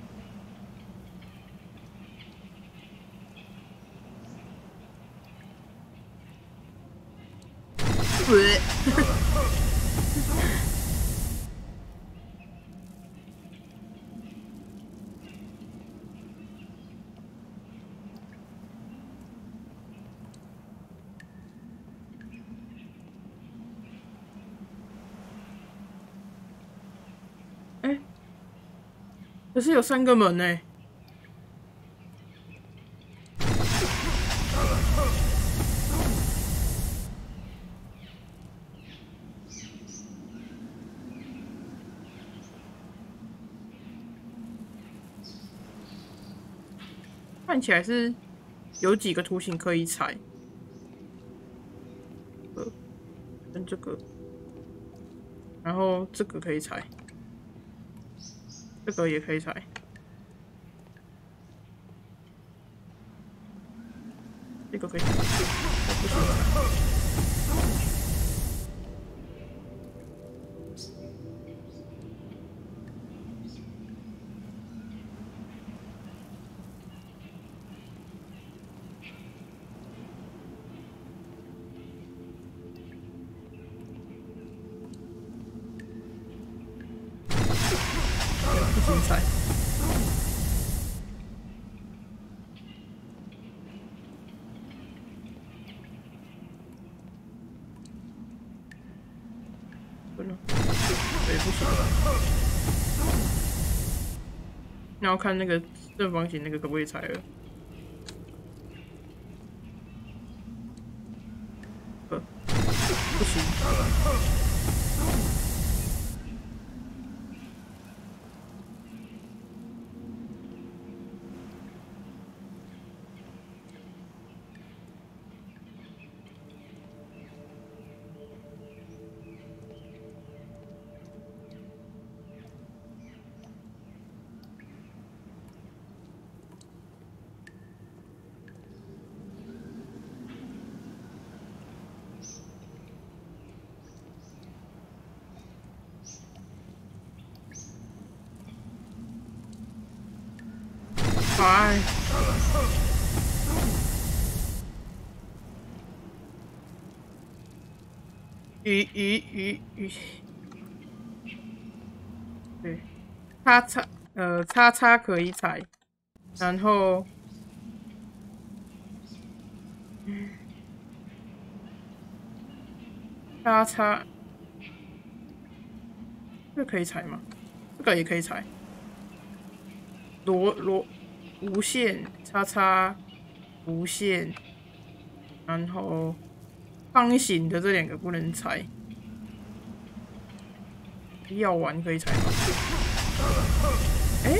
哎，可是有3个门呢。看起来是有几个图形可以踩，跟这个，然后这个可以踩，这个也可以踩，这个可以踩，不行踩。不精彩。不能。对，不行。然后看那个正方形那个可不可以踩了？不行。哎，鱼，对，叉可以踩，然后，叉，这个可以踩吗？这个也可以踩。无限叉无限，然后方形的这两个不能踩。药丸可以踩吗？哎，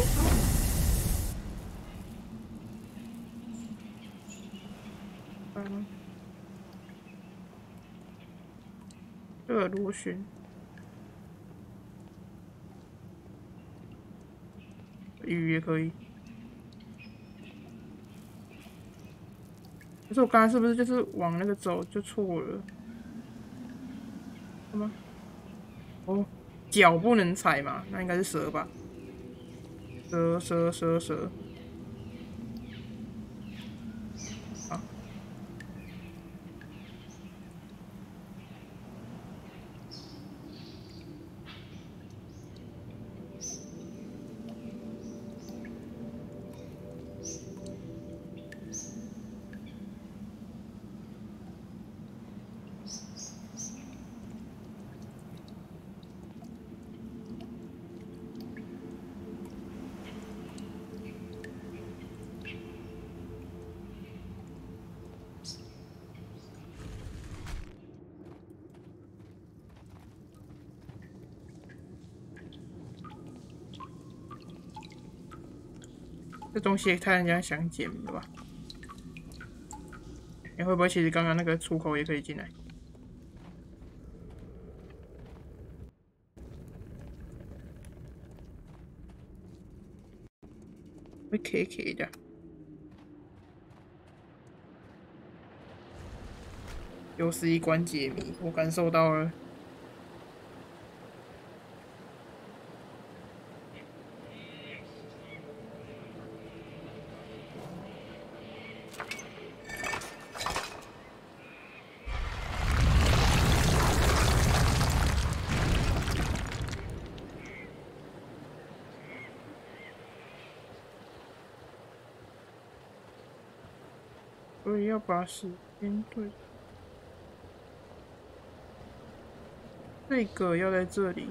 这个螺旋，鱼也可以。可是我刚才是不是就是往那个走就错了？什么？哦，脚不能踩嘛？那应该是蛇吧？蛇。好。这东西也太让人家想捡了吧？你会不会其实刚刚那个出口也可以进来？会 K 的。又是一关解谜，我感受到了。所以要把时间对，这个要在这里，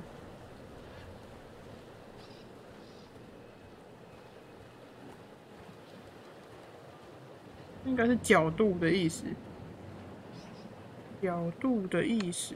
应该是角度的意思。角度的意思。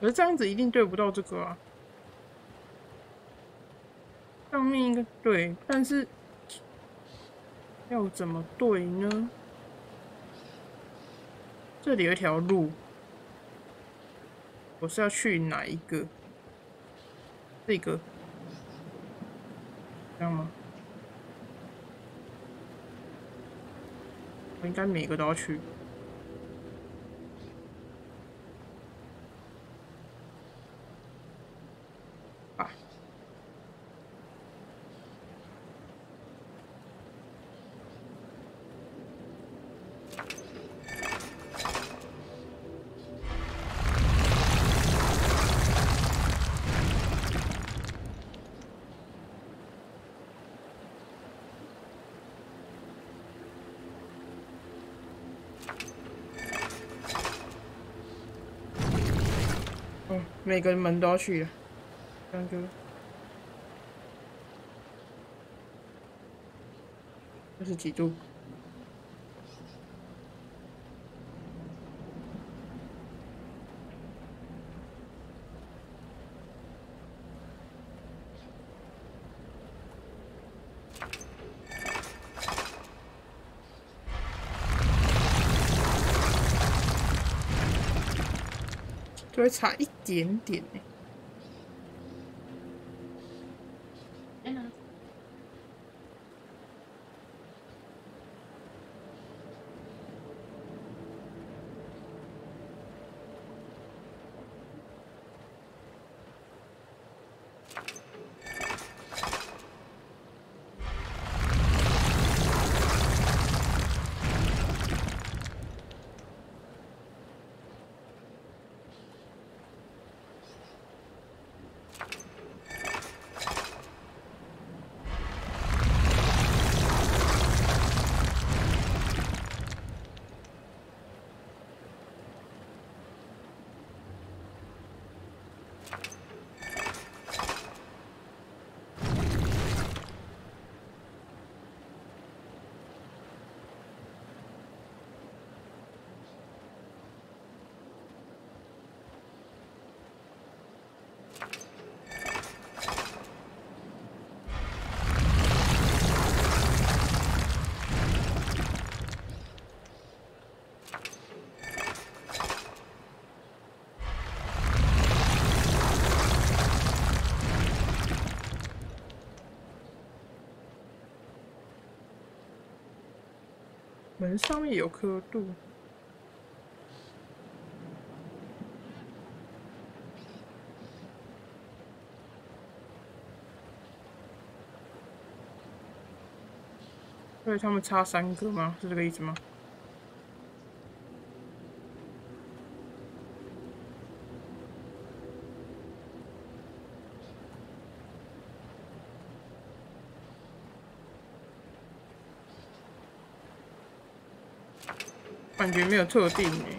可是这样子一定对不到这个啊，上面应该对，但是要怎么对呢？这里有一条路，我是要去哪一个？这个，这样吗？我应该每个都要去。啊，每个门都要去了，这样就这是几度？就会差一点点欸。门上面有刻度。所以他们差3个吗？是这个意思吗？感觉没有特定欸。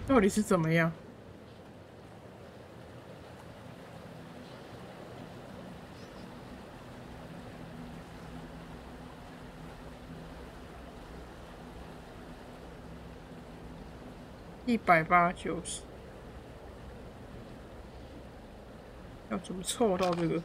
到底是怎么样？180，90，要怎么凑到这个？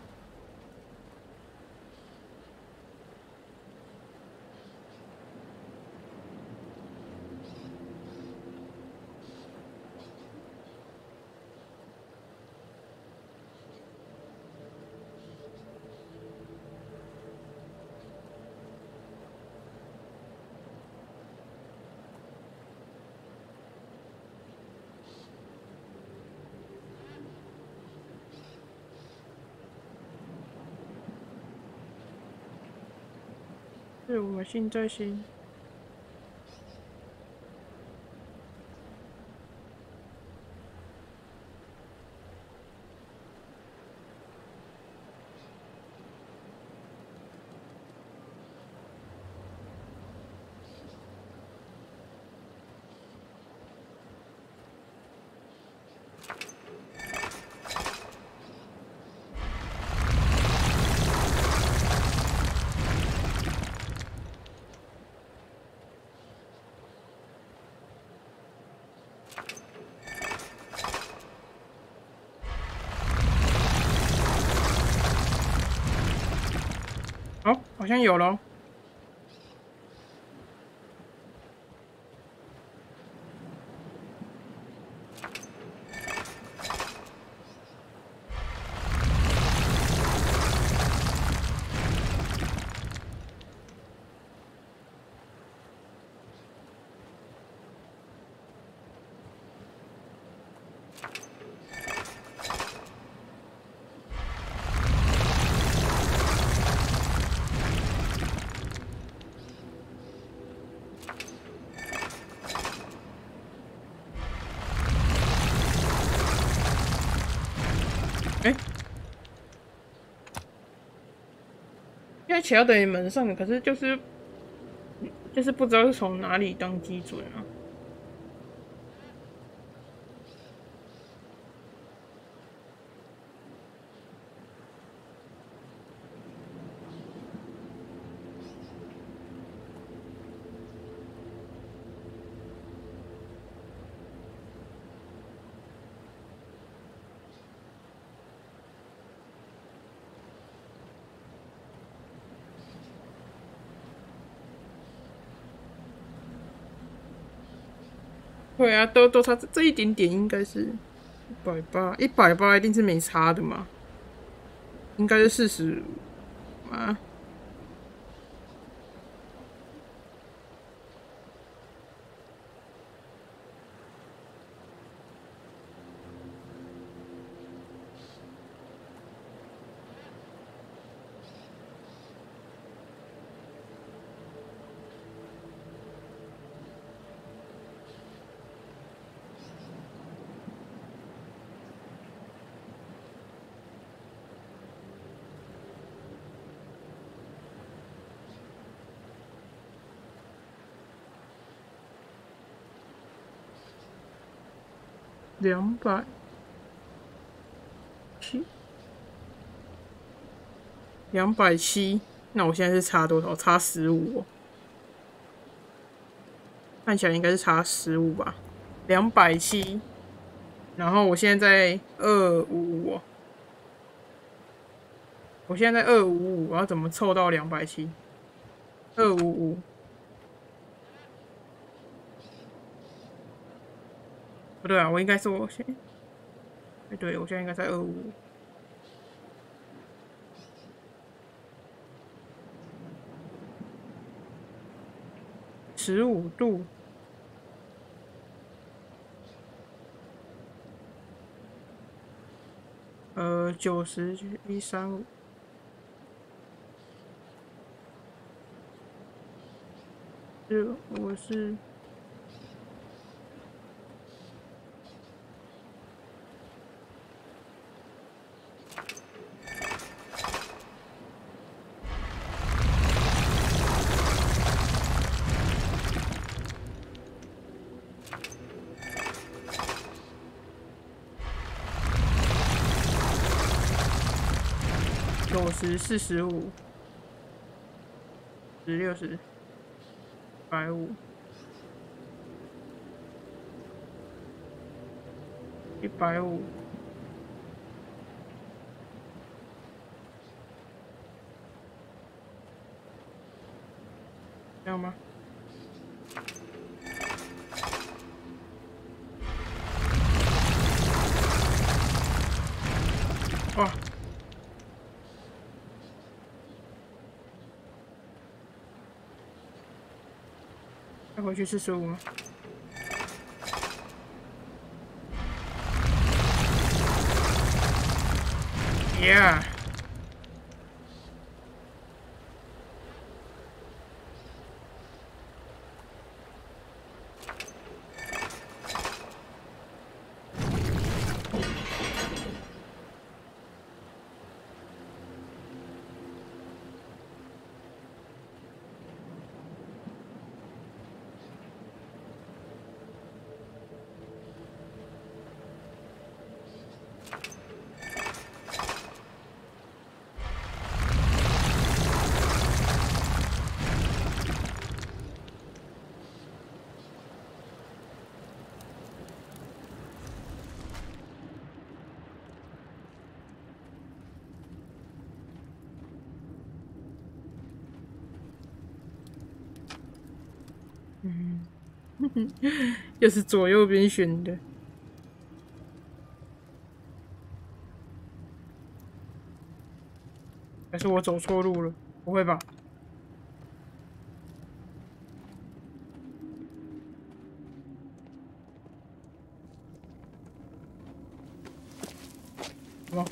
是我们现在先。哦，好像有咯。哎、应该桥等于门上，可是就是不知道是从哪里当基准啊。对啊，都差这一点点，应该是180，180一定是没差的嘛，应该是45啊。270，那我现在是差多少？差15哦，看起来应该是差15吧。270，然后我现在在255哦，我现在在255，我要怎么凑到270？255。不对啊，我应该是对，我现在应该在255。15度。90，135。我是。90，45，10，60，150，150，这样吗？哇！要回去45吗？Yeah。又是左右边选的。还是我走错路了？不会吧？哇！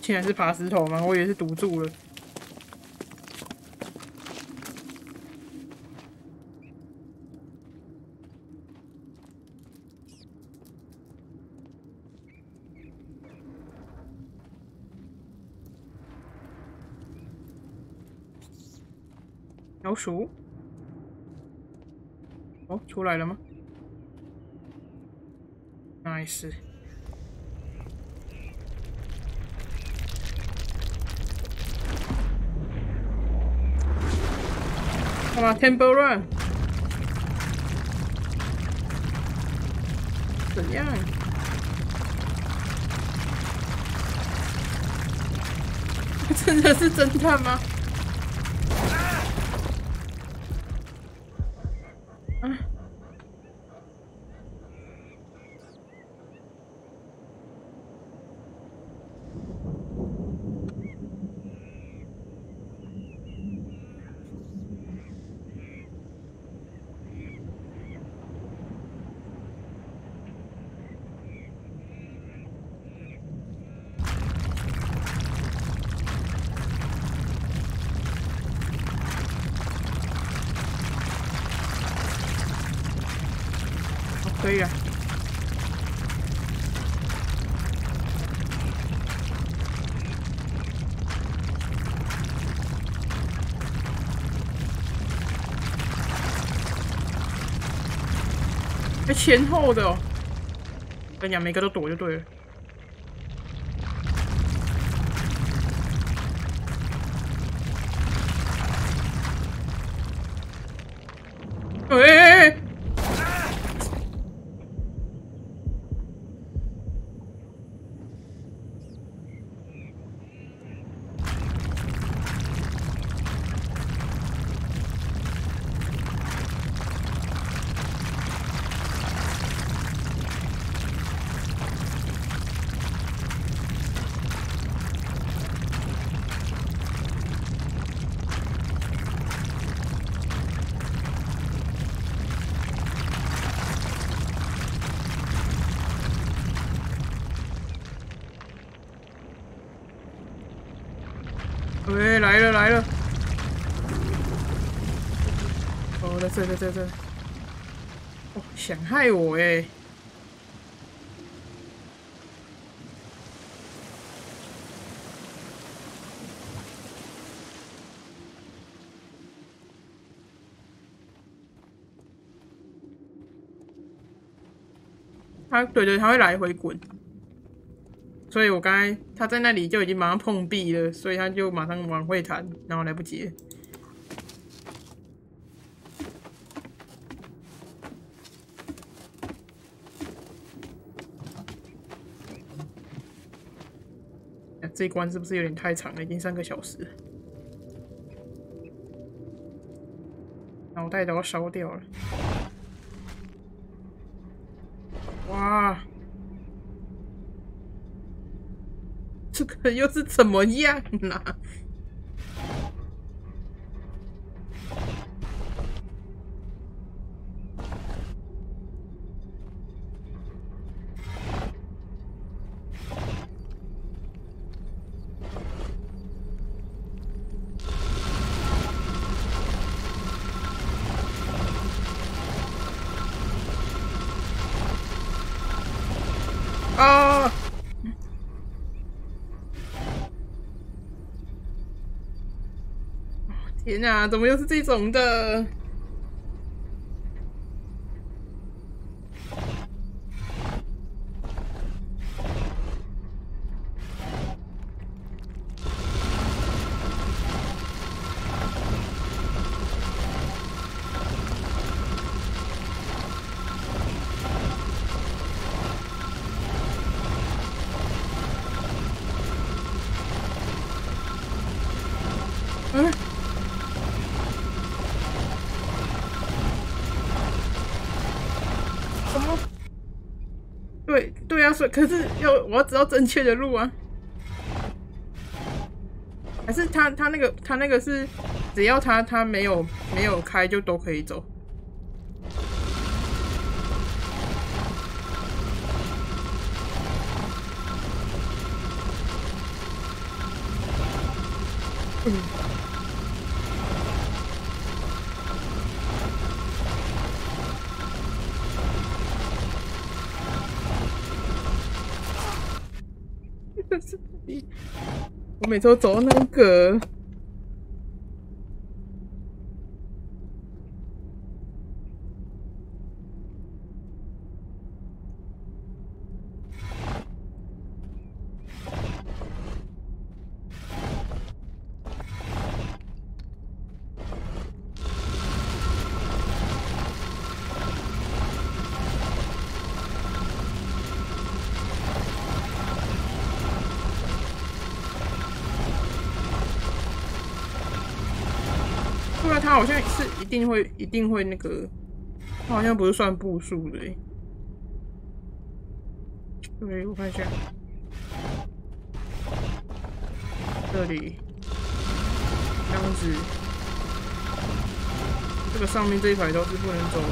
竟然是爬石头吗？我以为是堵住了。老鼠。哦，出来了吗 ？Nice。干嘛 ？Temple Run？ 怎样？真的是侦探吗？啊！可以了。还前后的哦，跟你讲，每个都躲就对了。哎！喂，来了来了！哦，在这！哦，想害我哎！对，他会来回滚。所以我刚才他在那里就已经马上碰壁了，所以他就马上往回弹，然后来不及了。这一关是不是有点太长了？已经3个小时了，脑袋都要烧掉了。哇！这个又是怎么样啊？啊！天哪，怎么又是这种的？对啊，可是我要知道正确的路啊。还是他那个是只要他没有开就都可以走。我每次都走到那个，它好像是一定会那个，它好像不是算步数的欸。对，我看一下，这里这样子，这个上面这一排都是不能走的。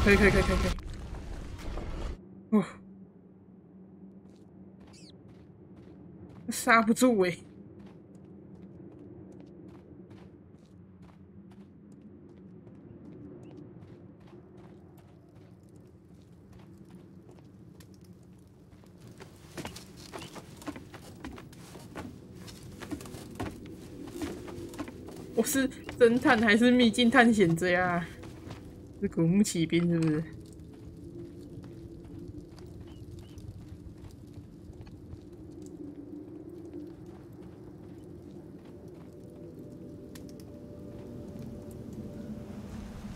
可以。哦，刹不住欸。我是侦探还是秘境探险者呀？是古墓奇兵是不是？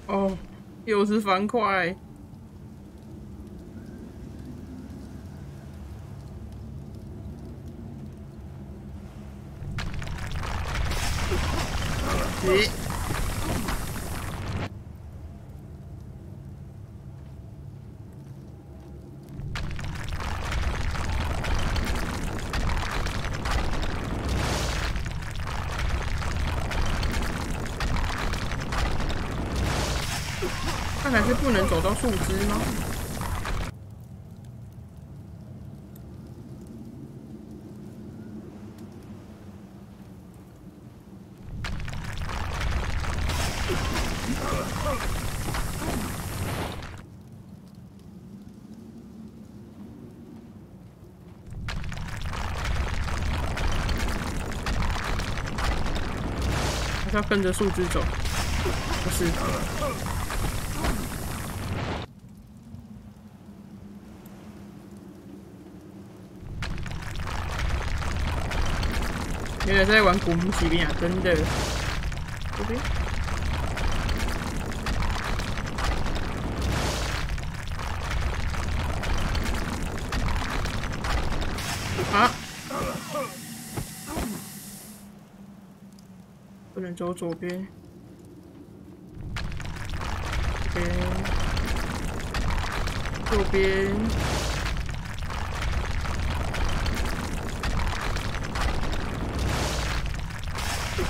哦，又是方块。咦？看来是不能走到树枝吗？还是要跟着树枝走？不是。原来在玩古墓奇兵啊！真的。这边。啊！不能走左边。这边。右边。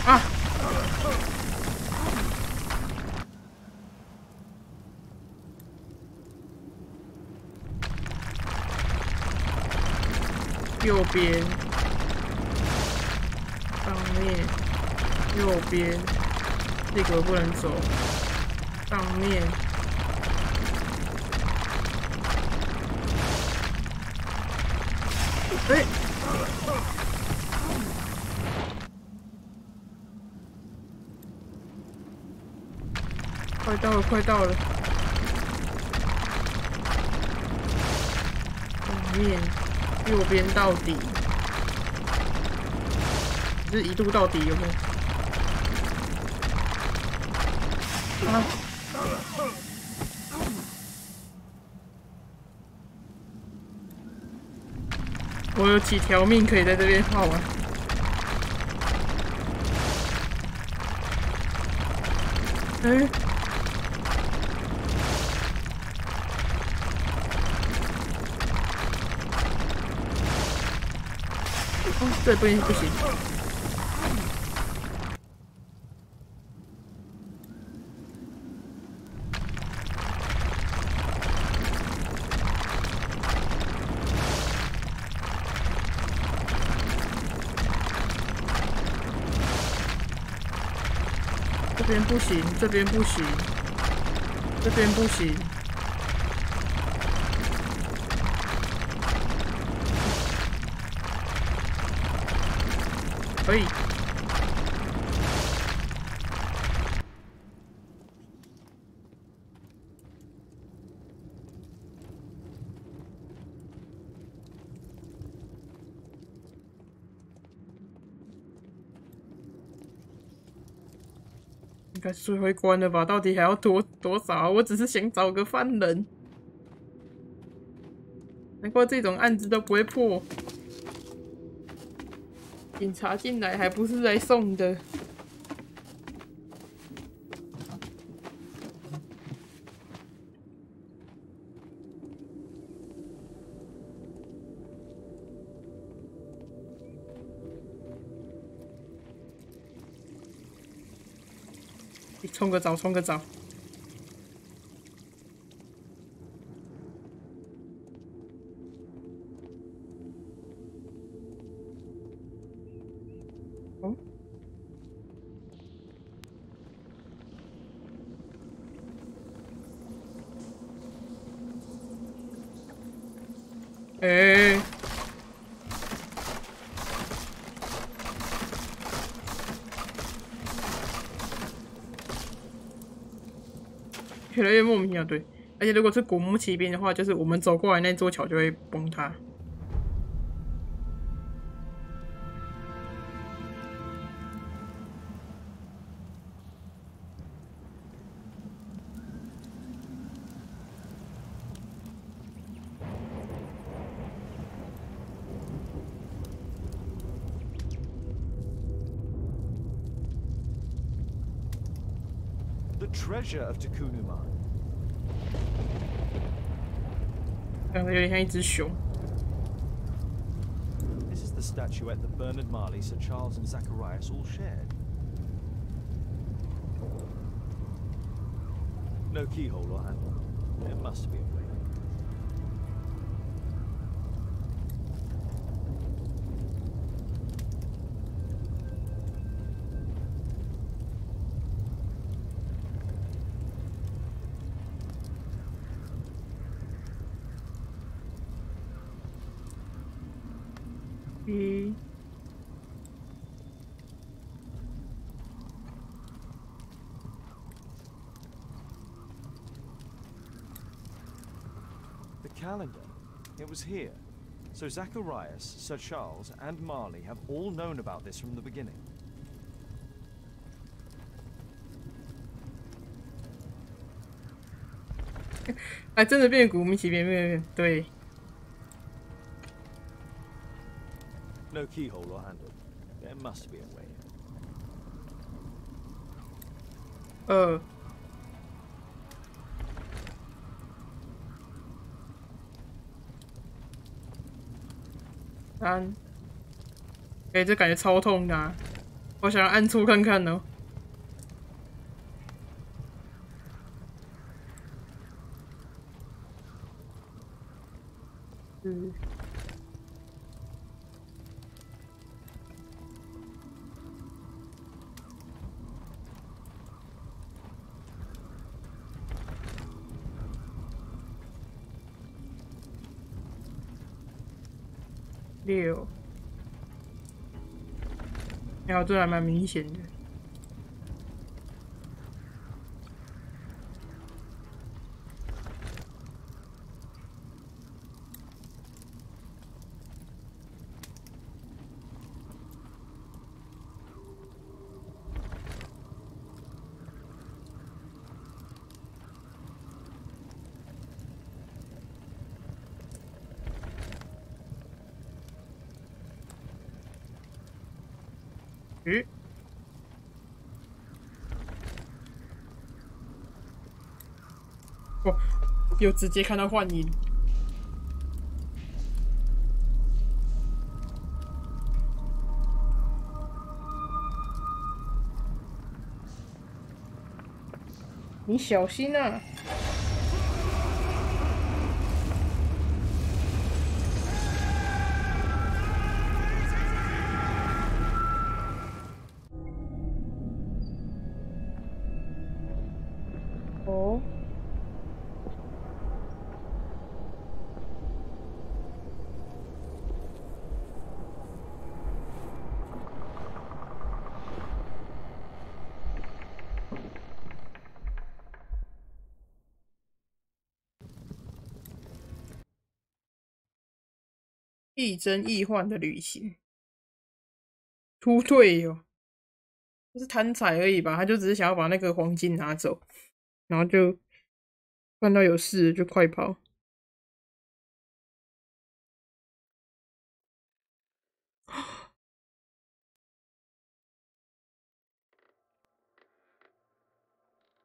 啊！右边，上面，右边，这个不能走，上面，哎。快到了！上面，右边到底，是一度到底有没有？啊！我有几条命可以在这边耗完？哎！这不行不行。这边不行，这边不行，这边不行。可以。应该是最后一关了吧？到底还要多少？我只是想找个犯人，难怪这种案子都不会破。警察进来还不是来送的。冲个澡，冲个澡。哦。哎。越来越莫名其妙，对。而且如果是古墓奇兵的话，就是我们走过来那座桥就会崩塌。The treasure of Takunuman. 长得有点像一只熊。This is the statuette that Bernard Marley, Sir Charles, and Zacharias all shared. No keyhole or handle. It must be a way. The calendar. It was here. So Zacharias, Sir Charles, and Marley have all known about this from the beginning. 还真的变古墓奇兵，变对。No keyhole or handle. There must be a way. 3。哎，这感觉超痛的啊！我想要按错看看哦。6。然后这还蛮明显的。哦，又直接看到幻影。你小心啊！哦。亦真亦幻的旅行，秃队友，就是贪财而已吧？他就只是想要把那个黄金拿走，然后就看到有事就快跑。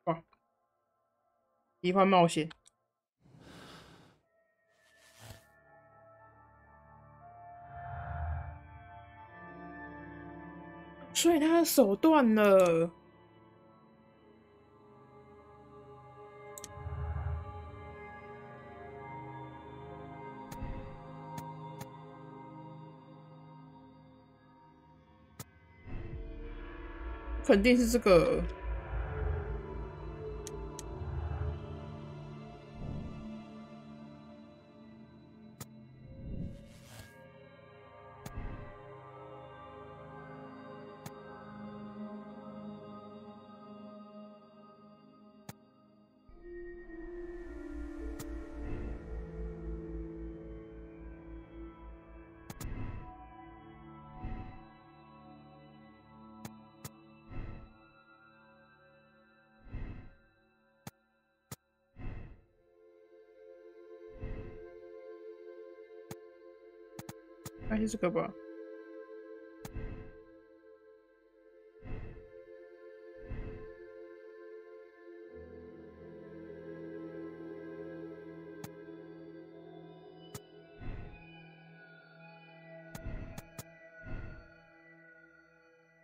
哇！奇幻冒险。所以他的手断了。肯定是这个。应该是这个吧。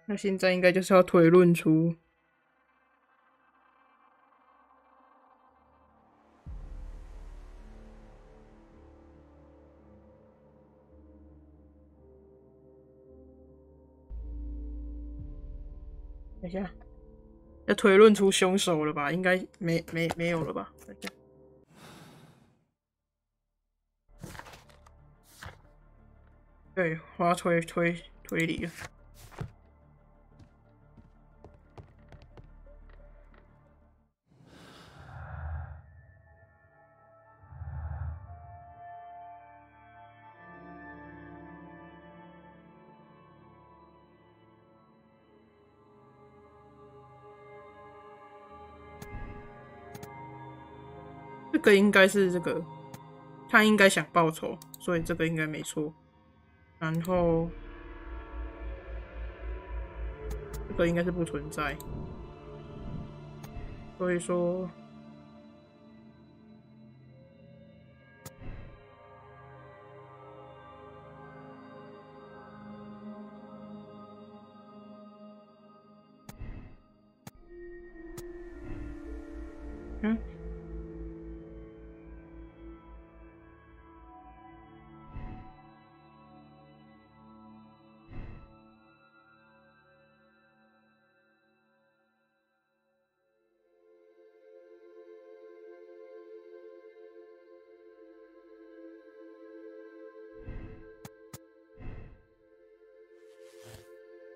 那现在应该就是要推论出。等一下，要推论出凶手了吧？应该没有了吧？等一下，对，我要推理了。这个应该是这个，他应该想报仇，所以这个应该没错。然后这个应该是不存在，所以说嗯。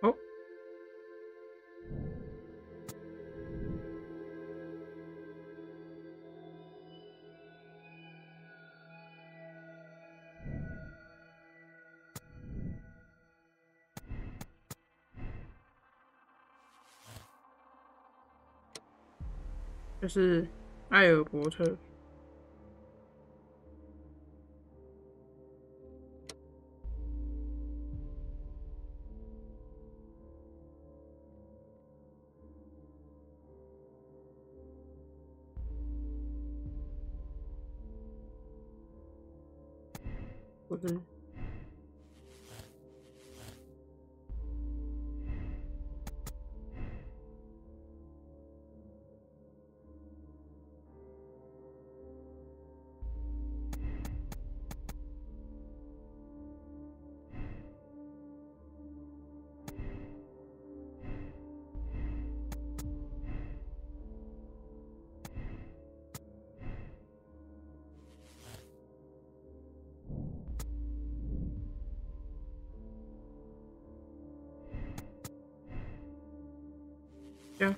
哦，就是艾尔伯特。不是。这样。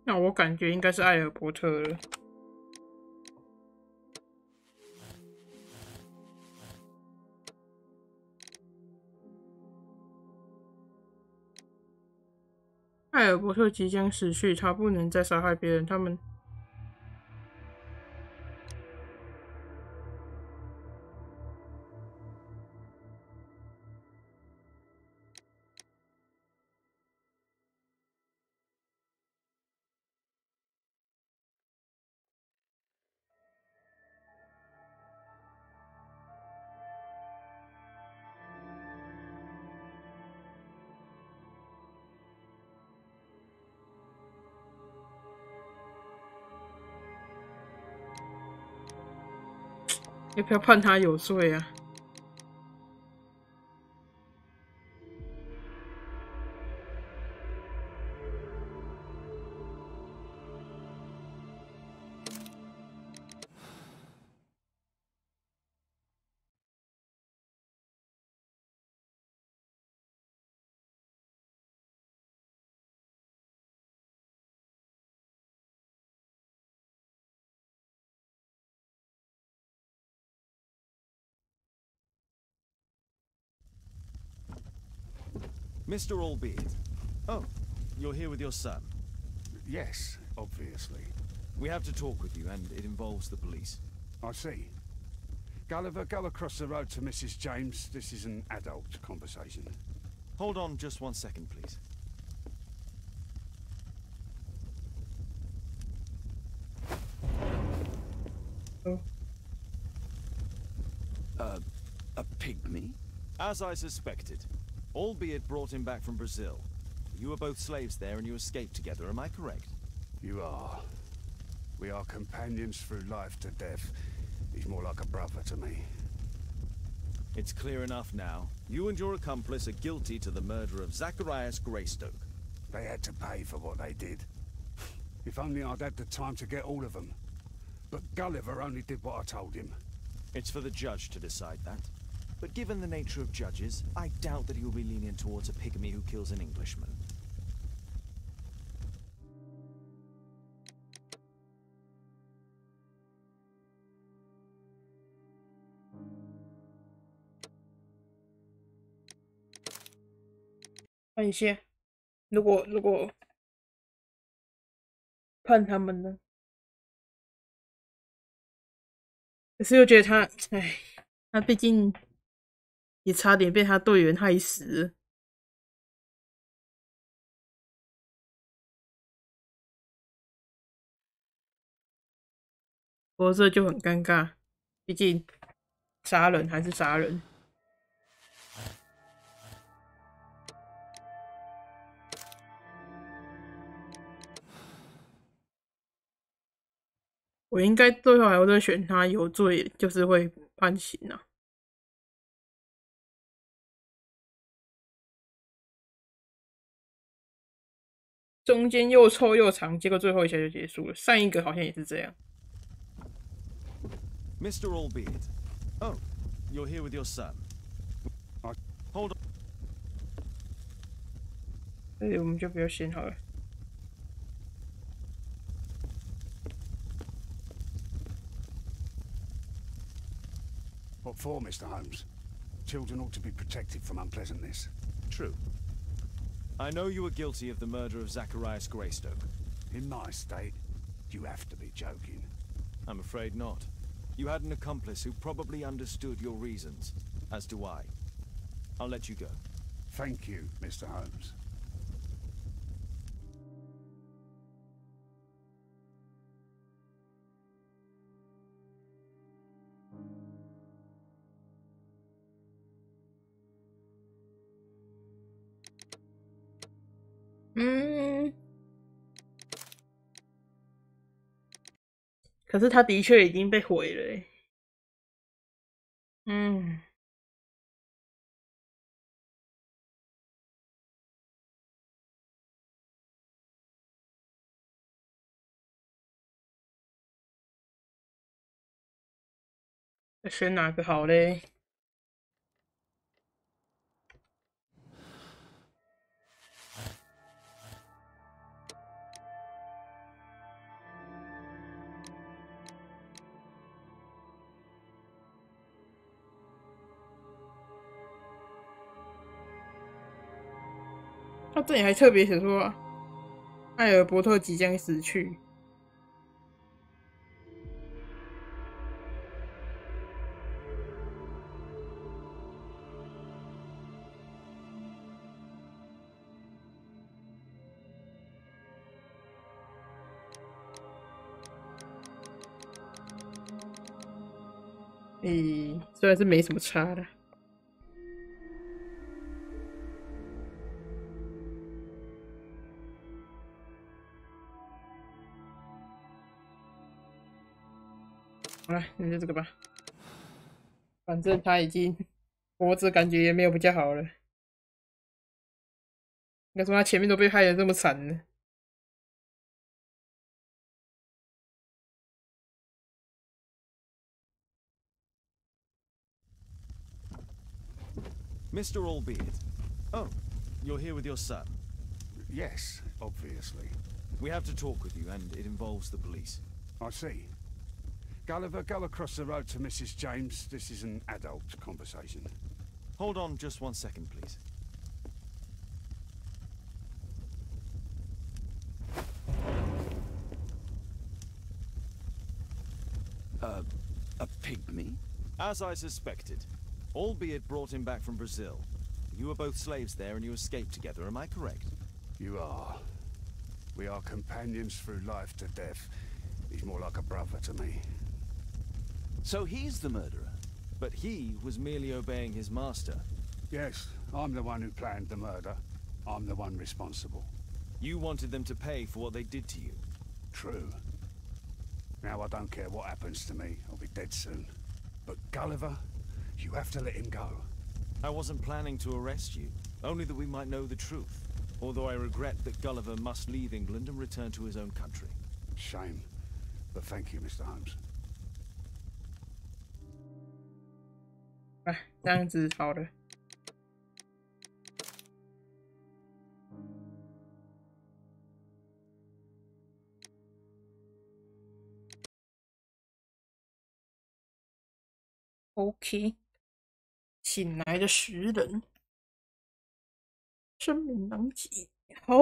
那我感觉应该是艾尔伯特了。艾尔伯特即将死去，他不能再杀害别人。他们要不要判他有罪啊？Mr. Albeit. Oh, you're here with your son. Yes, obviously. We have to talk with you, and it involves the police. I see. Gulliver, go across the road to Mrs. James. This is an adult conversation. Hold on just 1 second, please. A pygmy? As I suspected. Albeit brought him back from Brazil. You were both slaves there and you escaped together, am I correct? You are. We are companions through life to death. He's more like a brother to me. It's clear enough now. You and your accomplice are guilty to the murder of Zacharias Greystoke. They had to pay for what they did. If only I'd had the time to get all of them. But Gulliver only did what I told him. It's for the judge to decide that. But given the nature of judges, I doubt that he will be lenient towards a pygmy who kills an Englishman.看一下，如果判他们呢？可是又觉得他，哎，他毕竟也差点被他队员害死了。不过这就很尴尬，毕竟杀人还是杀人。我应该最后还会选他有罪，就是会判刑啊。中间又臭又长，结果最后一下就结束了。上一个好像也是这样。Mr. Albeit. Oh, you're here with your son. Hold on. 所以我们就不要选好了。What for, Mr. Holmes? Children ought to be protected from unpleasantness. True. I know you were guilty of the murder of Zacharias Greystoke. In my state, you have to be joking. I'm afraid not. You had an accomplice who probably understood your reasons, as do I. I'll let you go. Thank you, Mr. Holmes.嗯，可是他的确已经被毁了欸。嗯。选哪个好嘞？他这里还特别写说，艾尔伯特即将死去。虽然是没什么差的。好了，那就这个吧。反正他已经活着，感觉也没有比较好了。应该说他前面都被害得这么惨了。Mr. Albeit. Oh, you're here with your son. Yes, obviously. We have to talk with you, and it involves the police. I see. Gulliver, go across the road to Mrs. James. This is an adult conversation. Hold on just 1 second, please. A pygmy? As I suspected. Albeit brought him back from Brazil. You were both slaves there and you escaped together, am I correct? You are. We are companions through life to death. He's more like a brother to me. So he's the murderer? But he was merely obeying his master. Yes, I'm the one who planned the murder. I'm the one responsible. You wanted them to pay for what they did to you. True. Now I don't care what happens to me. I'll be dead soon. But Gulliver, you have to let him go. I wasn't planning to arrest you, only that we might know the truth. Although I regret that Gulliver must leave England and return to his own country. Shame. But thank you, Mr. Holmes. 这样子好了。OK， 醒来的10人，声名狼藉。好。